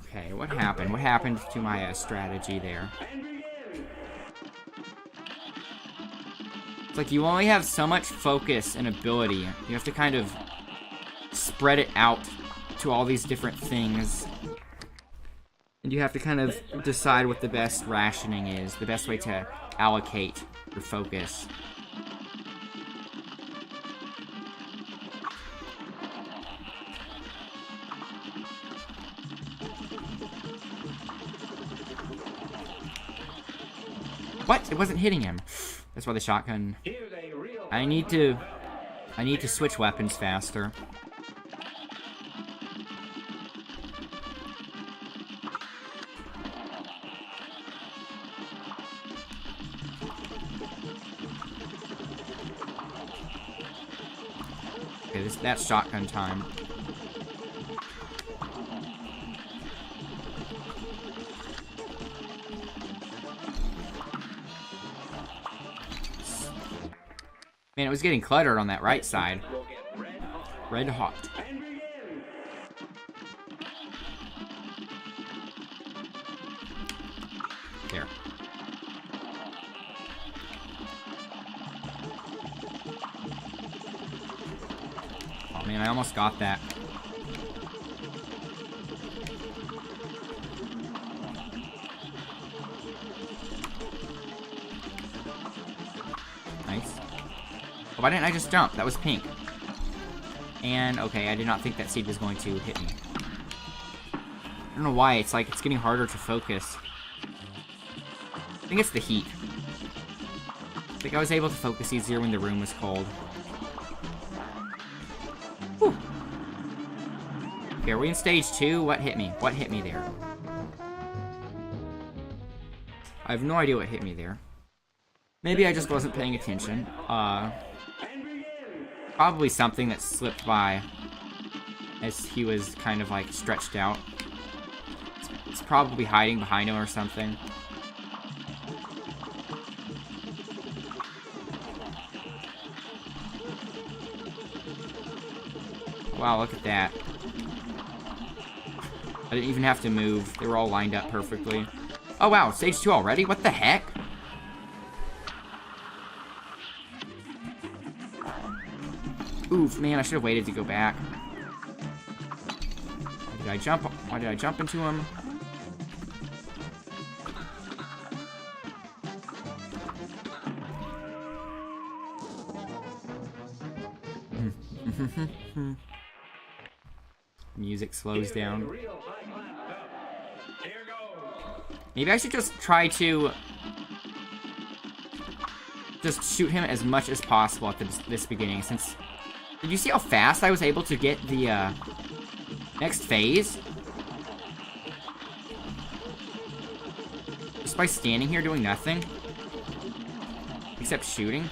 Okay, what happened? What happened to my strategy there? And begin. It's like you only have so much focus and ability. You have to kind of spread it out to all these different things. And you have to kind of decide what the best rationing is, the best way to allocate your focus. What? It wasn't hitting him. That's why the shotgun... Here's a real I need to switch weapons faster. Okay, that's shotgun time. Man, it was getting cluttered on that right side. will get red hot. Red hot. And begin. There. Oh man, I almost got that. Nice. Why didn't I just jump? That was pink. And, okay, I did not think that seed was going to hit me. I don't know why, it's like, it's getting harder to focus. I think it's the heat. I think I was able to focus easier when the room was cold. Whew. Okay, are we in stage 2? What hit me? What hit me there? I have no idea what hit me there. Maybe I just wasn't paying attention. Probably something that slipped by as he was kind of like stretched out. It's probably hiding behind him or something. Wow, look at that. I didn't even have to move. They were all lined up perfectly. Oh wow, stage 2 already? What the heck? Oof, man, I should have waited to go back. Why did I jump? Why did I jump into him? Music slows down. Maybe I should just try to just shoot him as much as possible at this beginning, since... Did you see how fast I was able to get the next phase? Just by standing here doing nothing? Except shooting?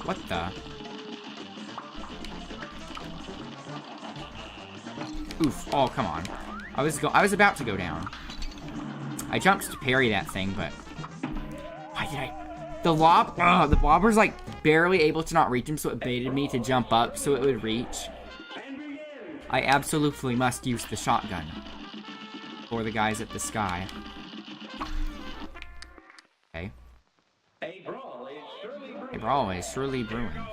What the? Oof. Oh, come on. I was about to go down. I jumped to parry that thing, but... Why did I... The blobber's like barely able to not reach him, so it baited me to jump up so it would reach. I absolutely must use the shotgun. For the guys at the sky. Okay. A brawl is surely brewing.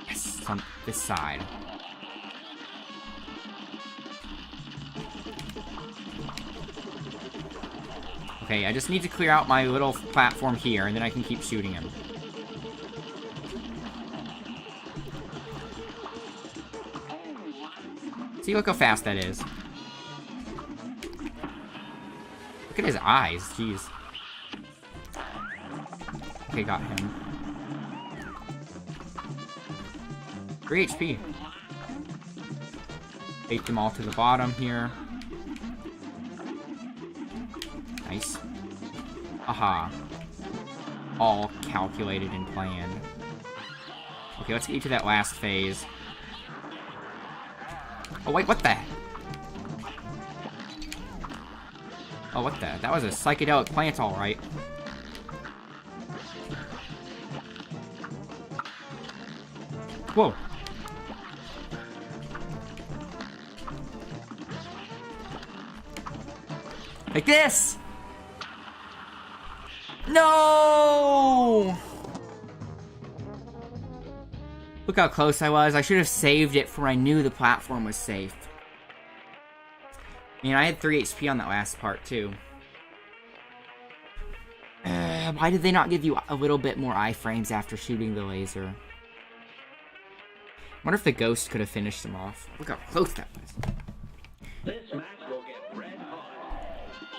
Yes, on this side. Okay, I just need to clear out my little platform here, and then I can keep shooting him. See, look how fast that is. Look at his eyes, jeez. Okay, got him. 3 HP. Bait them all to the bottom here. Nice. Aha. All calculated and planned. Okay, let's get you to that last phase. Oh, wait, what the? Oh, what the? That was a psychedelic plant, alright. Whoa. Like this! No! Look how close I was. I should have saved it for I knew the platform was safe. I mean, I had 3 HP on that last part, too. Why did they not give you a little bit more iframes after shooting the laser? I wonder if the ghost could have finished them off. Look how close that was. This match will get red hot.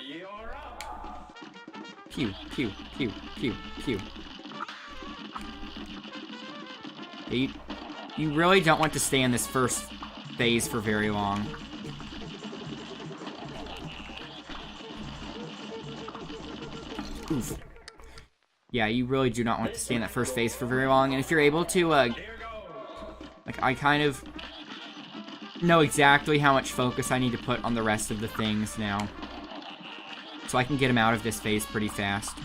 You're up. Pew, pew, pew, pew, pew. You really don't want to stay in this first phase for very long. Oof. Yeah, you really do not want to stay in that first phase for very long, and if you're able to, like, I kind of know exactly how much focus I need to put on the rest of the things now. So I can get him out of this phase pretty fast.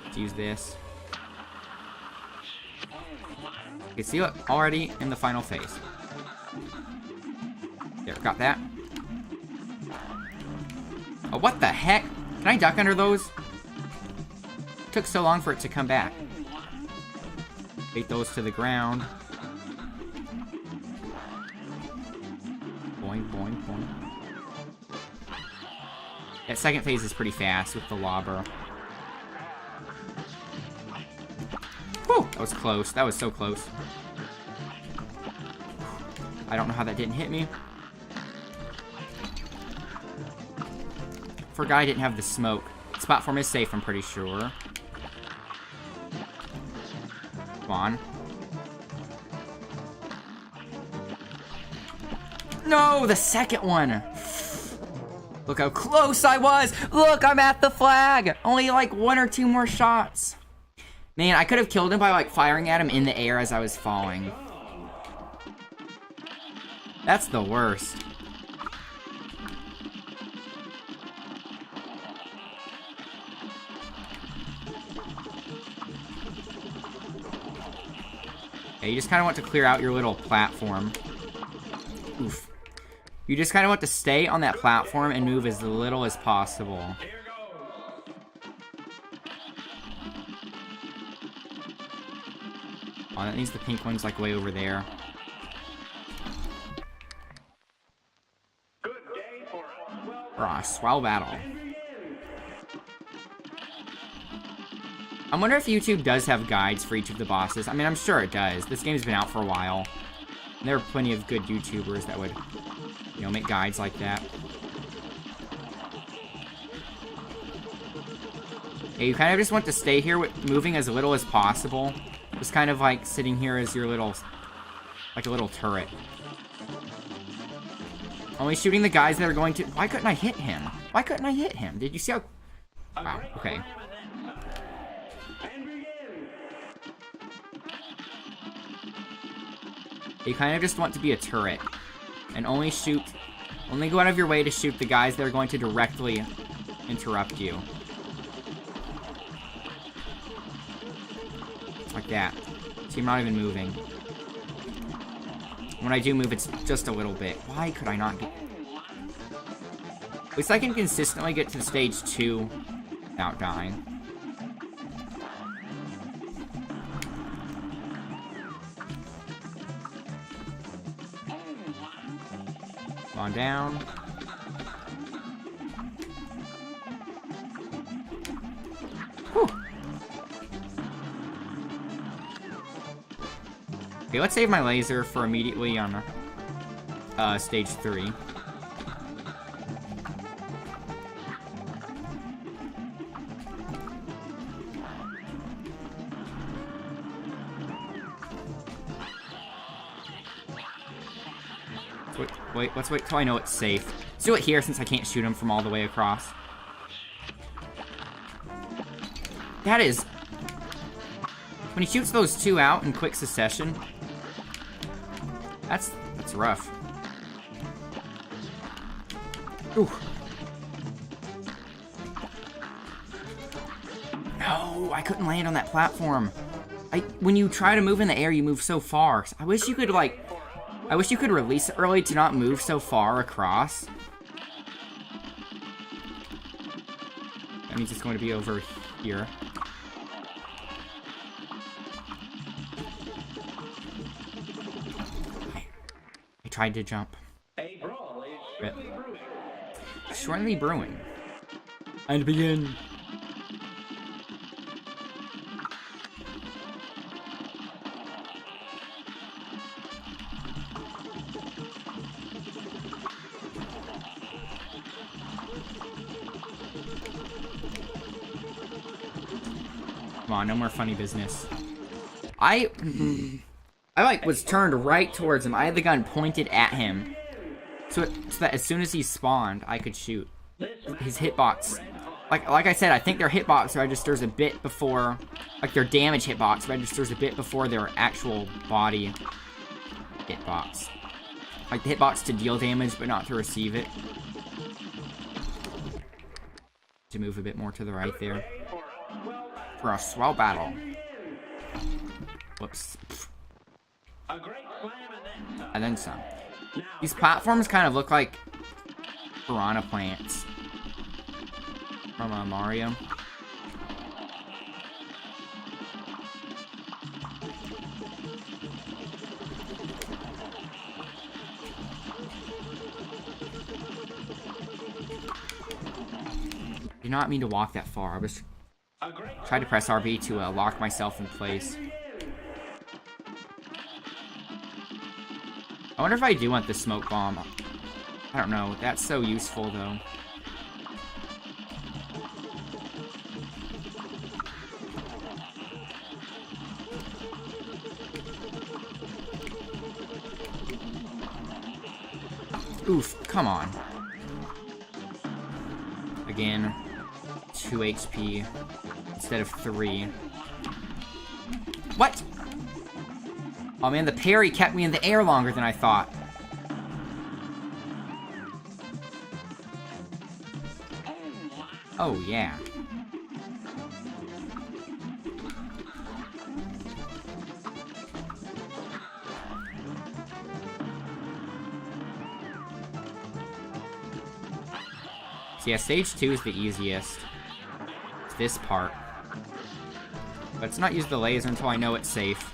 Let's use this. Okay, see, look, already in the final phase. There, got that. Oh, what the heck? Can I duck under those? It took so long for it to come back. Bait those to the ground. Boing, boing, boing. That second phase is pretty fast with the lobber. That was close. That was so close. I don't know how that didn't hit me. Forgot I didn't have the smoke. This platform is safe, I'm pretty sure. Come on. No, the second one. Look how close I was. Look, I'm at the flag. Only like 1 or 2 more shots. Man, I could have killed him by like firing at him in the air as I was falling. That's the worst. Yeah, you just kind of want to clear out your little platform. Oof. You just kind of want to stay on that platform and move as little as possible. Oh, that means the pink one's like way over there. For a swell battle. I wonder if YouTube does have guides for each of the bosses. I mean, I'm sure it does. This game's been out for a while. And there are plenty of good YouTubers that would, you know, make guides like that. Yeah, you kind of just want to stay here with moving as little as possible. Just kind of like sitting here as your little, like a little turret. Only shooting the guys that are going to... Why couldn't I hit him? Why couldn't I hit him? Did you see how... Wow, okay. You kind of just want to be a turret. And only shoot... Only go out of your way to shoot the guys that are going to directly interrupt you. Like that. See, I'm not even moving. When I do move, it's just a little bit. Why could I not get... At least I can consistently get to stage 2 without dying. Come on down. Whew. Okay, let's save my laser for immediately on stage 3. Wait, let's wait till I know it's safe. Let's do it here since I can't shoot him from all the way across. That is... When he shoots those 2 out in quick succession, that's rough. Ooh. No, I couldn't land on that platform. When you try to move in the air, you move so far. I wish you could, like... I wish you could release it early to not move so far across. That means it's going to be over here. I tried to jump. A brawl is shortly brewing. Shortly brewing. And begin. Come on, no more funny business. I like was turned right towards him. I had the gun pointed at him, so that as soon as he spawned, I could shoot. His hitbox, like I said, I think their hitbox registers a bit before, like their damage hitbox registers a bit before their actual body hitbox. Like the hitbox to deal damage, but not to receive it. To move a bit more to the right there. For a swell battle. Whoops. And then some. These platforms kind of look like piranha plants from Mario. Did not mean to walk that far. I was trying to press RB to lock myself in place. I wonder if I do want the smoke bomb. I don't know. That's so useful, though. Oof, come on. Again, 2 HP instead of 3. What? Oh man, the parry kept me in the air longer than I thought. Oh yeah. So yeah, stage 2 is the easiest. It's this part. But let's not use the laser until I know it's safe.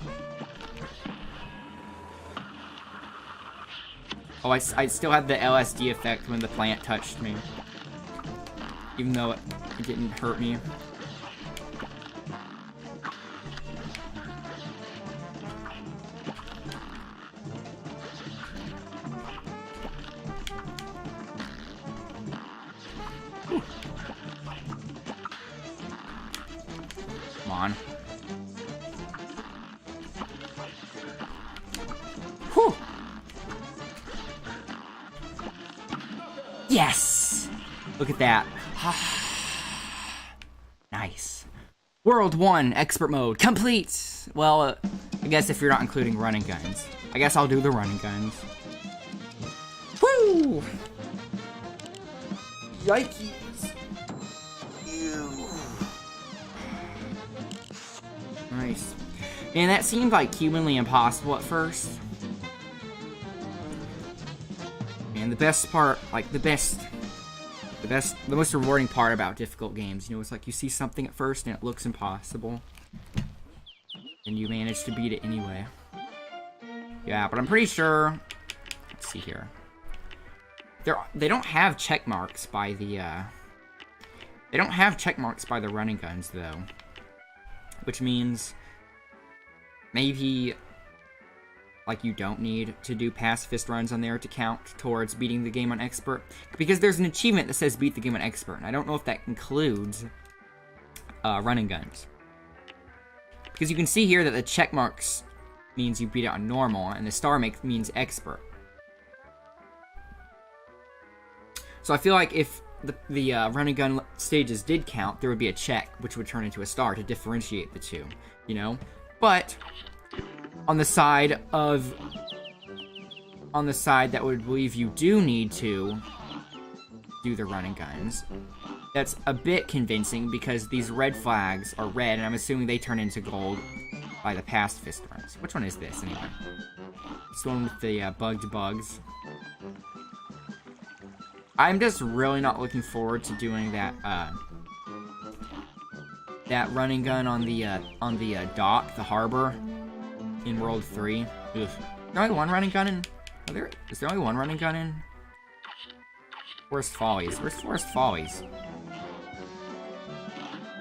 Oh, I still had the LSD effect when the plant touched me. Even though it didn't hurt me. Come on. Whew! Yes! Look at that. Nice. World 1, Expert Mode, complete! Well, I guess if you're not including running guns. I guess I'll do the running guns. Woo! Yikes. Ew. Nice. Man, that seemed like humanly impossible at first. And the best part, like the most rewarding part about difficult games, you know, it's like you see something at first and it looks impossible. And you manage to beat it anyway. Yeah, but I'm pretty sure, let's see here. They don't have check marks by the, they don't have check marks by the running guns, though. Which means maybe, like, you don't need to do pacifist runs on there to count towards beating the game on Expert. Because there's an achievement that says beat the game on Expert, and I don't know if that includes running guns. Because you can see here that the check marks means you beat it on normal, and the star means Expert. So I feel like if the running gun stages did count, there would be a check, which would turn into a star to differentiate the two, you know? But on the side that would believe you do need to do the running guns, that's a bit convincing because these red flags are red, and I'm assuming they turn into gold by the pacifist runs. Which one is this, anyway? It's the one with the bugged bugs. I'm just really not looking forward to doing that, that running gun on the dock, the harbor, in World 3. Ugh. Is there only one running gun in... Is there only one running gun in... Forest Follies? Where's Forest Follies?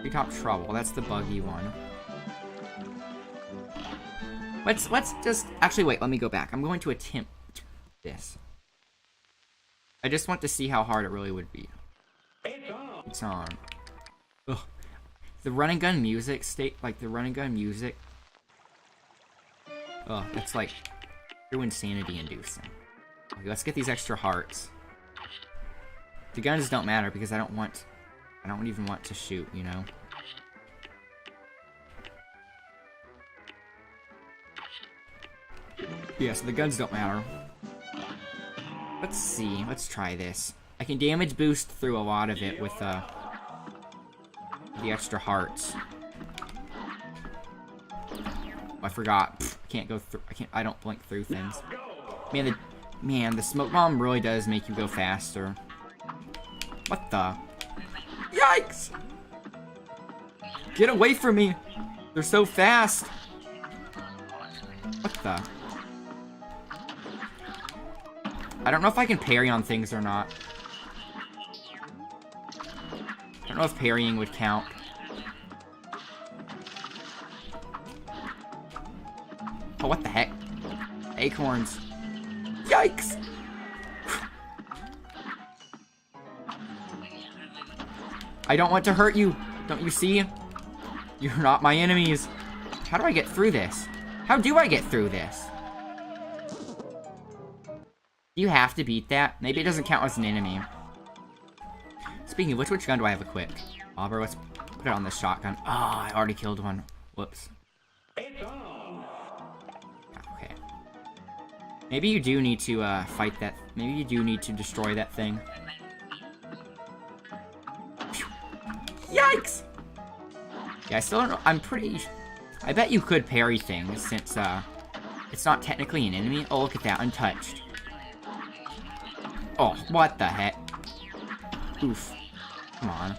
Treetop Trouble, that's the buggy one. Let's just... Actually, wait, let me go back. I'm going to attempt this. I just want to see how hard it really would be. It's on. Ugh. The running gun music the running gun music. Ugh, that's like true insanity inducing. Okay, let's get these extra hearts. The guns don't matter because I don't even want to shoot, you know? Yeah, so the guns don't matter. Let's see. Let's try this. I can damage boost through a lot of it with the extra hearts. Oh, I forgot. Pfft, can't go through. I don't blink through things. Man, the smoke bomb really does make you go faster. What the? Yikes! Get away from me! They're so fast. What the? I don't know if I can parry on things or not. I don't know if parrying would count. Oh, what the heck? Acorns. Yikes! I don't want to hurt you. Don't you see? You're not my enemies. How do I get through this? How do I get through this? Do you have to beat that? Maybe it doesn't count as an enemy. Speaking of which gun do I have equipped? Bro, let's put it on the shotgun. Oh, I already killed one. Whoops. It's on. Okay. Maybe you do need to fight that. Maybe you do need to destroy that thing. Phew. Yikes! Yeah, I still don't know. I bet you could parry things since it's not technically an enemy. Oh, look at that, untouched. Oh, what the heck? Oof. Come on.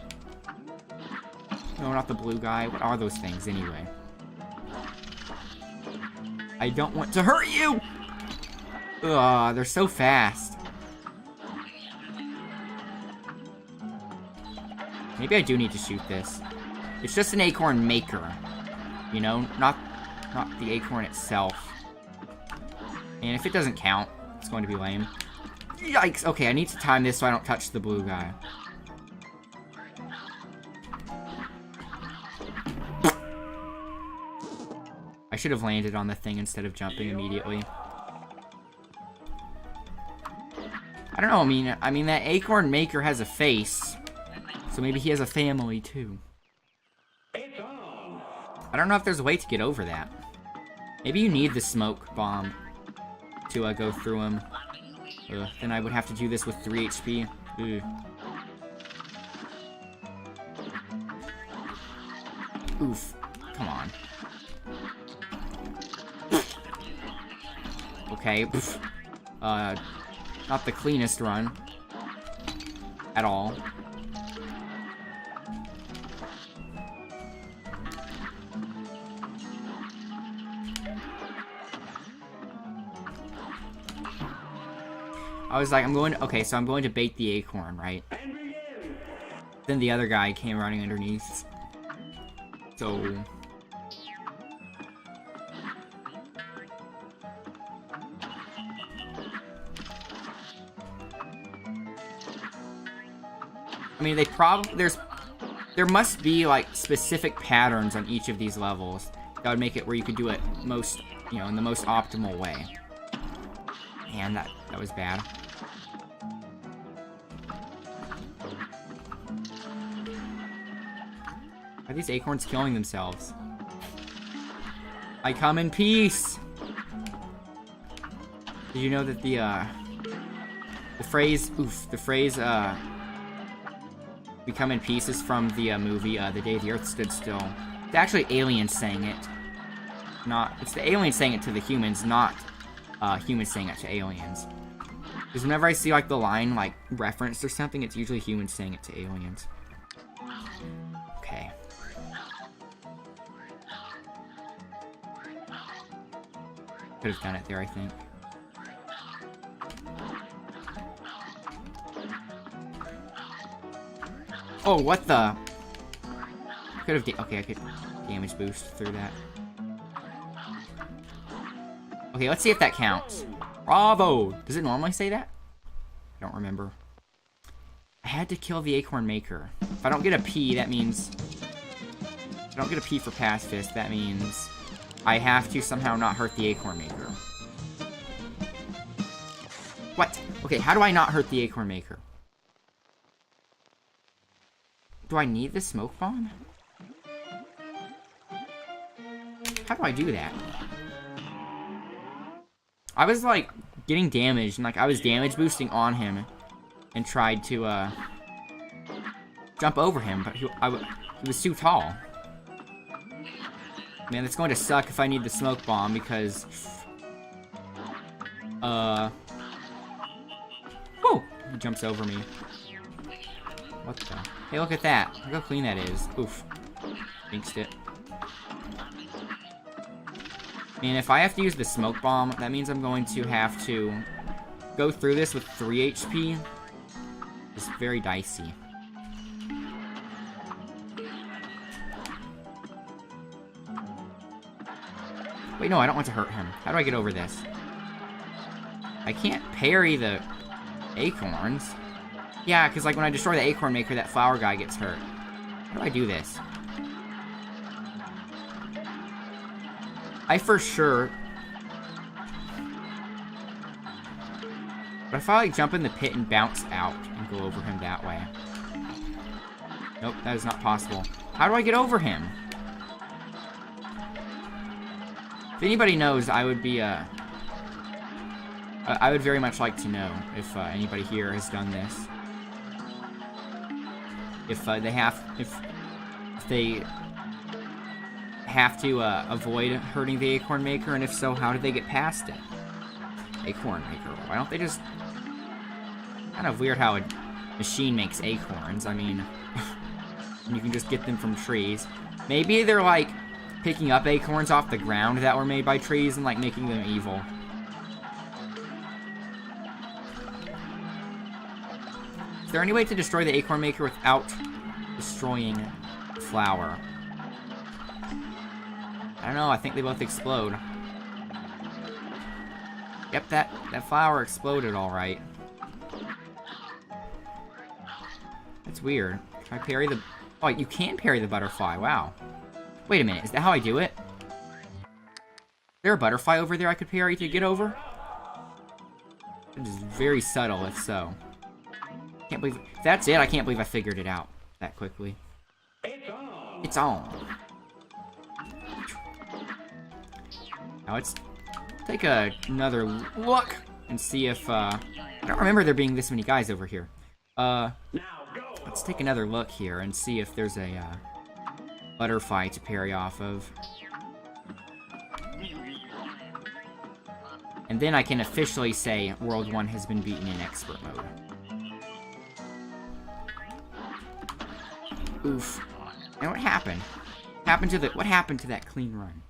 No, not the blue guy. What are those things anyway? I don't want to hurt you! Ugh, they're so fast. Maybe I do need to shoot this. It's just an acorn maker. You know, not the acorn itself. And if it doesn't count, it's going to be lame. Yikes! Okay, I need to time this so I don't touch the blue guy. I should have landed on the thing instead of jumping immediately. I don't know, I mean that acorn maker has a face. So maybe he has a family too. I don't know if there's a way to get over that. Maybe you need the smoke bomb to go through him. Then I would have to do this with 3 HP. Ugh. Oof. Come on. Okay. Not the cleanest run. At all. I was like, okay, so I'm going to bait the acorn, right? Then the other guy came running underneath. So... I mean, there must be, like, specific patterns on each of these levels that would make it where you could do it most, you know, in the most optimal way. Man, that was bad. Are these acorns killing themselves? I come in peace! Did you know that the phrase, we come in peace is from the movie, The Day the Earth Stood Still. It's actually aliens saying it. It's the aliens saying it to the humans, not humans saying it to aliens. Because whenever I see, like, the line, like, referenced or something, it's usually humans saying it to aliens. Okay. Could have done it there, I think. Oh, what the? Could have. Okay, I could damage boost through that. Okay, let's see if that counts. Bravo! Does it normally say that? I don't remember. I had to kill the acorn maker. If I don't get a P, that means... If I don't get a P for pacifist, that means I have to somehow not hurt the acorn maker. What? Okay, how do I not hurt the acorn maker? Do I need the smoke bomb? How do I do that? I was, like, getting damaged, and, like, I was damage boosting on him and tried to, jump over him, but he was too tall. Man, it's going to suck if I need the smoke bomb, because... Oh! He jumps over me. What the... Hey, look at that. Look how clean that is. Oof. Jinxed it. And if I have to use the smoke bomb, that means I'm going to have to go through this with 3 HP. It's very dicey. Wait, no, I don't want to hurt him. How do I get over this? I can't parry the acorns. Yeah, because like when I destroy the acorn maker, that flower guy gets hurt. How do I do this? I for sure... But if I like jump in the pit and bounce out and go over him that way. Nope, that is not possible. How do I get over him? If anybody knows, I would be, I would very much like to know if anybody here has done this. If they have to avoid hurting the acorn maker, and if so, how do they get past it? Acorn maker. Why don't they just... Kind of weird how a machine makes acorns. I mean, you can just get them from trees. Maybe they're like picking up acorns off the ground that were made by trees and like making them evil. Is there any way to destroy the acorn maker without destroying the flower? I don't know, I think they both explode. Yep, that flower exploded alright. That's weird. Can I parry the... Oh, you can parry the butterfly, wow. Wait a minute, is that how I do it? Is there a butterfly over there I could parry to get over? It is very subtle, if so. Can't believe... If that's it, I can't believe I figured it out that quickly. It's on. It's on. Now let's take another look and see if, I don't remember there being this many guys over here. Now go. Let's take another look here and see if there's a, butterfly to parry off of. And then I can officially say World 1 has been beaten in expert mode. Oof. And what happened? What happened to that clean run?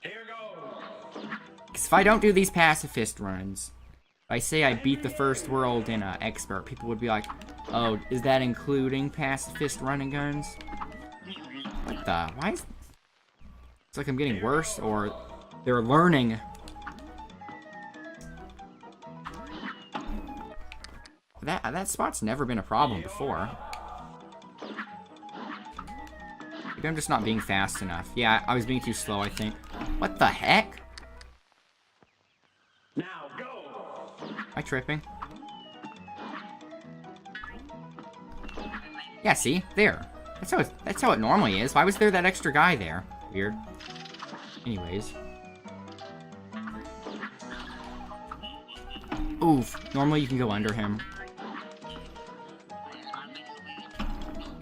Here goes. Because if I don't do these pacifist runs, if I say I beat the first world in expert, people would be like, oh, is that including pacifist running guns? What the? Why is... It's like I'm getting worse, or they're learning. That spot's never been a problem before. Maybe I'm just not being fast enough. Yeah, I was being too slow, I think. What the heck? Now go. Am I tripping? Yeah, see? There. That's how it normally is. Why was there that extra guy there? Weird. Anyways. Oof. Normally you can go under him.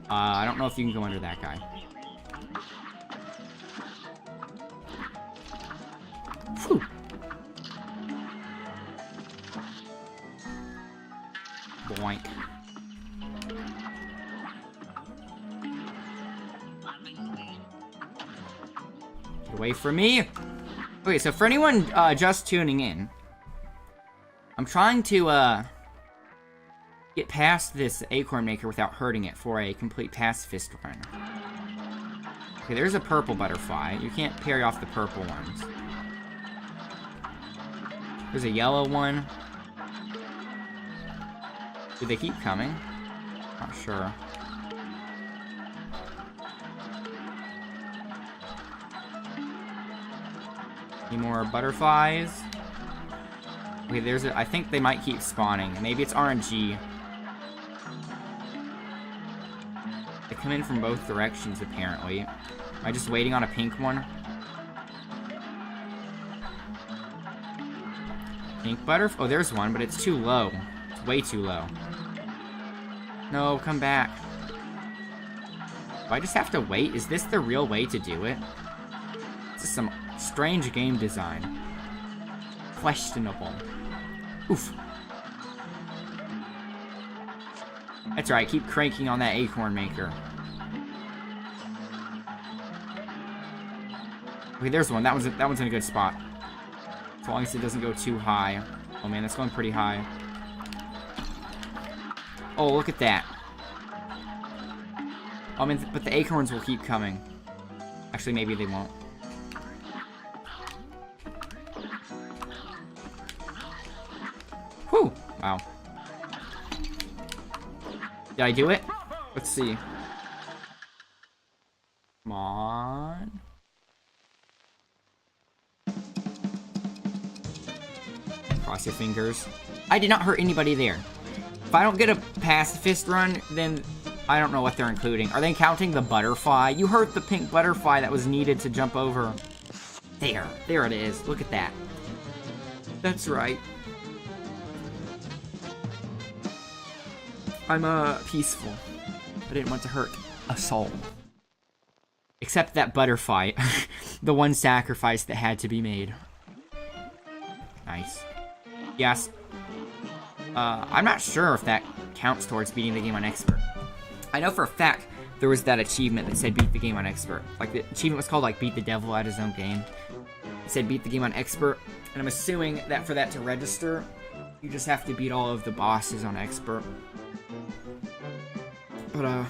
I don't know if you can go under that guy. Whew. Boink. Get away from me! Okay, so for anyone just tuning in, I'm trying to get past this acorn maker without hurting it for a complete pacifist run. Okay, there's a purple butterfly. You can't parry off the purple ones. There's a yellow one. Do they keep coming? Not sure. Any more butterflies? Okay, there's a... I think they might keep spawning. Maybe it's RNG. They come in from both directions, apparently. Am I just waiting on a pink one? Pink butterfly? Oh, there's one, but it's too low. It's way too low. No, come back. Do I just have to wait? Is this the real way to do it? This is some strange game design. Questionable. Oof. That's right, keep cranking on that acorn maker. Okay, there's one. That one's in a good spot. As long as it doesn't go too high. Oh man, that's going pretty high. Oh, look at that. I mean, but the acorns will keep coming. Actually, maybe they won't. Wow. Did I do it? Let's see. Come on. Cross your fingers. I did not hurt anybody there. If I don't get a pacifist run, then I don't know what they're including. Are they counting the butterfly? You hurt the pink butterfly that was needed to jump over. There. There it is. Look at that. That's right. I'm, peaceful. I didn't want to hurt a soul. Except that butterfly. The one sacrifice that had to be made. Nice. Yes. I'm not sure if that counts towards beating the game on Expert. I know for a fact there was that achievement that said beat the game on Expert. Like, the achievement was called, like, beat the devil at his own game. It said beat the game on Expert. And I'm assuming that for that to register, you just have to beat all of the bosses on Expert. But,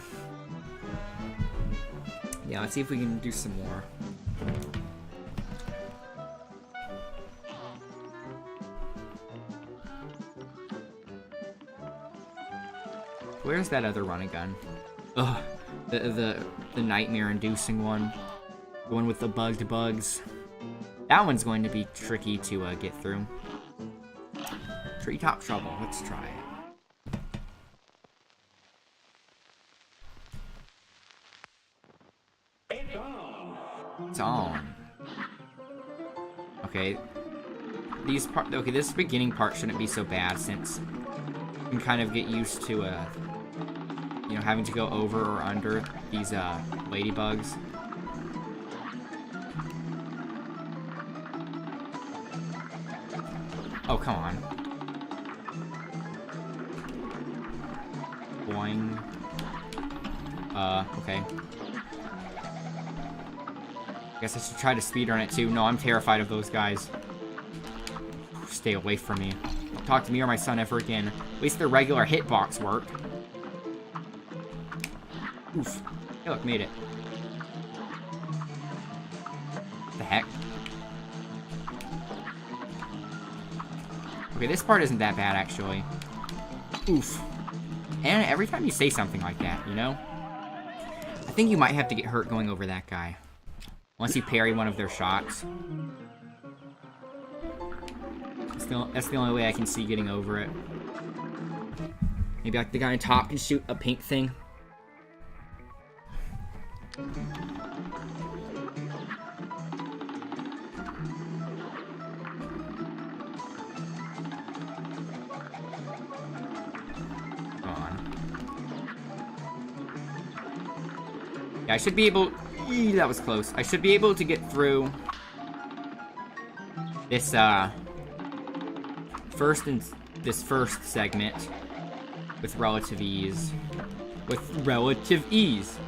yeah, let's see if we can do some more. Where's that other run and gun? Ugh, the nightmare-inducing one. The one with the bugged bugs. That one's going to be tricky to get through. Treetop Trouble, let's try it. It's on. Okay. Okay, this beginning part shouldn't be so bad since you can kind of get used to, you know, having to go over or under these, ladybugs. Oh, come on. Boing. Okay. Guess I should try to speedrun it too. No, I'm terrified of those guys. Stay away from me. Don't talk to me or my son ever again. At least the regular hitbox worked. Oof. Hey, look, made it. What the heck? Okay, this part isn't that bad, actually. Oof. And every time you say something like that, you know? I think you might have to get hurt going over that guy. Once you parry one of their shots. That's the only way I can see getting over it. Maybe like the guy on top can shoot a pink thing. Yeah, I should be able... That was close. I should be able to get through this, first segment with relative ease. With relative ease.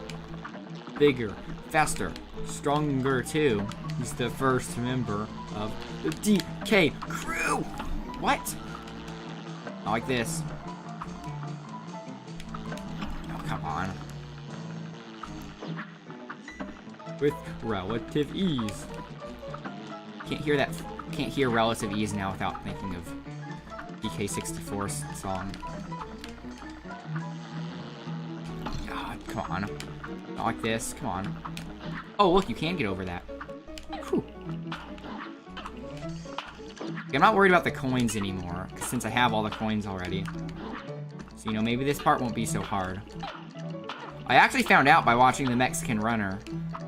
Bigger, faster, stronger too. He's the first member of the DK crew! What? Not like this. Oh, come on. With relative ease. Can't hear that. Can't hear relative ease now without thinking of DK64's song. God, come on. Not like this. Come on. Oh, look, you can get over that. Whew. I'm not worried about the coins anymore, since I have all the coins already. So, you know, maybe this part won't be so hard. I actually found out by watching the Mexican Runner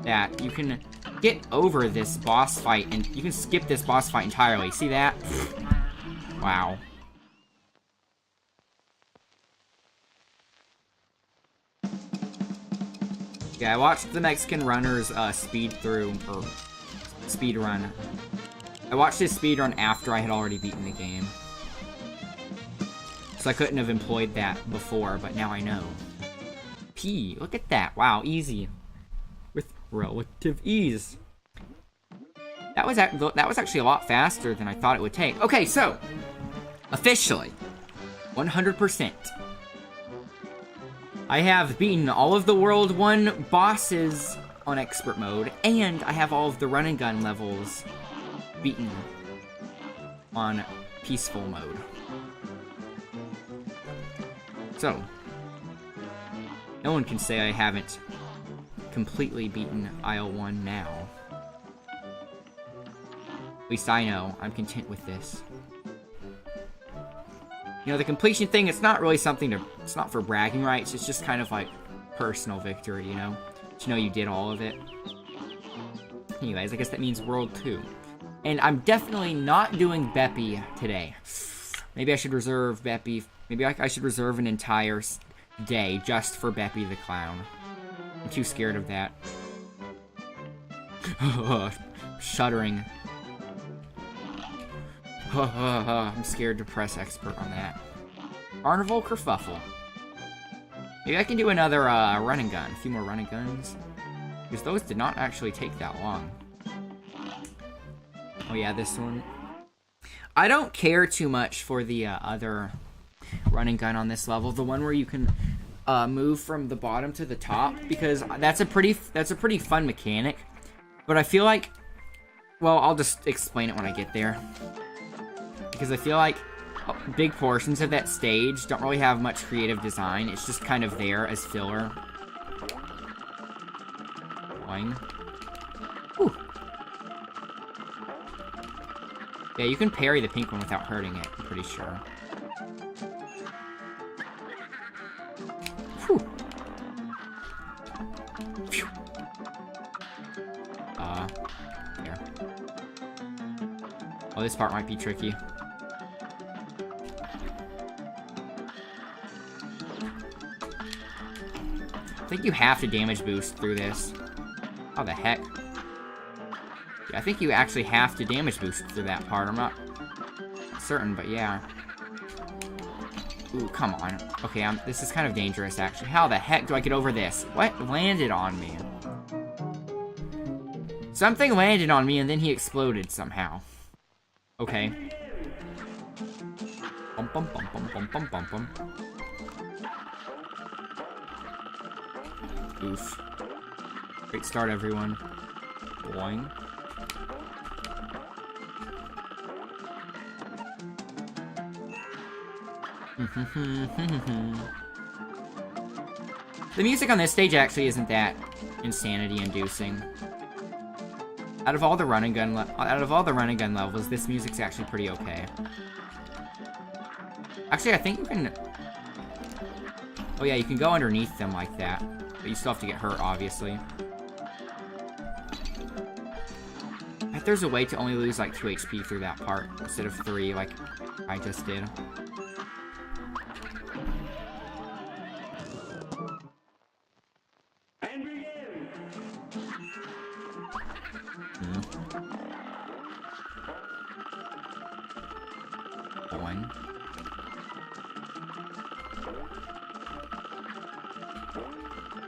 that you can get over this boss fight and you can skip this boss fight entirely. See that? Wow. Yeah, I watched the Mexican Runner's speed run. I watched his speed run after I had already beaten the game. So I couldn't have employed that before, but now I know. P, look at that. Wow, easy. With relative ease. That was actually a lot faster than I thought it would take. Okay, so officially 100%. I have beaten all of the World 1 bosses on Expert Mode, and I have all of the Run and Gun levels beaten on Peaceful Mode. So, no one can say I haven't completely beaten Isle 1 now. At least I know. I'm content with this. You know, the completion thing, it's not really something to... It's not for bragging rights. It's just kind of like personal victory, you know? To know you did all of it. Anyways, I guess that means World 2. And I'm definitely not doing Beppy today. Maybe I should reserve Beppy... Maybe I should reserve an entire day just for Beppy the Clown. I'm too scared of that. Shuddering. I'm scared to press expert on that. Carnival Kerfuffle. Maybe I can do another run and gun. A few more run and guns. Because those did not actually take that long. Oh yeah, this one. I don't care too much for the other run and gun on this level. The one where you can move from the bottom to the top. Because that's a pretty fun mechanic. But I feel like... Well, I'll just explain it when I get there. Because I feel like big portions of that stage don't really have much creative design. It's just kind of there as filler. Boing. Whew. Yeah, you can parry the pink one without hurting it, I'm pretty sure. Whew. Phew. Here. Oh, this part might be tricky. I think you have to damage boost through this. How the heck? Yeah, I think you actually have to damage boost through that part. I'm not certain, but yeah. Ooh, come on. Okay, this is kind of dangerous, actually. How the heck do I get over this? What landed on me? Something landed on me and then he exploded somehow. Okay. Bum bum bum bum bum bum bum bum. Oof. Great start, everyone. Boing. The music on this stage actually isn't that insanity-inducing. Out of all the run and gun levels, this music's actually pretty okay. Actually, I think you can... Oh yeah, you can go underneath them like that. But you still have to get hurt, obviously. I bet there's a way to only lose like 2 HP through that part, instead of 3, like I just did. And begin. Boing.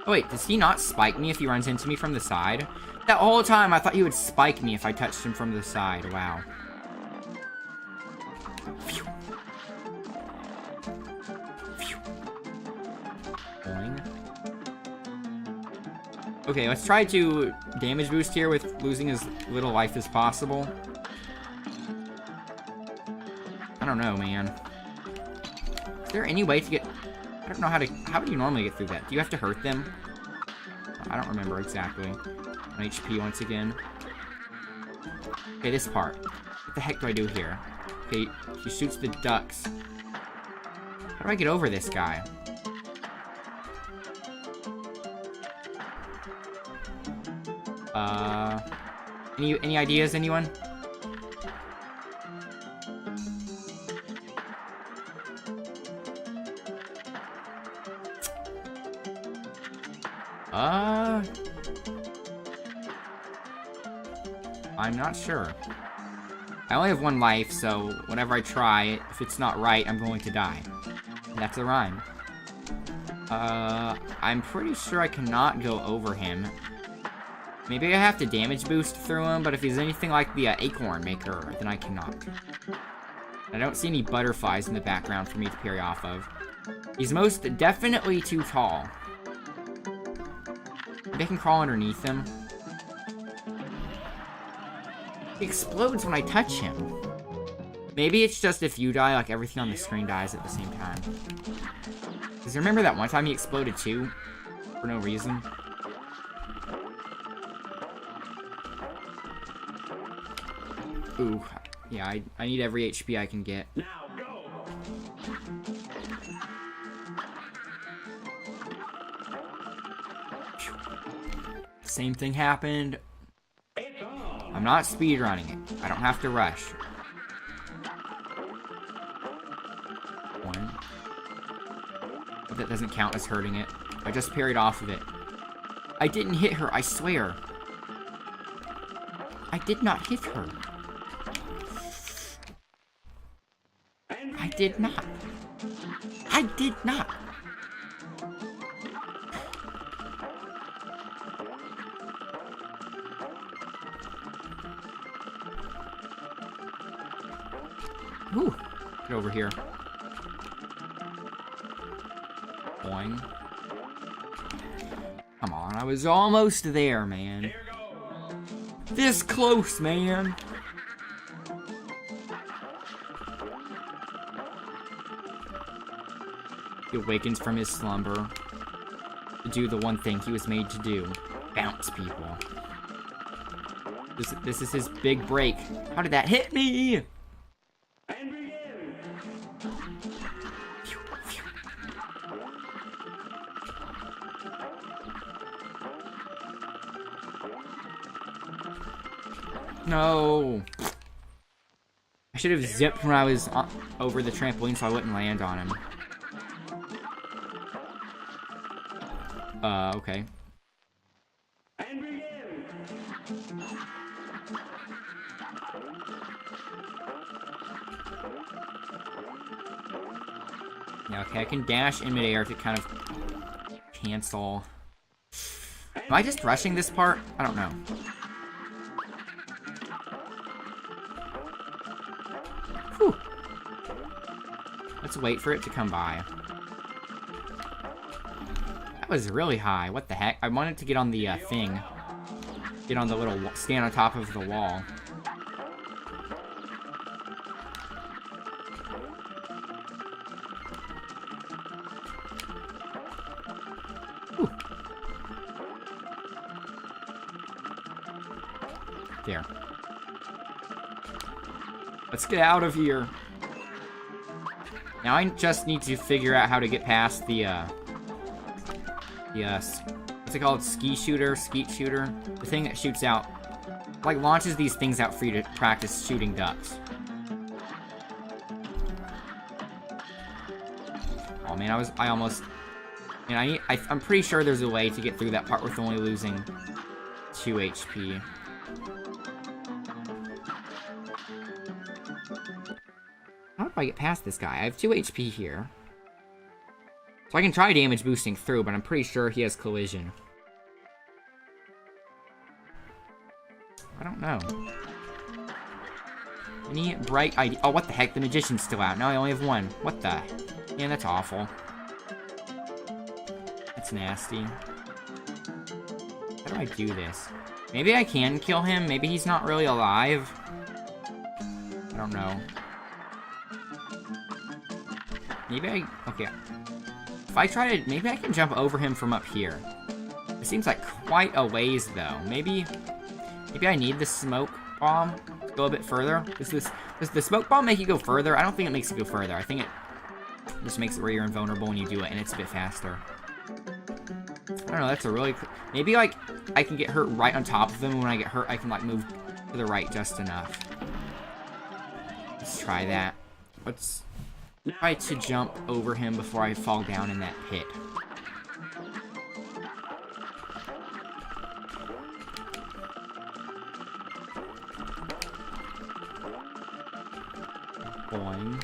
Oh wait, does he not spike me if he runs into me from the side? That whole time I thought he would spike me if I touched him from the side. Wow. Phew. Phew. Boing. Okay, let's try to damage boost here with losing as little life as possible. I don't know, man. Is there any way to get... I don't know how do you normally get through that? Do you have to hurt them? I don't remember exactly. 1 HP once again. Okay, this part. What the heck do I do here? Okay, he shoots the ducks. How do I get over this guy? Any ideas, anyone? I'm not sure. I only have 1 life, so whenever I try, if it's not right, I'm going to die. That's a rhyme. I'm pretty sure I cannot go over him. Maybe I have to damage boost through him, but if he's anything like the acorn maker, then I cannot. I don't see any butterflies in the background for me to parry off of. He's most definitely too tall. Maybe I can crawl underneath him. He explodes when I touch him. Maybe it's just if you die, like everything on the screen dies at the same time. Because remember that one time he exploded too? For no reason? Ooh. Yeah, I need every HP I can get. Now go. Same thing happened. It's on. I'm not speedrunning it. I don't have to rush. One. But that doesn't count as hurting it. I just parried off of it. I didn't hit her, I swear. I did not hit her. I did not. I did not. Ooh. Get over here. Boing. Come on, I was almost there, man. Here goes. This close, man. He awakens from his slumber to do the one thing he was made to do. Bounce people. This is his big break. How did that hit me? And begin. Phew, phew. No. I should have zipped when I was over the trampoline so I wouldn't land on him. Okay. And begin. Yeah, okay, I can dash in midair to kind of cancel. Am I just rushing this part? I don't know. Whew. Let's wait for it to come by. That was really high. What the heck? I wanted to get on the thing. Get on the little stand on top of the wall. Whew. There. Let's get out of here. Now I just need to figure out how to get past the, what's it called? Skeet shooter? The thing that shoots out, like, launches these things out for you to practice shooting ducks. Oh man, I almost, and I'm pretty sure there's a way to get through that part with only losing 2 HP. How do I get past this guy? I have 2 HP here. So I can try damage boosting through, but I'm pretty sure he has collision. I don't know. Any bright idea? Oh, what the heck? The magician's still out. Now I only have 1. What the? Man, that's awful. That's nasty. How do I do this? Maybe I can kill him. Maybe he's not really alive. I don't know. Maybe I... Okay. If I try to... Maybe I can jump over him from up here. It seems like quite a ways, though. Maybe I need the smoke bomb to go a bit further. Does the smoke bomb make you go further? I don't think it makes you go further. I think it just makes it where you're invulnerable when you do it, and it's a bit faster. I don't know, that's a really... Maybe, like, I can get hurt right on top of him, and when I get hurt, I can, like, move to the right just enough. Let's try that. Let's try to jump over him before I fall down in that pit. Boing.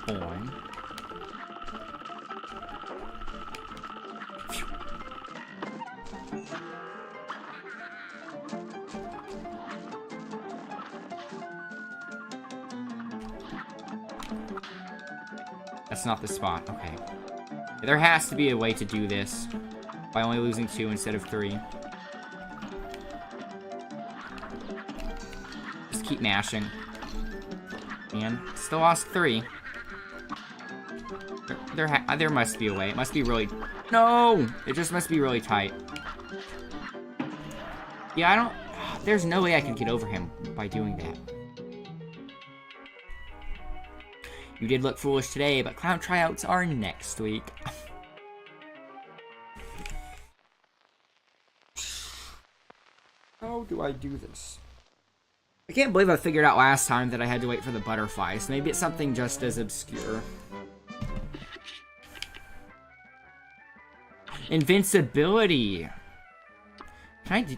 Boing. Phew. That's not the spot. Okay. There has to be a way to do this by only losing 2 instead of 3. Just keep mashing. And still lost 3. There must be a way. It must be really... No! It just must be really tight. Yeah, I don't... There's no way I can get over him by doing that. You did look foolish today, but clown tryouts are next week. How do I do this? I can't believe I figured out last time that I had to wait for the butterflies. Maybe it's something just as obscure. Invincibility. Can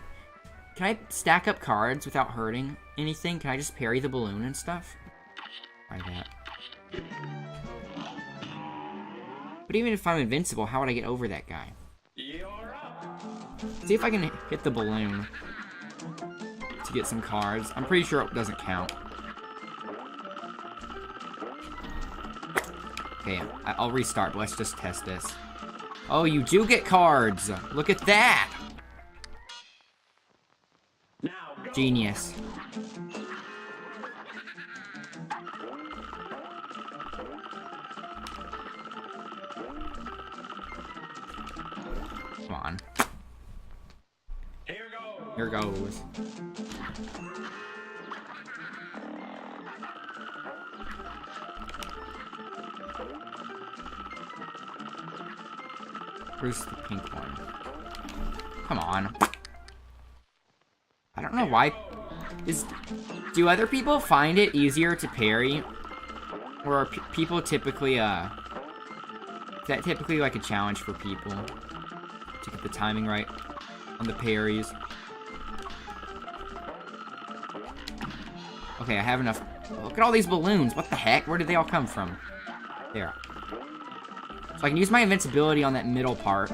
I stack up cards without hurting anything? Can I just parry the balloon and stuff? Try that. But even if I'm invincible, how would I get over that guy? See if I can hit the balloon to get some cards. I'm pretty sure it doesn't count. Okay, I'll restart, but let's just test this. Oh, you do get cards! Look at that! Genius. Come on. Here goes. Where's the pink one? Come on. I don't know why. Do other people find it easier to parry? Or are people typically, is that typically like a challenge for people? To get the timing right on the parries. Okay, I have enough. Look at all these balloons. What the heck? Where did they all come from? There. So I can use my invincibility on that middle part.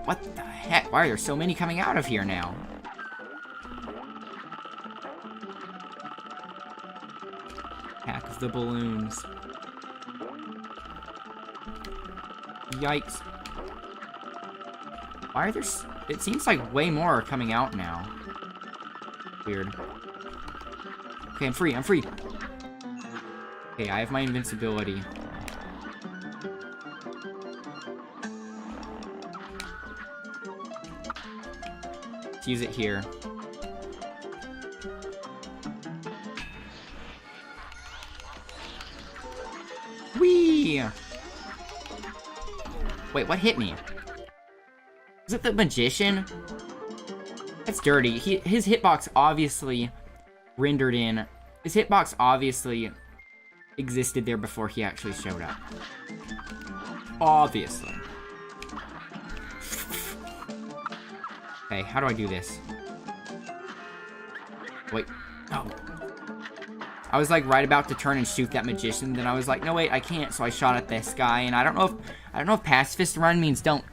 What the heck? Why are there so many coming out of here now? Hack of the balloons. Yikes. Why are there... It seems like way more are coming out now. Weird. Okay, I'm free, I'm free. Okay, I have my invincibility. Let's use it here. Whee! Wait, what hit me? Is it the magician? That's dirty. His hitbox obviously rendered in. His hitbox obviously existed there before he actually showed up. Obviously. Okay, how do I do this? Wait. Oh. I was like right about to turn and shoot that magician, then I was like, no wait, I can't, so I shot at this guy, and I don't know if pacifist run means don't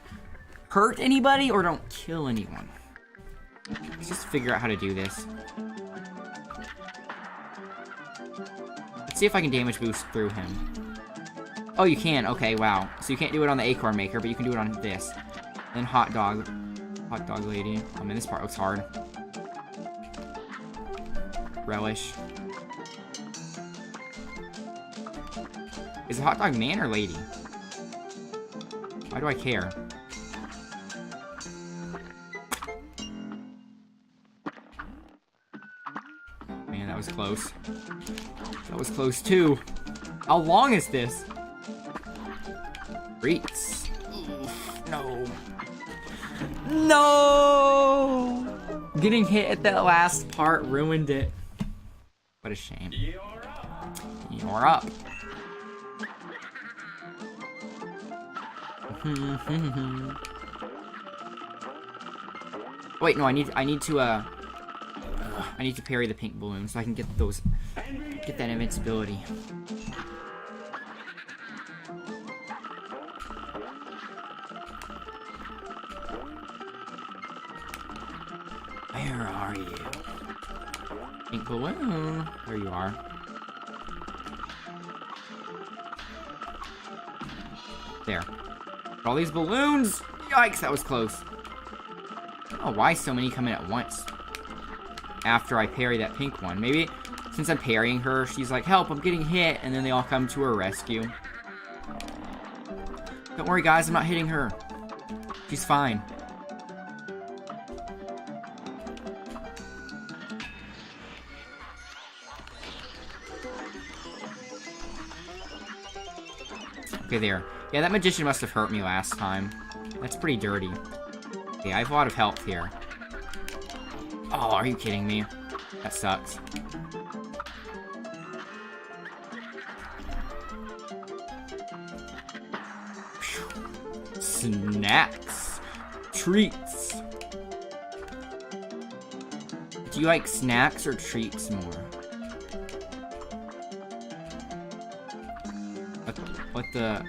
hurt anybody or don't kill anyone. Let's just figure out how to do this. Let's see if I can damage boost through him. Oh, you can. Okay, wow. So you can't do it on the acorn maker, but you can do it on this. And hot dog lady. Oh man, this part looks hard. Relish. Is it hot dog man or lady? Why do I care? Man, that was close. That was close too. How long is this? Treats. No. No! Getting hit at that last part ruined it. What a shame. You're up. Wait, no, I need to parry the pink balloon so I can get that invincibility. Where are you? Pink balloon. There you are. There. All these balloons! Yikes, that was close. Oh, why so many come in at once? After I parry that pink one. Maybe since I'm parrying her, she's like, help, I'm getting hit, and then they all come to her rescue. Don't worry, guys. I'm not hitting her. She's fine. Okay, there. Yeah, that magician must have hurt me last time. That's pretty dirty. Okay, I have a lot of health here. Oh, are you kidding me? That sucks. Phew. Snacks. Treats. Do you like snacks or treats more? Let the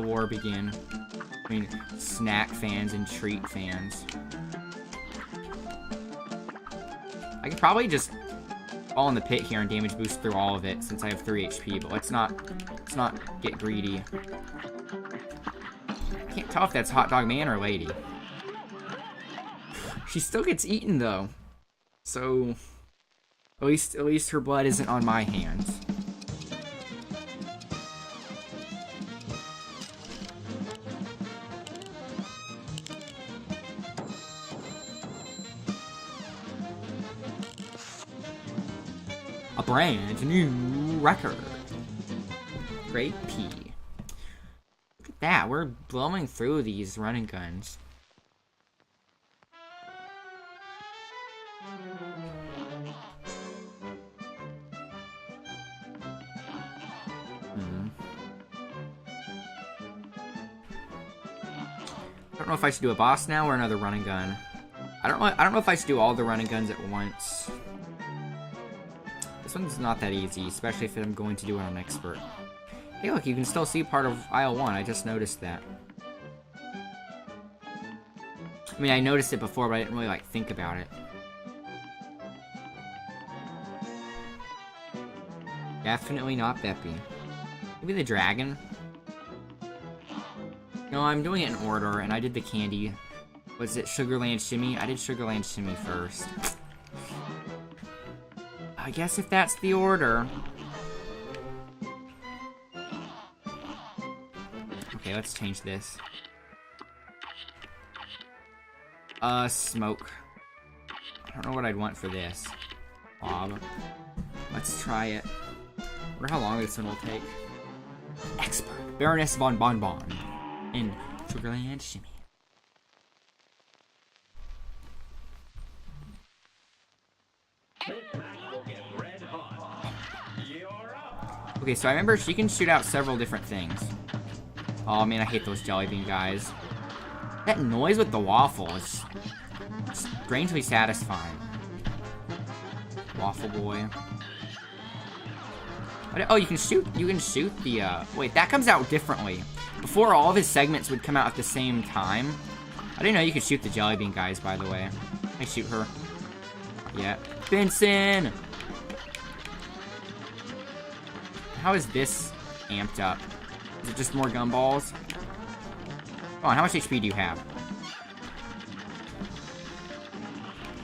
war begin. I mean, snack fans and treat fans. I could probably just fall in the pit here and damage boost through all of it since I have 3 HP, but let's not get greedy. I can't tell if that's Hot Dog Man or Lady. She still gets eaten though. So at least her blood isn't on my hands. A brand new record. Great P. Look at that, we're blowing through these running guns. I don't know if I should do a boss now or another running gun. I don't know if I should do all the running guns at once. This one's not that easy, especially if I'm going to do it on expert. Hey look, you can still see part of aisle 1, I just noticed that. I mean, I noticed it before, but I didn't really, like, think about it. Definitely not Beppy. Maybe the dragon? No, I'm doing it in order, and I did the candy. Was it Sugarland Shimmy? I did Sugarland Shimmy first. I guess if that's the order. Okay, let's change this. Smoke. I don't know what I'd want for this. Bob. Let's try it. I wonder how long this one will take. Expert. Baroness von Bonbon. In Sugarland Shimmy. Okay, so I remember she can shoot out several different things. Oh man, I hate those jelly bean guys. That noise with the waffle is strangely satisfying. Waffle boy. Oh, you can shoot the, wait, that comes out differently. Before, all of his segments would come out at the same time. I didn't know you could shoot the jelly bean guys, by the way. I shoot her. Yeah. Benson! How is this amped up? Is it just more gumballs? Come on, how much HP do you have?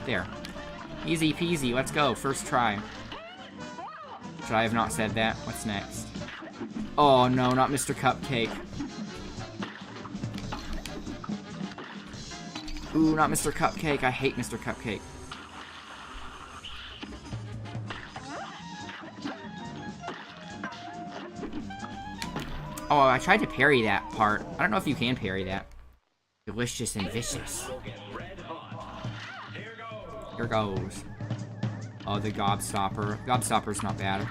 There. Easy peasy, let's go. First try. Should I have not said that? What's next? Oh no, not Mr. Cupcake. Ooh, not Mr. Cupcake. I hate Mr. Cupcake. Oh, I tried to parry that part. I don't know if you can parry that. Delicious and vicious. Here goes. Oh, the Gobstopper. Gobstopper's not bad.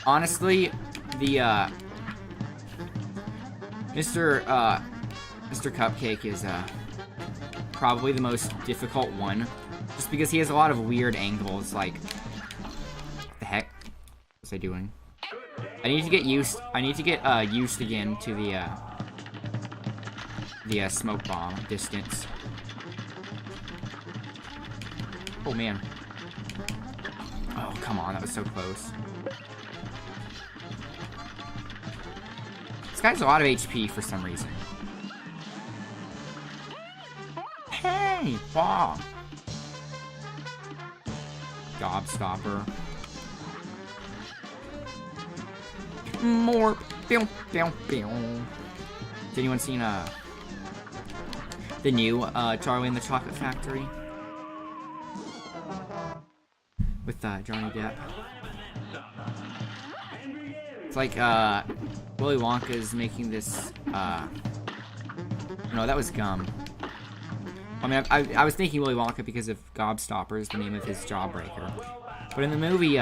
Honestly, the, Mr. Cupcake is, probably the most difficult one. Just because he has a lot of weird angles, like... What the heck? What's I doing? I need to get used again to the smoke bomb distance. Oh man. Oh, come on, that was so close. This guy has a lot of HP for some reason. Hey! Wow! Gobstopper. More. Pew, pew, pew. Has anyone seen the new Charlie and the Chocolate Factory with Johnny Depp? It's like Willy Wonka is making this. No, that was gum. I mean, I was thinking Willy Wonka because of Gobstopper is the name of his jawbreaker. But in the movie,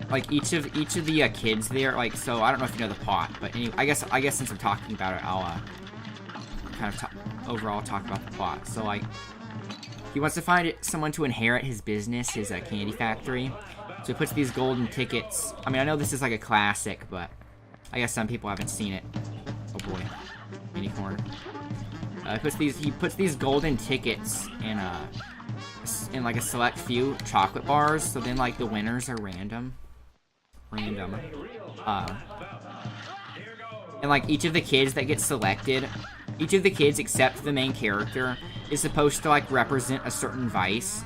like each of the kids there, like, so I don't know if you know the plot, but anyway, I guess since I'm talking about it, I'll kind of overall talk about the plot. So like, he wants to find someone to inherit his business, his candy factory. So he puts these golden tickets. I mean, I know this is like a classic, but I guess some people haven't seen it. Oh boy, unicorn. He puts these golden tickets in like a select few chocolate bars. So then like the winners are random. And like each of the kids that get selected, each of the kids except the main character is supposed to like represent a certain vice.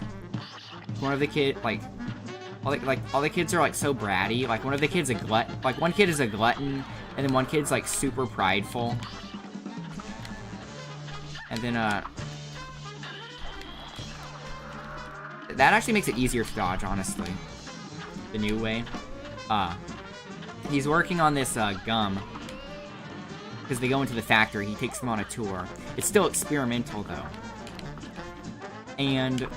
One of the kid all the kids are like so bratty. Like one of the kids one kid is a glutton, and then one kid's like super prideful. And then that actually makes it easier to dodge, honestly. The new way. He's working on this gum because they go into the factory. He takes them on a tour. It's still experimental though. And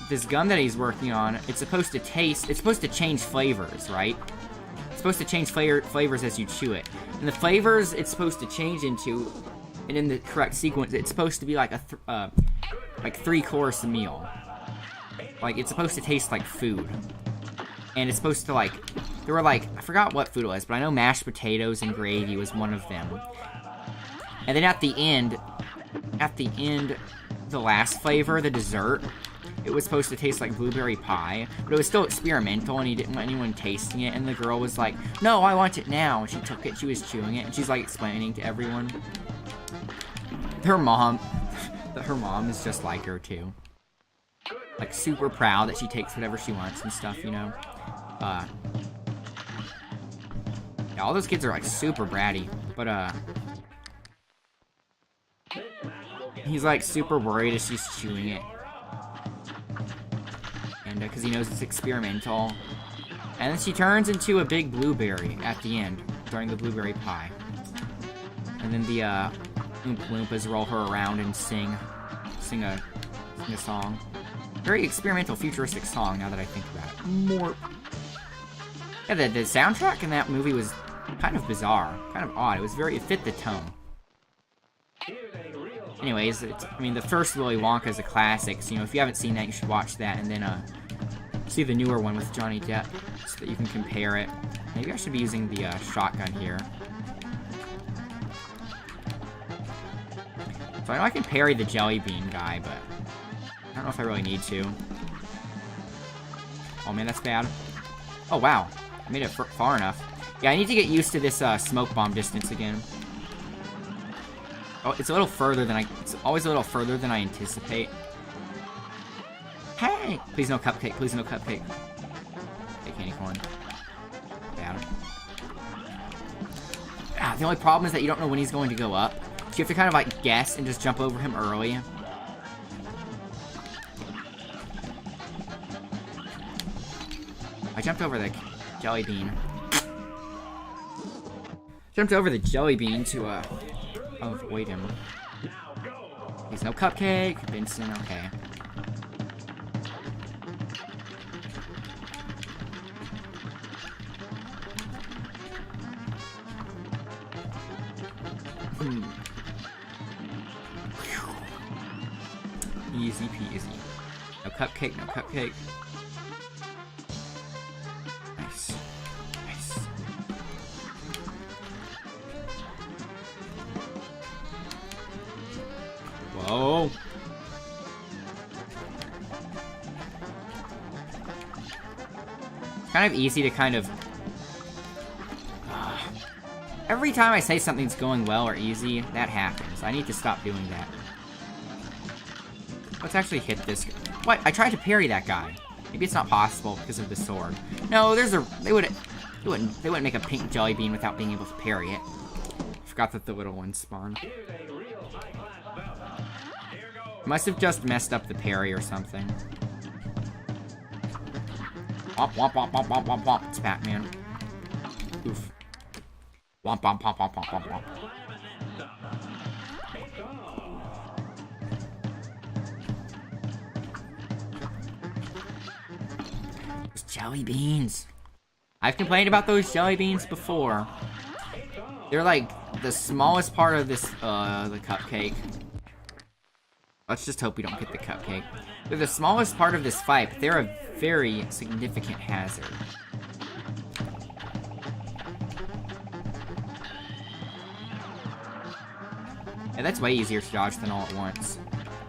this gum that he's working on, it's supposed to change flavors, right? It's supposed to change flavors as you chew it. And the flavors it's supposed to change into, and in the correct sequence, it's supposed to be like a 3-course meal. Like, it's supposed to taste like food. And it's supposed to, like, there were, like, I forgot what food it was, but I know mashed potatoes and gravy was one of them. And then at the end, the last flavor, the dessert, it was supposed to taste like blueberry pie, but it was still experimental, and he didn't want anyone tasting it, and the girl was like, no, I want it now, and she took it, she was chewing it, and she's, like, explaining to everyone. Her mom is just like her, too. Like, super proud that she takes whatever she wants and stuff, you know? Yeah, all those kids are, like, super bratty, but, he's, like, super worried as she's chewing it. And, because he knows it's experimental. And then she turns into a big blueberry at the end, during the blueberry pie. And then the, Oompa Loompas roll her around and sing a song. Very experimental, futuristic song, now that I think about it. More. Yeah, the soundtrack in that movie was kind of bizarre, kind of odd. It fit the tone. Anyways, I mean, the first Willy Wonka is a classic, so, you know, if you haven't seen that, you should watch that, and then, see the newer one with Johnny Depp, so that you can compare it. Maybe I should be using the, shotgun here. So I know I can parry the jelly bean guy, but I don't know if I really need to. Oh man, that's bad. Oh wow, I made it far enough. Yeah, I need to get used to this smoke bomb distance again. Oh, it's always a little further than I anticipate. Hey! Please no cupcake, please no cupcake. Hey, candy corn. Bad. Ah, the only problem is that you don't know when he's going to go up. So you have to kind of like guess and just jump over him early. I jumped over the jelly bean. Jumped over the jelly bean to avoid him. Please no cupcake. Vincent, okay. Easy peasy. No cupcake, no cupcake. Nice. Nice. Whoa. It's kind of easy to kind of... every time I say something's going well or easy, that happens. I need to stop doing that. Let's actually hit this guy. What? I tried to parry that guy. Maybe it's not possible because of the sword. No, they wouldn't make a pink jelly bean without being able to parry it. forgot that the little ones spawn. Here's a real high-class belt. Here goes. Must have just messed up the parry or something. Womp womp womp womp womp womp womp. It's Batman. Oof. Womp womp womp womp womp womp womp. Those jelly beans. I've complained about those jelly beans before. They're like the smallest part of this, the cupcake. Let's just hope we don't get the cupcake. They're the smallest part of this fight, but they're a very significant hazard. Yeah, that's way easier to dodge than all at once.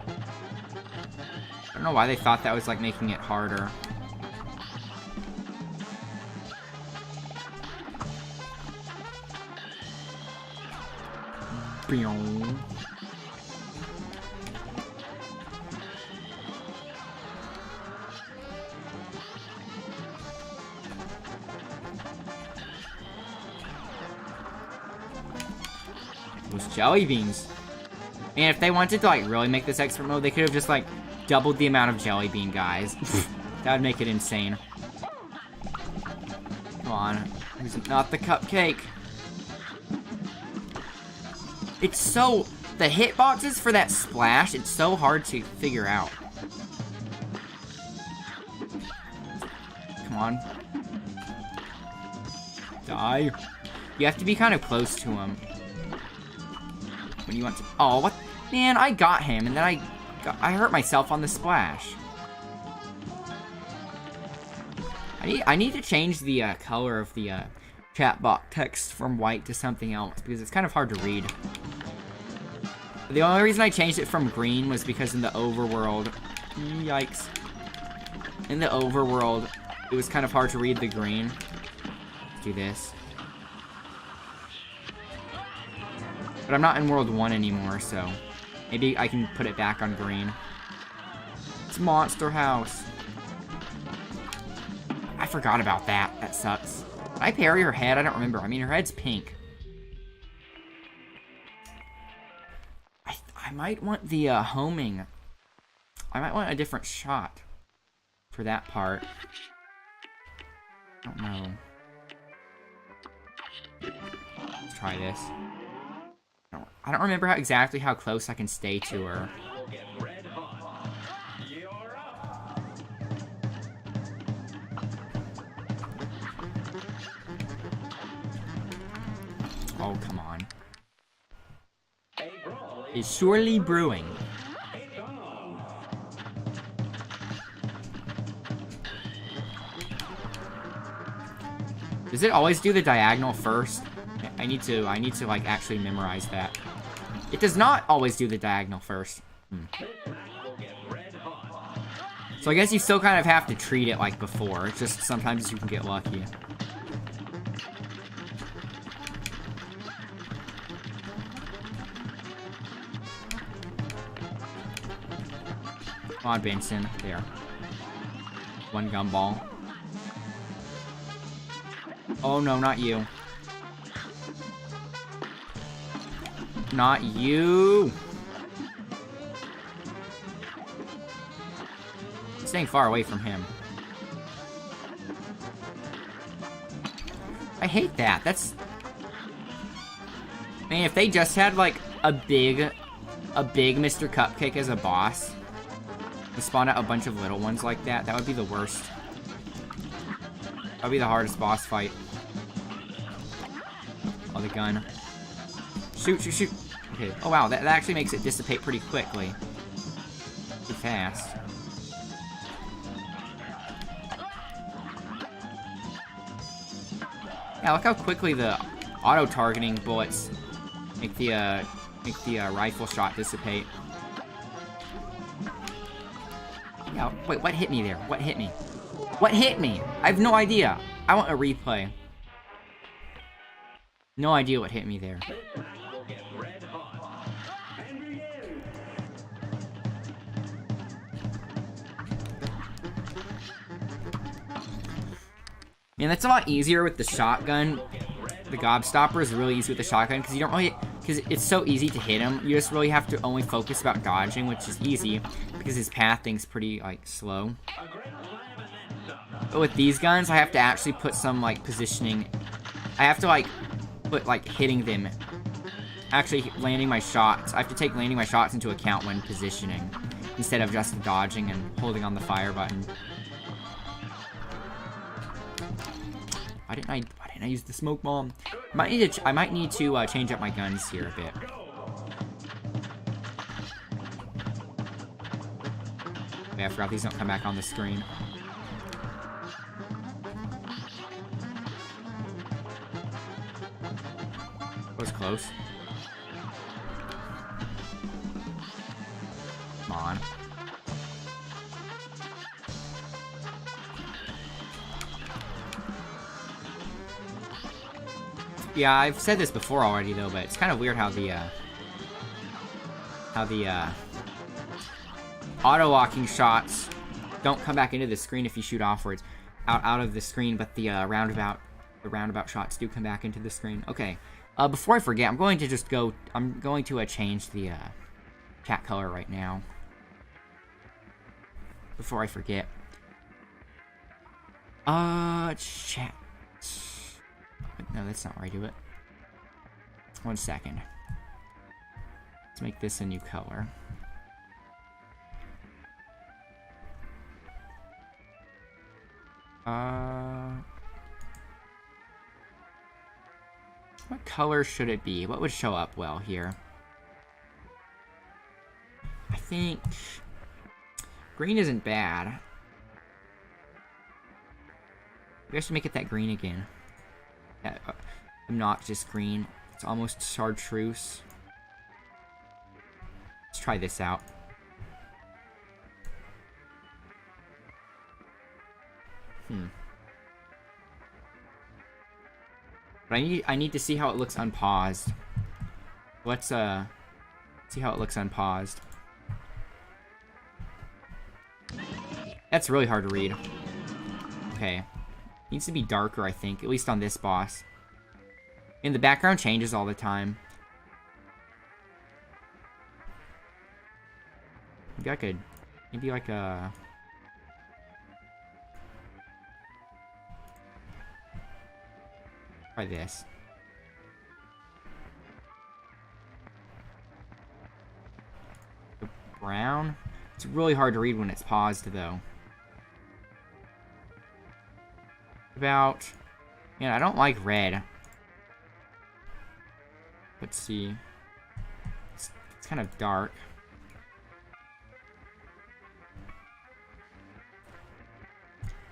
I don't know why they thought that was like making it harder. Boom. Those jelly beans. And if they wanted to like really make this expert mode, they could have just like doubled the amount of jelly bean guys. That would make it insane. Come on. Who's not the cupcake? It's so... The hitboxes for that splash, it's so hard to figure out. Come on. Die. You have to be kind of close to him. When you want to... Oh, what? Man, I got him, and then I hurt myself on the splash. I need to change the color of the chat box text from white to something else, because it's kind of hard to read. The only reason I changed it from green was because in the overworld... Yikes. In the overworld, it was kind of hard to read the green. Let's do this. But I'm not in World 1 anymore, so... Maybe I can put it back on green. It's Monster House. I forgot about that. That sucks. Did I parry her head? I don't remember. I mean, her head's pink. I might want the homing. I might want a different shot for that part. I don't know. Let's try this. I don't remember exactly how close I can stay to her. Oh, come on. Is surely brewing. Does it always do the diagonal first? I need to like actually memorize that. It does not always do the diagonal first. So I guess you still kind of have to treat it like before. It's just sometimes you can get lucky. Come on, Benson. There. One gumball. Oh no, not you. Not you! Staying far away from him. I hate that. That's... Man, if they just had, like, a big Mr. Cupcake as a boss, to spawn out a bunch of little ones like that, that would be the worst. That would be the hardest boss fight. Oh, the gun. Shoot, shoot, shoot. Okay. Oh, wow. That actually makes it dissipate pretty quickly. Too fast. Yeah, look how quickly the auto-targeting bullets make the rifle shot dissipate. Yeah, wait, what hit me there? What hit me? What hit me? I have no idea. I want a replay. No idea what hit me there. Man, that's a lot easier with the shotgun. The Gobstopper is really easy with the shotgun because you don't really, because it's so easy to hit him. You just really have to only focus about dodging, which is easy because his pathing's pretty like slow. But with these guns, I have to actually put some like positioning. I have to like put like hitting them, actually landing my shots. I have to take landing my shots into account when positioning instead of just dodging and holding on the fire button. Why didn't I use the smoke bomb? I might need to change up my guns here a bit. Okay, I forgot these don't come back on the screen. That was close. Come on. Yeah, I've said this before already though, but it's kind of weird how the auto-locking shots don't come back into the screen if you shoot offwards, out of the screen, but the roundabout shots do come back into the screen. Okay, before I forget, I'm going to change the chat color right now. Before I forget. Chat. No, that's not where I do it. 1 second. Let's make this a new color. What color should it be? What would show up well here? I think green isn't bad. Maybe I should make it that green again. That obnoxious green. It's almost chartreuse. Let's try this out. But I need to see how it looks unpaused. Let's see how it looks unpaused. That's really hard to read. Okay. Needs to be darker, I think, at least on this boss. And the background changes all the time. Maybe I could, maybe like a... Try this. The brown? It's really hard to read when it's paused, though. About... Yeah, I don't like red. Let's see. It's kind of dark.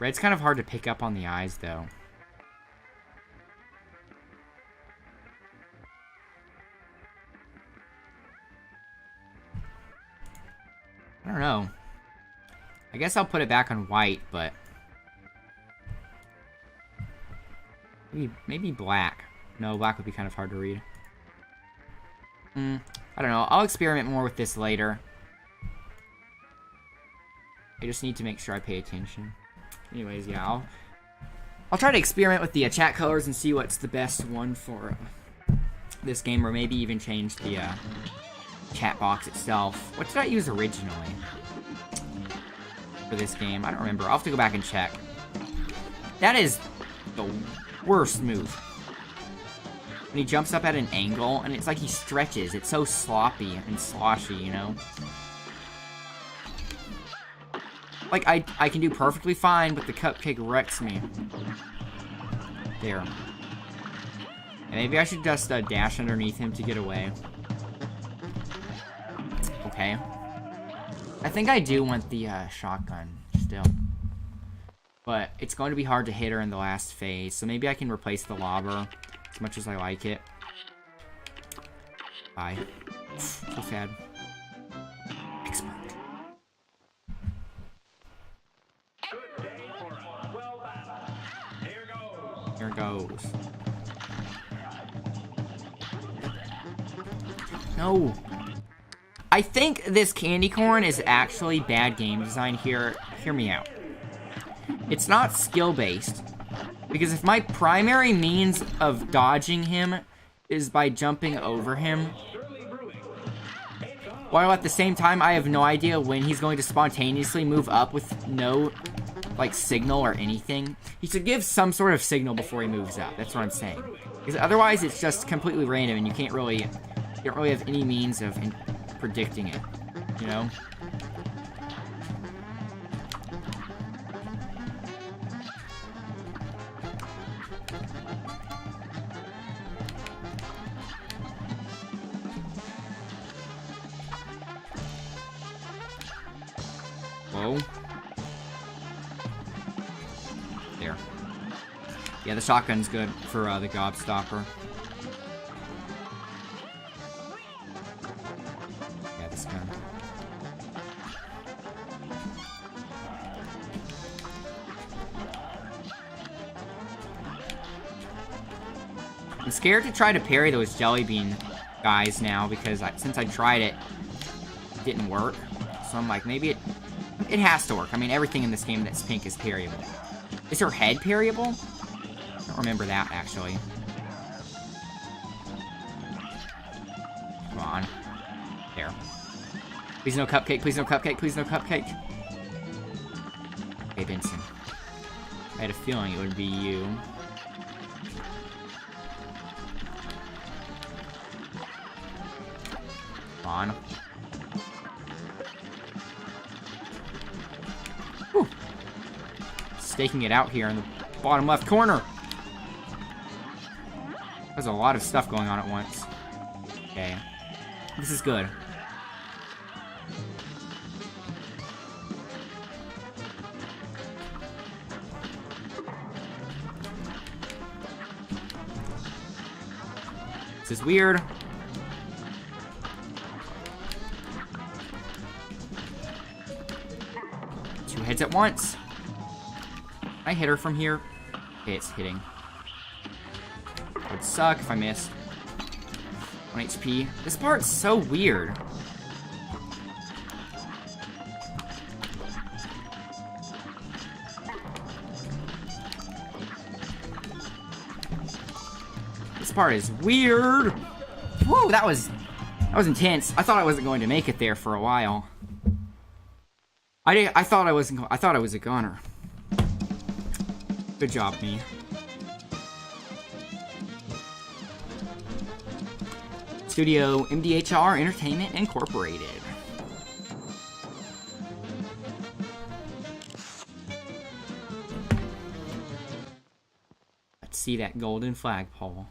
Red's kind of hard to pick up on the eyes, though. I don't know. I guess I'll put it back on white, but... Maybe black. No, black would be kind of hard to read. I don't know. I'll experiment more with this later. I just need to make sure I pay attention. Anyways, yeah, I'll try to experiment with the chat colors and see what's the best one for this game, or maybe even change the chat box itself. What did I use originally for this game? I don't remember. I'll have to go back and check. That is the worst move. When he jumps up at an angle, and it's like he stretches. It's so sloppy and sloshy, you know? Like, I can do perfectly fine, but the cupcake wrecks me. There. And maybe I should just dash underneath him to get away. Okay. I think I do want the shotgun still. But it's going to be hard to hit her in the last phase, so maybe I can replace the lobber as much as I like it. Bye. So sad. Expert. Here goes. No. I think this candy corn is actually bad game design here. Hear me out. It's not skill-based. Because if my primary means of dodging him is by jumping over him, while at the same time I have no idea when he's going to spontaneously move up with no, like, signal or anything. He should give some sort of signal before he moves up. That's what I'm saying. Because otherwise it's just completely random and you don't really have any means of predicting it, you know? Whoa. There. Yeah, the shotgun's good for the gobstopper. Yeah, this gun. I'm scared to try to parry those jelly bean guys now because since I tried it, it didn't work. So I'm like, maybe it has to work. I mean, everything in this game that's pink is parryable. Is her head parryable? I don't remember that, actually. Come on. There. Please no cupcake, please no cupcake, please no cupcake. Hey, Benson. I had a feeling it would be you. Come on. Whew. Staking it out here in the bottom left corner. There's a lot of stuff going on at once. Okay. This is good. This is weird. Two heads at once. Can I hit her from here? Okay, it's hitting. It would suck if I missed. 1 HP. This part's so weird. This part is weird. Whoa, that was intense. I thought I wasn't going to make it there for a while. I thought I was a goner. Good job, me. Studio MDHR Entertainment Incorporated. Let's see that golden flagpole.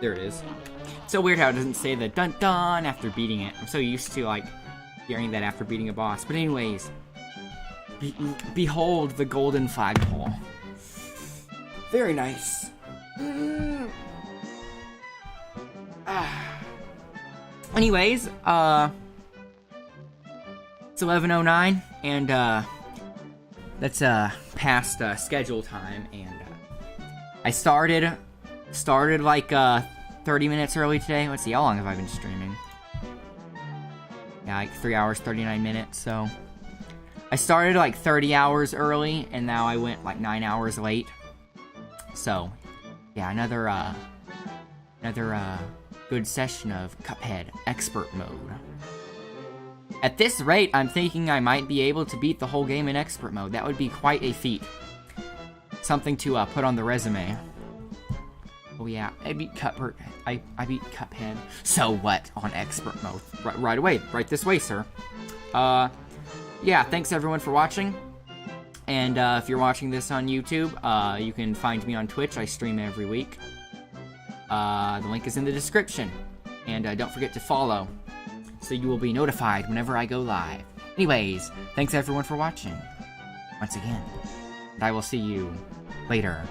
There it is. It's so weird how it doesn't say the dun dun after beating it. I'm so used to like hearing that after beating a boss. But anyways, behold the golden flagpole. Very nice. Anyways, it's 11:09 and that's past schedule time, and I started like 30 minutes early today. Let's see, how long have I been streaming? Yeah, like 3 hours 39 minutes. So I started like 30 hours early, and now I went like 9 hours late. So yeah, another good session of Cuphead Expert Mode. At this rate, I'm thinking I might be able to beat the whole game in Expert Mode. That would be quite a feat. Something to put on the resume. Oh yeah, I beat Cuphead. I beat Cuphead. So what on Expert Mode? Right away. Right this way, sir. Yeah, thanks everyone for watching. And if you're watching this on YouTube, you can find me on Twitch. I stream every week. The link is in the description. And don't forget to follow, so you will be notified whenever I go live. Anyways, thanks everyone for watching once again. And I will see you later.